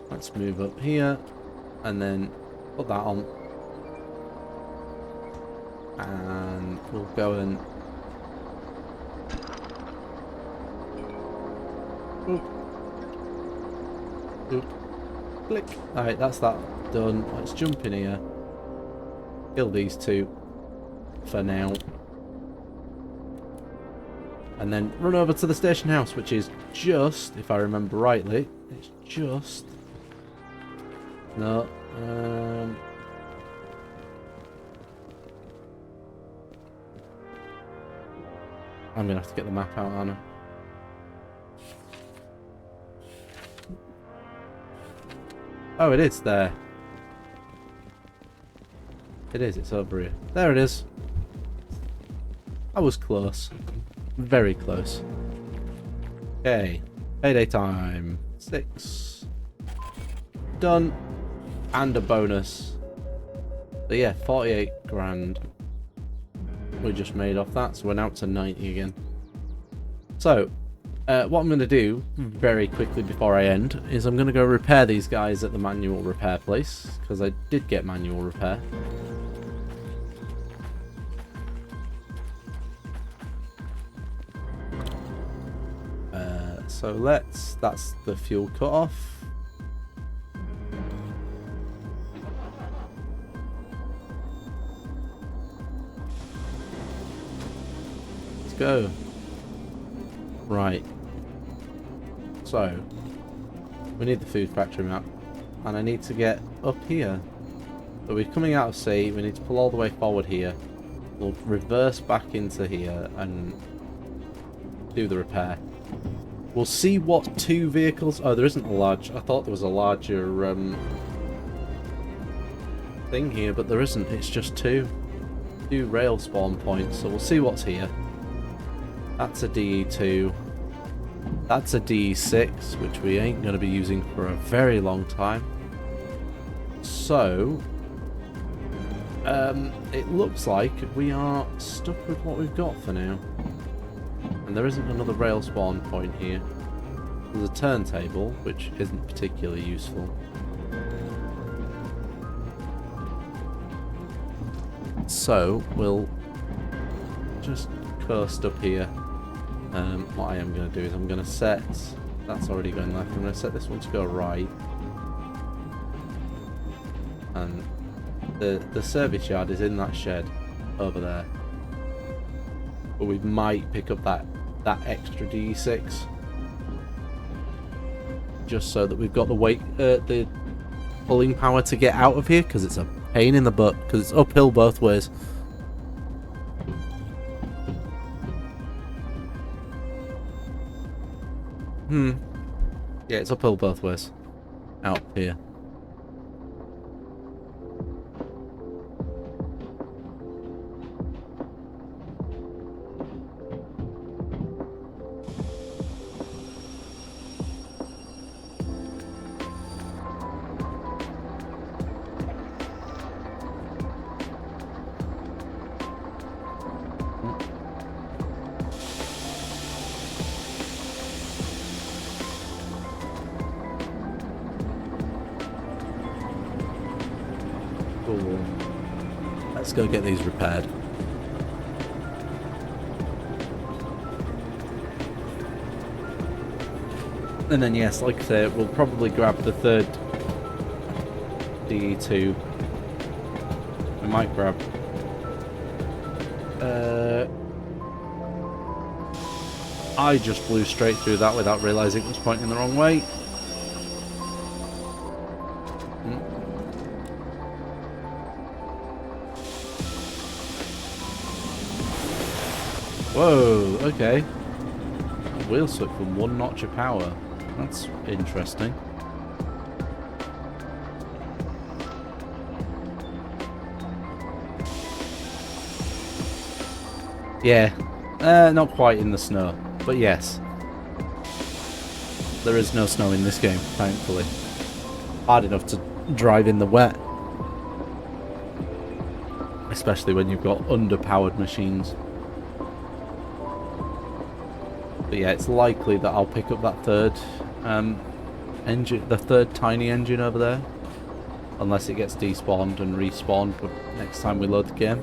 let's move up here and then put that on. And we'll go and oop. Click. Alright, that's that done. Let's jump in here. Kill these two for now. And then run over to the station house, which is just, if I remember rightly, it's just... No. I'm going to have to get the map out, Anna. Oh, it is there. It is, it's over here. There it is. I was close. Very close. Okay. Payday time. 6. Done. And a bonus. So yeah, 48 grand. We just made off that, so we're now to 90 again. So, what I'm going to do very quickly before I end is I'm going to go repair these guys at the manual repair place, because I did get manual repair. So that's the fuel cut off. Let's go. Right. So, we need the food factory map. And I need to get up here. So we're coming out of sea, we need to pull all the way forward here. We'll reverse back into here and do the repair. We'll see what 2 vehicles... Oh, there isn't a large... I thought there was a larger thing here, but there isn't. It's just 2 rail spawn points. So we'll see what's here. That's a DE2. That's a DE6, which we ain't going to be using for a very long time. So, it looks like we are stuck with what we've got for now. And there isn't another rail spawn point here. There's a turntable, which isn't particularly useful. So, we'll just coast up here. What I am going to do is I'm going to set... That's already going left. I'm going to set this one to go right. And the service yard is in that shed over there. But we might pick up that extra DE6. Just so that we've got the weight, the pulling power to get out of here, because it's a pain in the butt, because it's uphill both ways. Yeah, it's uphill both ways. Out here. Let's go get these repaired. And then yes, like I said, we'll probably grab the third DE2. We might grab I just blew straight through that without realising it was pointing the wrong way. Whoa, okay. Wheel switch from 1 notch of power. That's interesting. Yeah, not quite in the snow, but yes. There is no snow in this game, thankfully. Hard enough to drive in the wet. Especially when you've got underpowered machines. But yeah, it's likely that I'll pick up that third engine, the third tiny engine over there. Unless it gets despawned and respawned next time we load the game.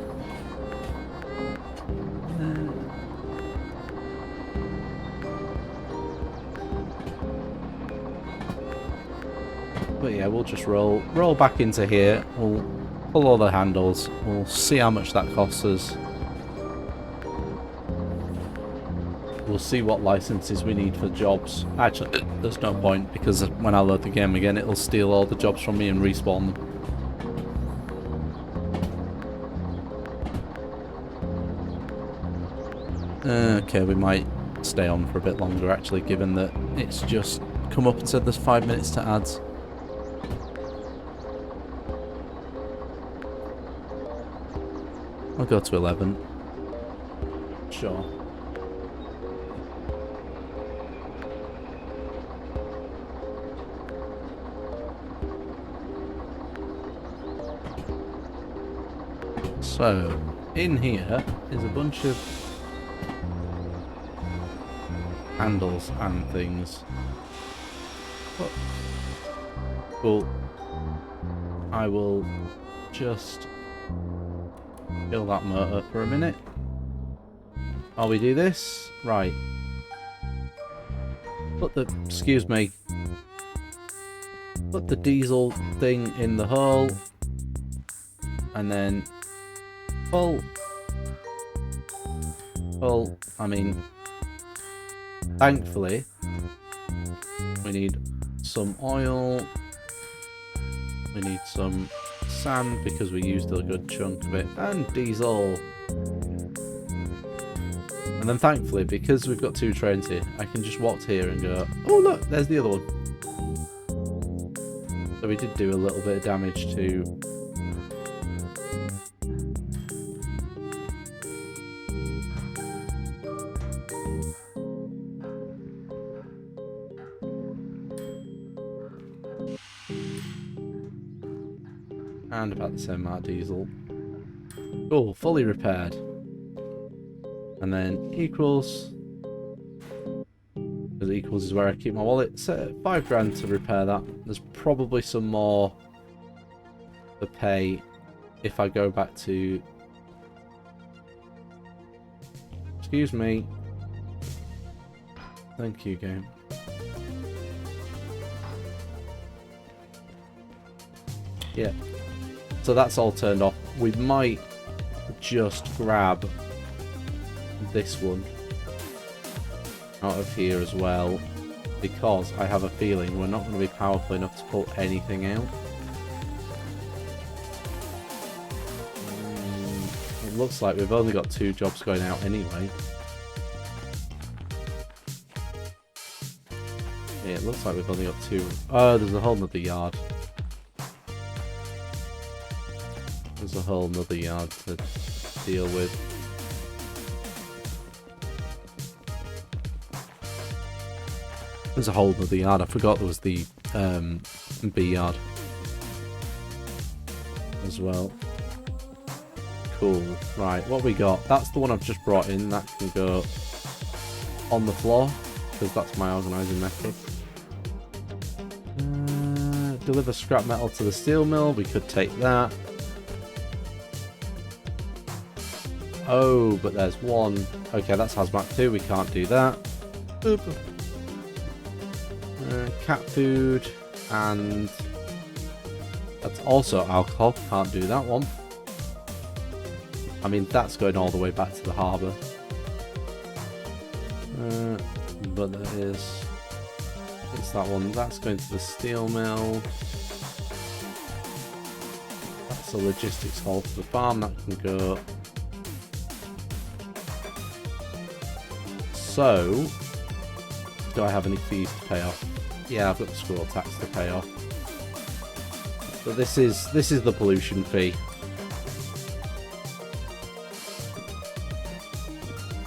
But yeah, we'll just roll back into here. We'll pull all the handles. We'll see how much that costs us. We'll see what licenses we need for jobs. Actually, there's no point, because when I load the game again, it'll steal all the jobs from me and respawn them. Okay, we might stay on for a bit longer, actually, given that it's just come up and said there's 5 minutes to ads. I'll go to 11. Sure. So, in here is a bunch of handles and things. But, cool. I will just kill that motor for a minute while we do this. Right. Excuse me. Put the diesel thing in the hole. And then pull. I mean, thankfully, we need some oil. We need some sand because we used a good chunk of it, and diesel. And then thankfully, because we've got 2 trains here, I can just walk here and go, oh look, there's the other one. So we did do a little bit of damage to and about the same amount of diesel. Cool, fully repaired. And then equals. Because equals is where I keep my wallet. So 5 grand to repair that. There's probably some more to pay if I go back to. Excuse me. Thank you, game. Yeah. So that's all turned off. We might just grab this one out of here as well, because I have a feeling we're not going to be powerful enough to pull anything out. It looks like we've only got 2 jobs going out anyway. Yeah, it looks like we've only got 2. Oh, there's a whole nother yard. There's a whole nother yard to deal with. There's a whole nother yard. I forgot there was the B yard as well. Cool. Right, what we got? That's the one I've just brought in. That can go on the floor, because that's my organising method. Deliver scrap metal to the steel mill. We could take that. Oh, but there's one. Okay, that's hazmat 2. We can't do that. Boop. Cat food, and that's also alcohol. Can't do that one. I mean, that's going all the way back to the harbour. But there is. It's that one. That's going to the steel mill. That's a logistics haul to the farm. That can go. So, do I have any fees to pay off? Yeah, I've got the squirrel tax to pay off. But this is the pollution fee.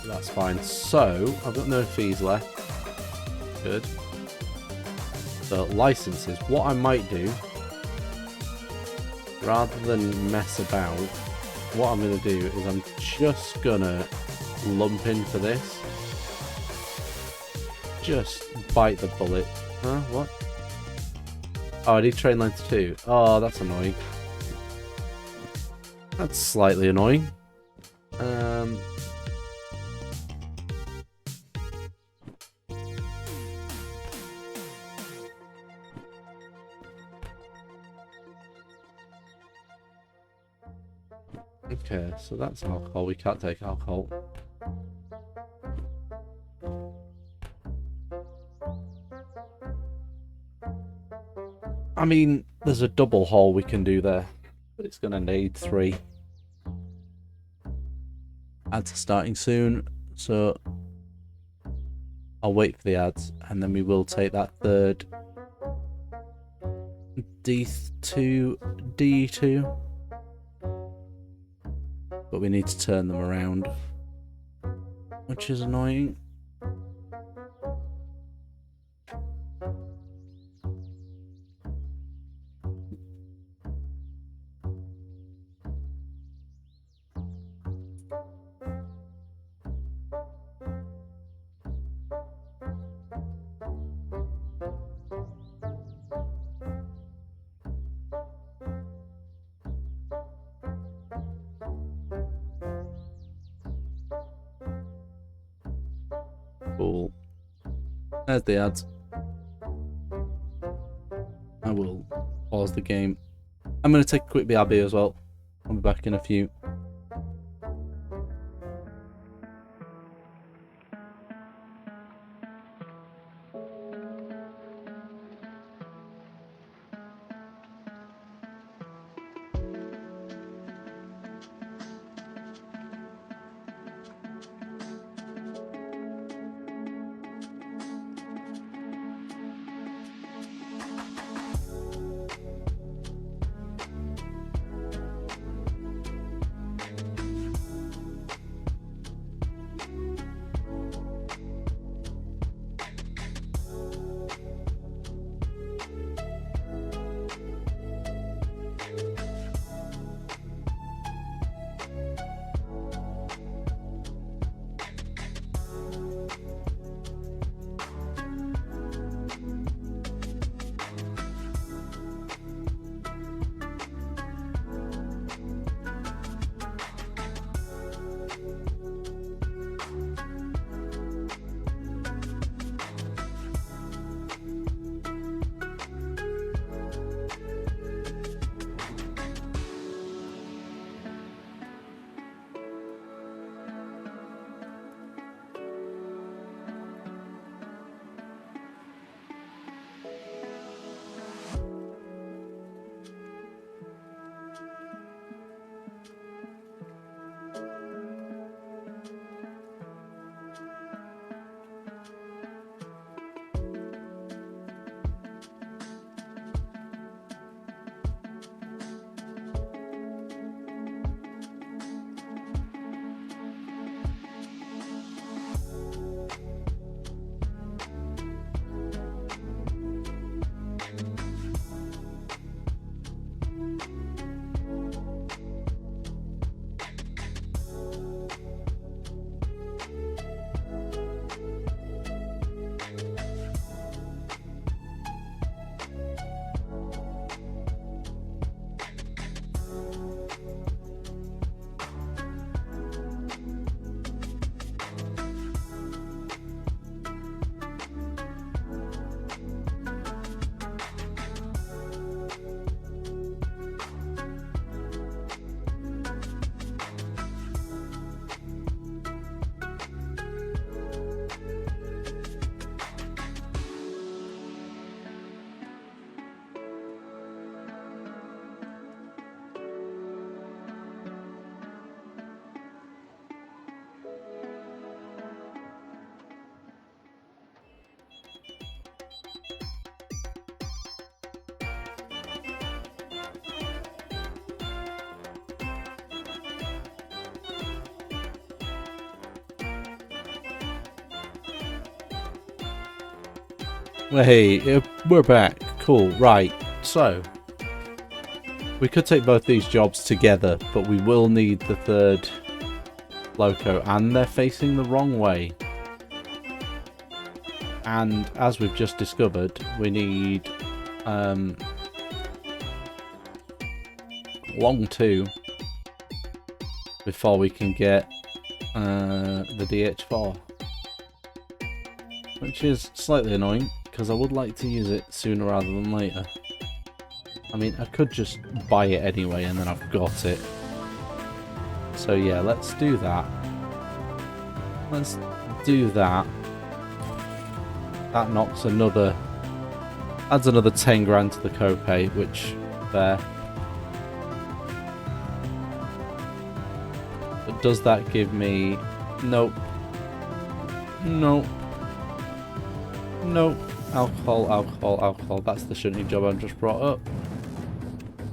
That's fine. So, I've got no fees left. Good. So, licenses. What I might do, rather than mess about, what I'm going to do is I'm just going to lump in for this. Just bite the bullet. Huh? What? Oh, I need train line 2. Oh, that's annoying. That's slightly annoying. Okay, so that's alcohol. We can't take alcohol. I mean, there's a double haul we can do there, but it's going to need 3. Ads are starting soon, so I'll wait for the ads, and then we will take that third D2, but we need to turn them around, which is annoying. Cool. There's the ads. I will pause the game. I'm going to take a quick BRB as well. I'll be back in a few. Hey, we're back. Cool, right. So, we could take both these jobs together, but we will need the third loco, and they're facing the wrong way. And as we've just discovered, we need long 2 before we can get the DH4, which is slightly annoying because I would like to use it sooner rather than later. I mean, I could just buy it anyway and then I've got it. So yeah, let's do that. Let's do that. That knocks another... adds another 10 grand to the copay, which... there. But does that give me... nope. Nope. Nope. Alcohol, alcohol, alcohol. That's the shunting job I've just brought up.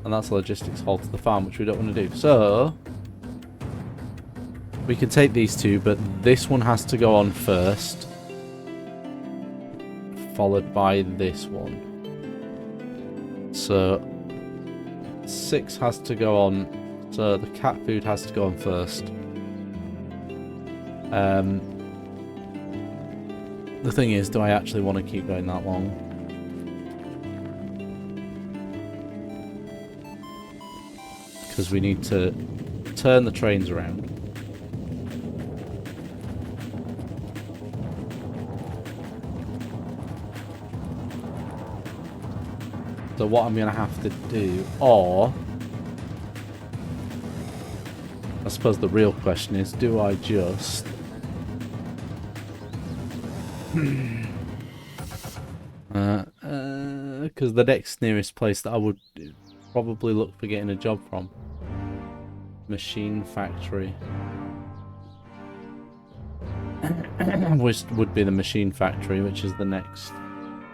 And that's a logistics haul to the farm, which we don't want to do. So... we can take these two, but this one has to go on first. Followed by this one. So 6 has to go on. So the cat food has to go on first. The thing is, do I actually want to keep going that long? Because we need to turn the trains around. So what I'm going to have to do, or... I suppose the real question is, do I just... because the next nearest place that I would probably look for getting a job from. Machine factory. Which would be the machine factory, which is the next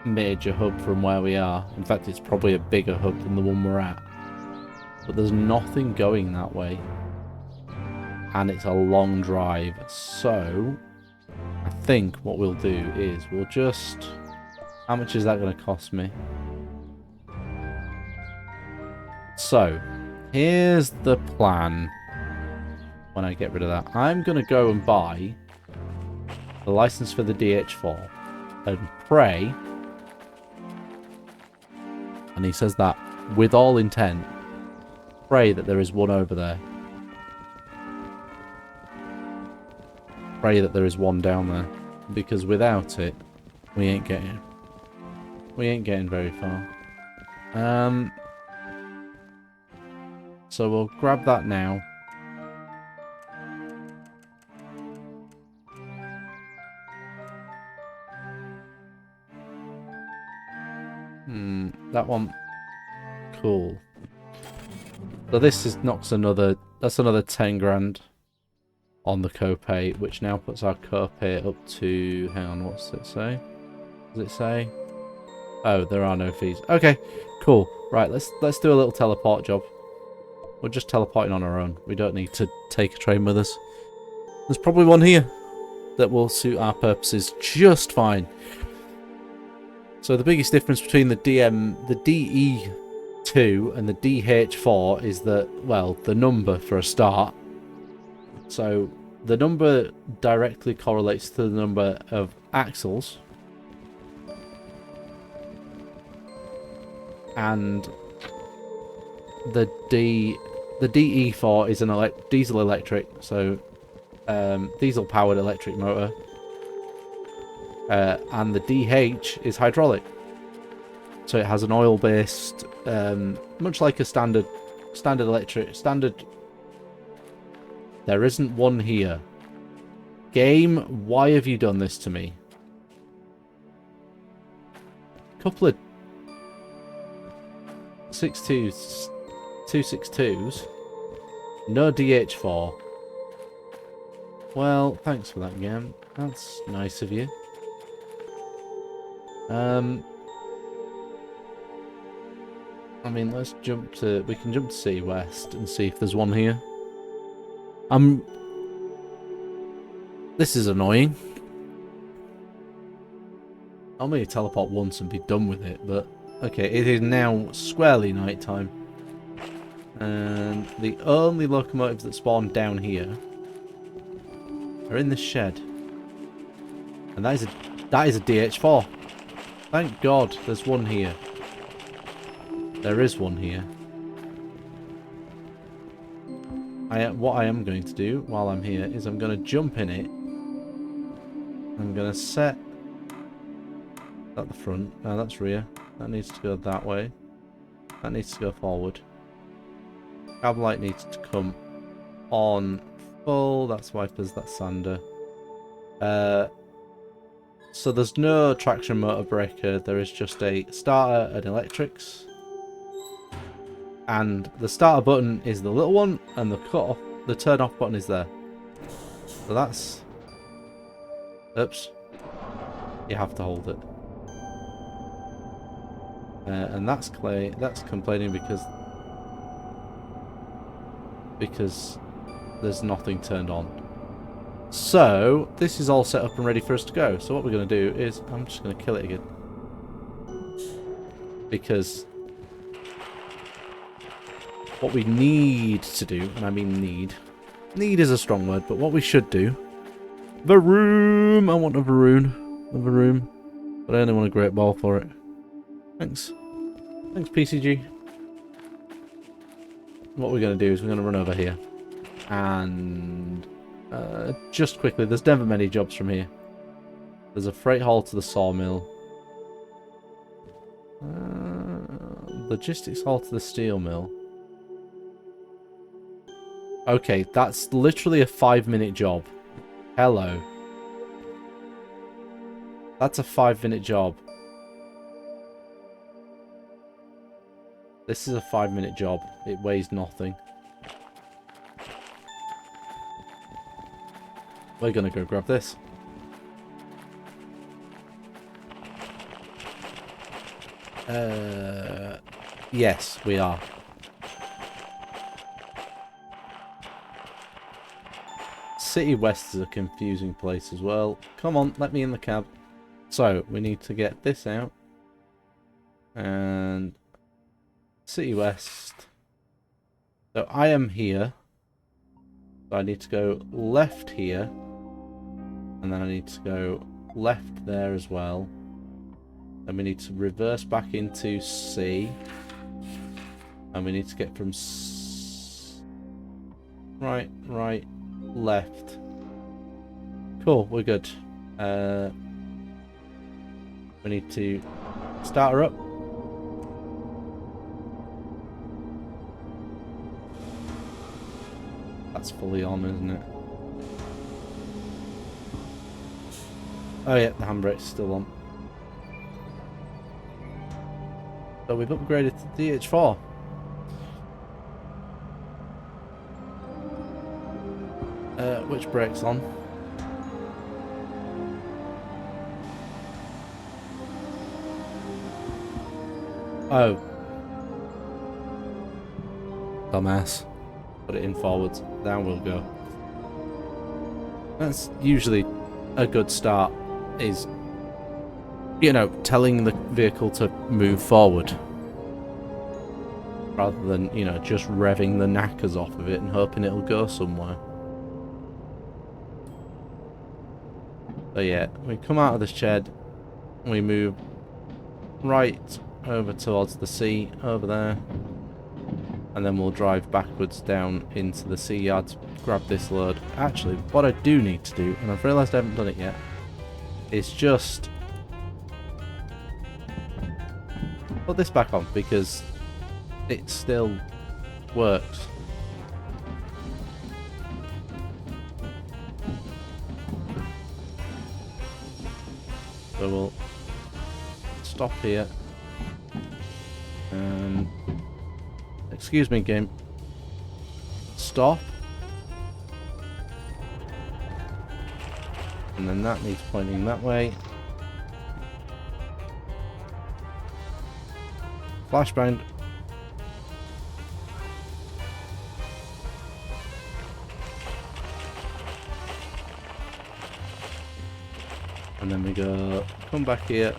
major hub from where we are. In fact, it's probably a bigger hub than the one we're at. But there's nothing going that way. And it's a long drive. So, I think what we'll do is we'll just... how much is that going to cost me? So, here's the plan. When I get rid of that, I'm going to go and buy the license for the DH4 and pray. And he says that with all intent, pray that there is one over there. Pray that there is one down there, because without it, we ain't getting very far. So we'll grab that now. That one. Cool. So this is knocks another. That's another 10 grand on the copay, which now puts our copay up to. Hang on, what's it say? Does it say? Oh, there are no fees. Okay, cool. Right, let's do a little teleport job. We're just teleporting on our own. We don't need to take a train with us. There's probably one here that will suit our purposes just fine. So the biggest difference between the DE2 and the DH4 is that, well, the number for a start. So the number directly correlates to the number of axles. And the DE4 is an diesel electric, so diesel powered electric motor. And the DH is hydraulic, so it has an oil based, much like a standard electric standard. There isn't one here. Game, why have you done this to me? Couple of 262s, no DH4. Well, thanks for that, game. That's nice of you. I mean, let's jump to... we can jump to City West and see if there's one here. This is annoying. I'll maybe teleport once and be done with it, but... okay, it is now squarely night time. And the only locomotives that spawn down here are in the shed. And that is a DH4. Thank God there's one here. There is one here. What I am going to do while I'm here is I'm going to jump in it. I'm going to set... at the front. No, that's rear. That needs to go that way. That needs to go forward. Cab light needs to come on full. That's wipers, that's sander. So there's no traction motor breaker. There is just a starter and electrics. And the starter button is the little one, and the turn off button is there. So that's... Oops. You have to hold it. And that's complaining because there's nothing turned on. So this is all set up and ready for us to go. So what we're going to do is I'm just going to kill it again, because what we need to do, and I mean need is a strong word, but what we should do, Varoom, I want a Varoom, but I only want a great ball for it. Thanks PCG. What we're going to do is we're going to run over here and just quickly, there's never many jobs from here. There's a freight haul to the sawmill, logistics haul to the steel mill. Okay, that's literally a 5-minute job. Hello. That's a 5-minute job. This is a 5-minute job. It weighs nothing. We're gonna go grab this. Yes, we are. City West is a confusing place as well. Come on, let me in the cab. So, we need to get this out. And... City West. So, I am here. So I need to go left here. And then I need to go left there as well. Then we need to reverse back into C. And we need to get from right, left. Cool, we're good. We need to start her up. That's fully on, isn't it? Oh yeah, the handbrake's still on. So we've upgraded to DH4. Which brake's on? Oh. Dumbass. Put it in forwards. Down we'll go. That's usually a good start, is, you know, telling the vehicle to move forward. Rather than, you know, just revving the knackers off of it and hoping it'll go somewhere. So yeah, we come out of the shed, we move right over towards the sea over there, and then we'll drive backwards down into the sea yard to grab this load. Actually, what I do need to do, and I've realised I haven't done it yet, is just put this back on, because it still works. So we'll stop here. And excuse me, game. Stop. And then that needs pointing that way. Flashbang. And then we go, come back here.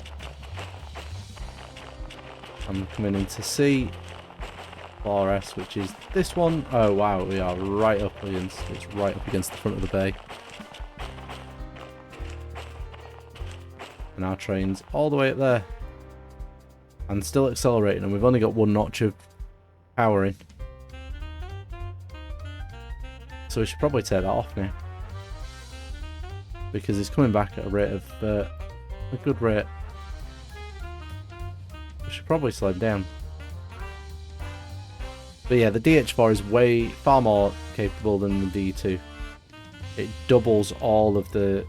I'm coming into C. 4S, which is this one. Oh wow, we are right up against, it's right up against the front of the bay. And our train's all the way up there. And still accelerating, and we've only got 1 notch of power in. So we should probably take that off now. Because it's coming back at a rate of, a good rate. We should probably slow down. But yeah, the DH4 is far more capable than the D2. It doubles all of the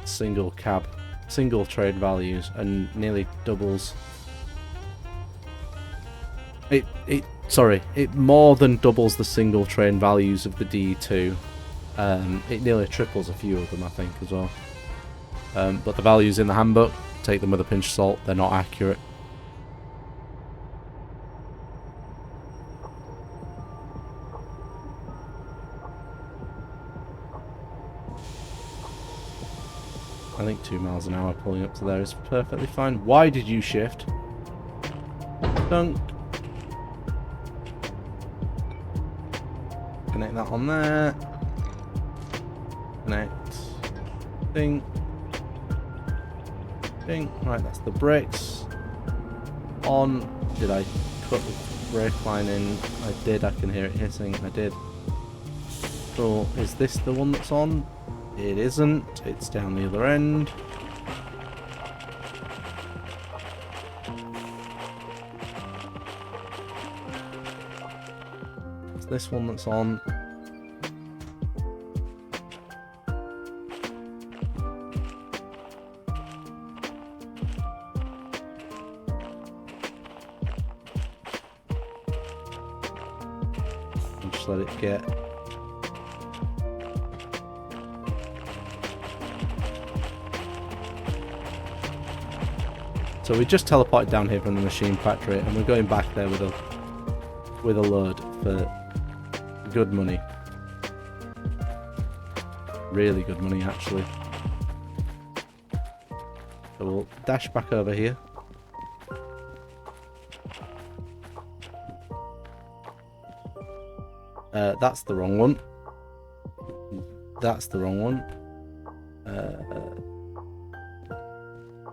single trade values and nearly doubles. It more than doubles the single train values of the D2. It nearly triples a few of them, I think, as well. But the values in the handbook, take them with a pinch of salt, they're not accurate. I think 2 miles an hour pulling up to there is perfectly fine. Why did you shift? Dunk. Connect that on there. Connect. Ding. Ding. Right, that's the brakes. On. Did I cut the brake line in? I did. I can hear it hissing. I did. So, is this the one that's on? It isn't. It's down the other end. It's this one that's on. And just let it get. So we just teleported down here from the machine factory, and we're going back there with a load for good money. Really good money, actually. So we'll dash back over here. That's the wrong one. That's the wrong one.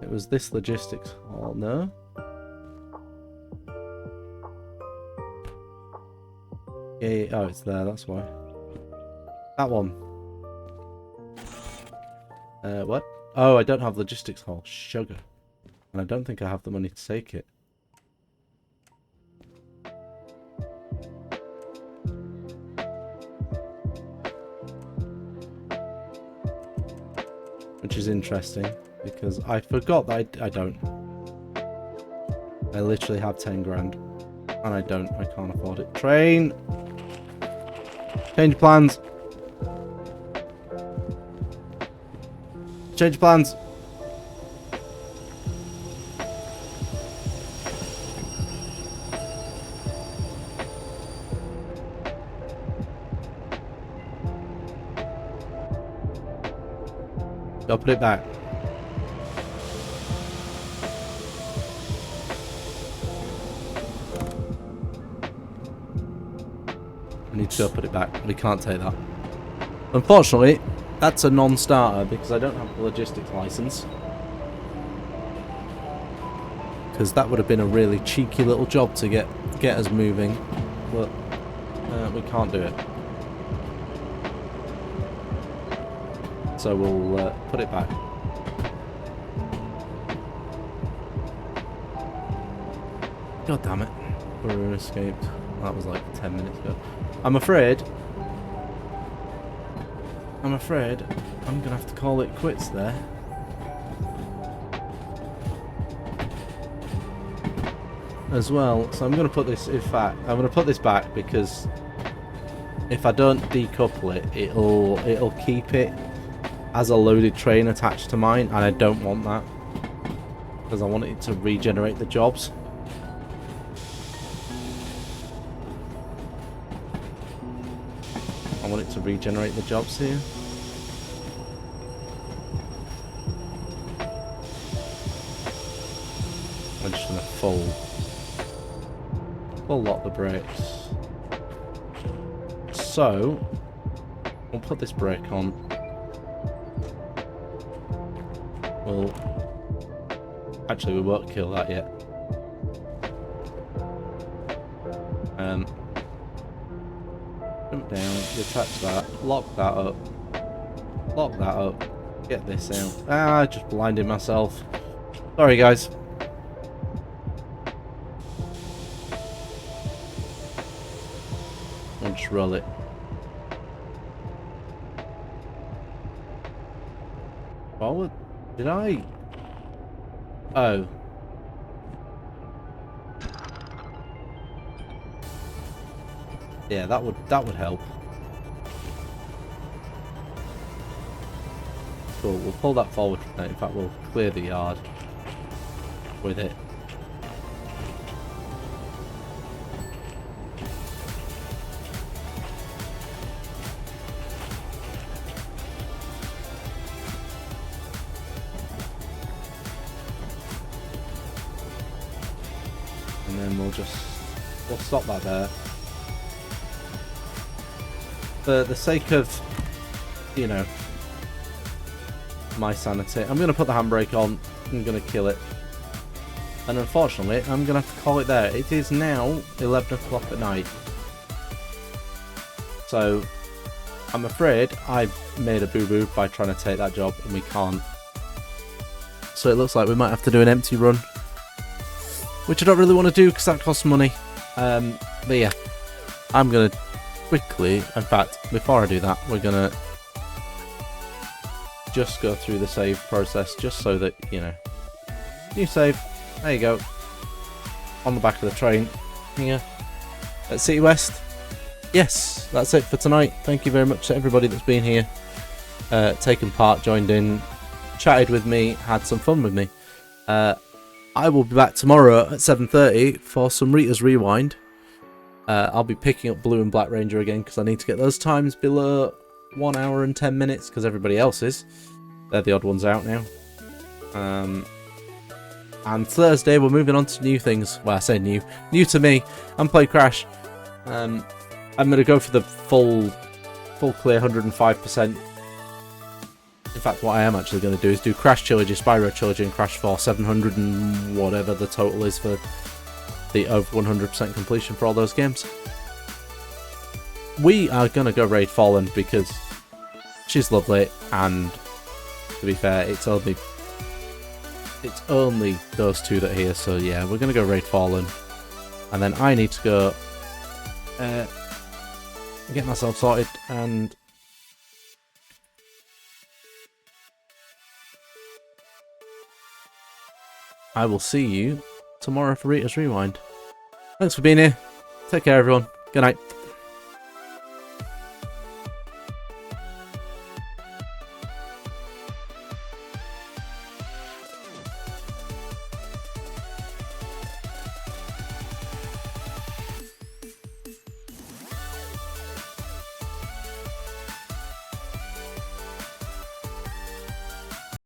It was this logistics hall, no? Yeah, oh, it's there, that's why. That one. What? Oh, I don't have logistics hall. Sugar. And I don't think I have the money to take it. Which is interesting. Because I forgot that I don't. I literally have 10 grand. And I don't. I can't afford it. Train! Change plans! Change plans! I'll put it back. I need to go put it back. We can't take that. Unfortunately, that's a non-starter because I don't have the logistics license. Because that would have been a really cheeky little job to get us moving, but we can't do it. So we'll put it back. God damn it! We're escaped. That was like 10 minutes ago. I'm afraid I'm gonna have to call it quits there. As well, so I'm gonna put this. In fact, I'm gonna put this back because if I don't decouple it, it'll keep it as a loaded train attached to mine, and I don't want that because I want it to regenerate the jobs. I want it to regenerate the jobs here. I'm just gonna full lock the brakes. So we'll put this brake on. Actually, we won't kill that yet. Jump down, detach that, lock that up, get this out. Ah, just blinded myself. Sorry, guys. just roll it. Forward? Did I? Oh. Yeah, that would help. Cool, we'll pull that forward. In fact, we'll clear the yard with it. And then we'll stop that there. For the sake of, you know, my sanity, I'm going to put the handbrake on. I'm going to kill it. And unfortunately, I'm going to have to call it there. It is now 11 o'clock at night. So, I'm afraid I made a boo-boo by trying to take that job, and we can't. So it looks like we might have to do an empty run, which I don't really want to do because that costs money. But yeah, I'm going to quickly, in fact, before I do that, we're going to just go through the save process just so that, you know, new save, there you go, on the back of the train here at City West. Yes, that's it for tonight. Thank you very much to everybody that's been here, taken part, joined in, chatted with me, had some fun with me. I will be back tomorrow at 7:30 for some Rita's Rewind. I'll be picking up Blue and Black Ranger again because I need to get those times below 1 hour and 10 minutes because everybody else is. They're the odd ones out now. And Thursday we're moving on to new things. Well, I say new to me. I'm playing Crash. I'm going to go for the full clear 105%. In fact, what I am actually going to do is do Crash Trilogy, Spyro Trilogy, and Crash 4 700 and whatever the total is for the over 100% completion for all those games. We are going to go raid Fallen because she's lovely, and to be fair, it's only those two that are here, so yeah, we're going to go raid Fallen. And then I need to go get myself sorted, and I will see you tomorrow for Rita's Rewind. Thanks for being here. Take care, everyone. Good night.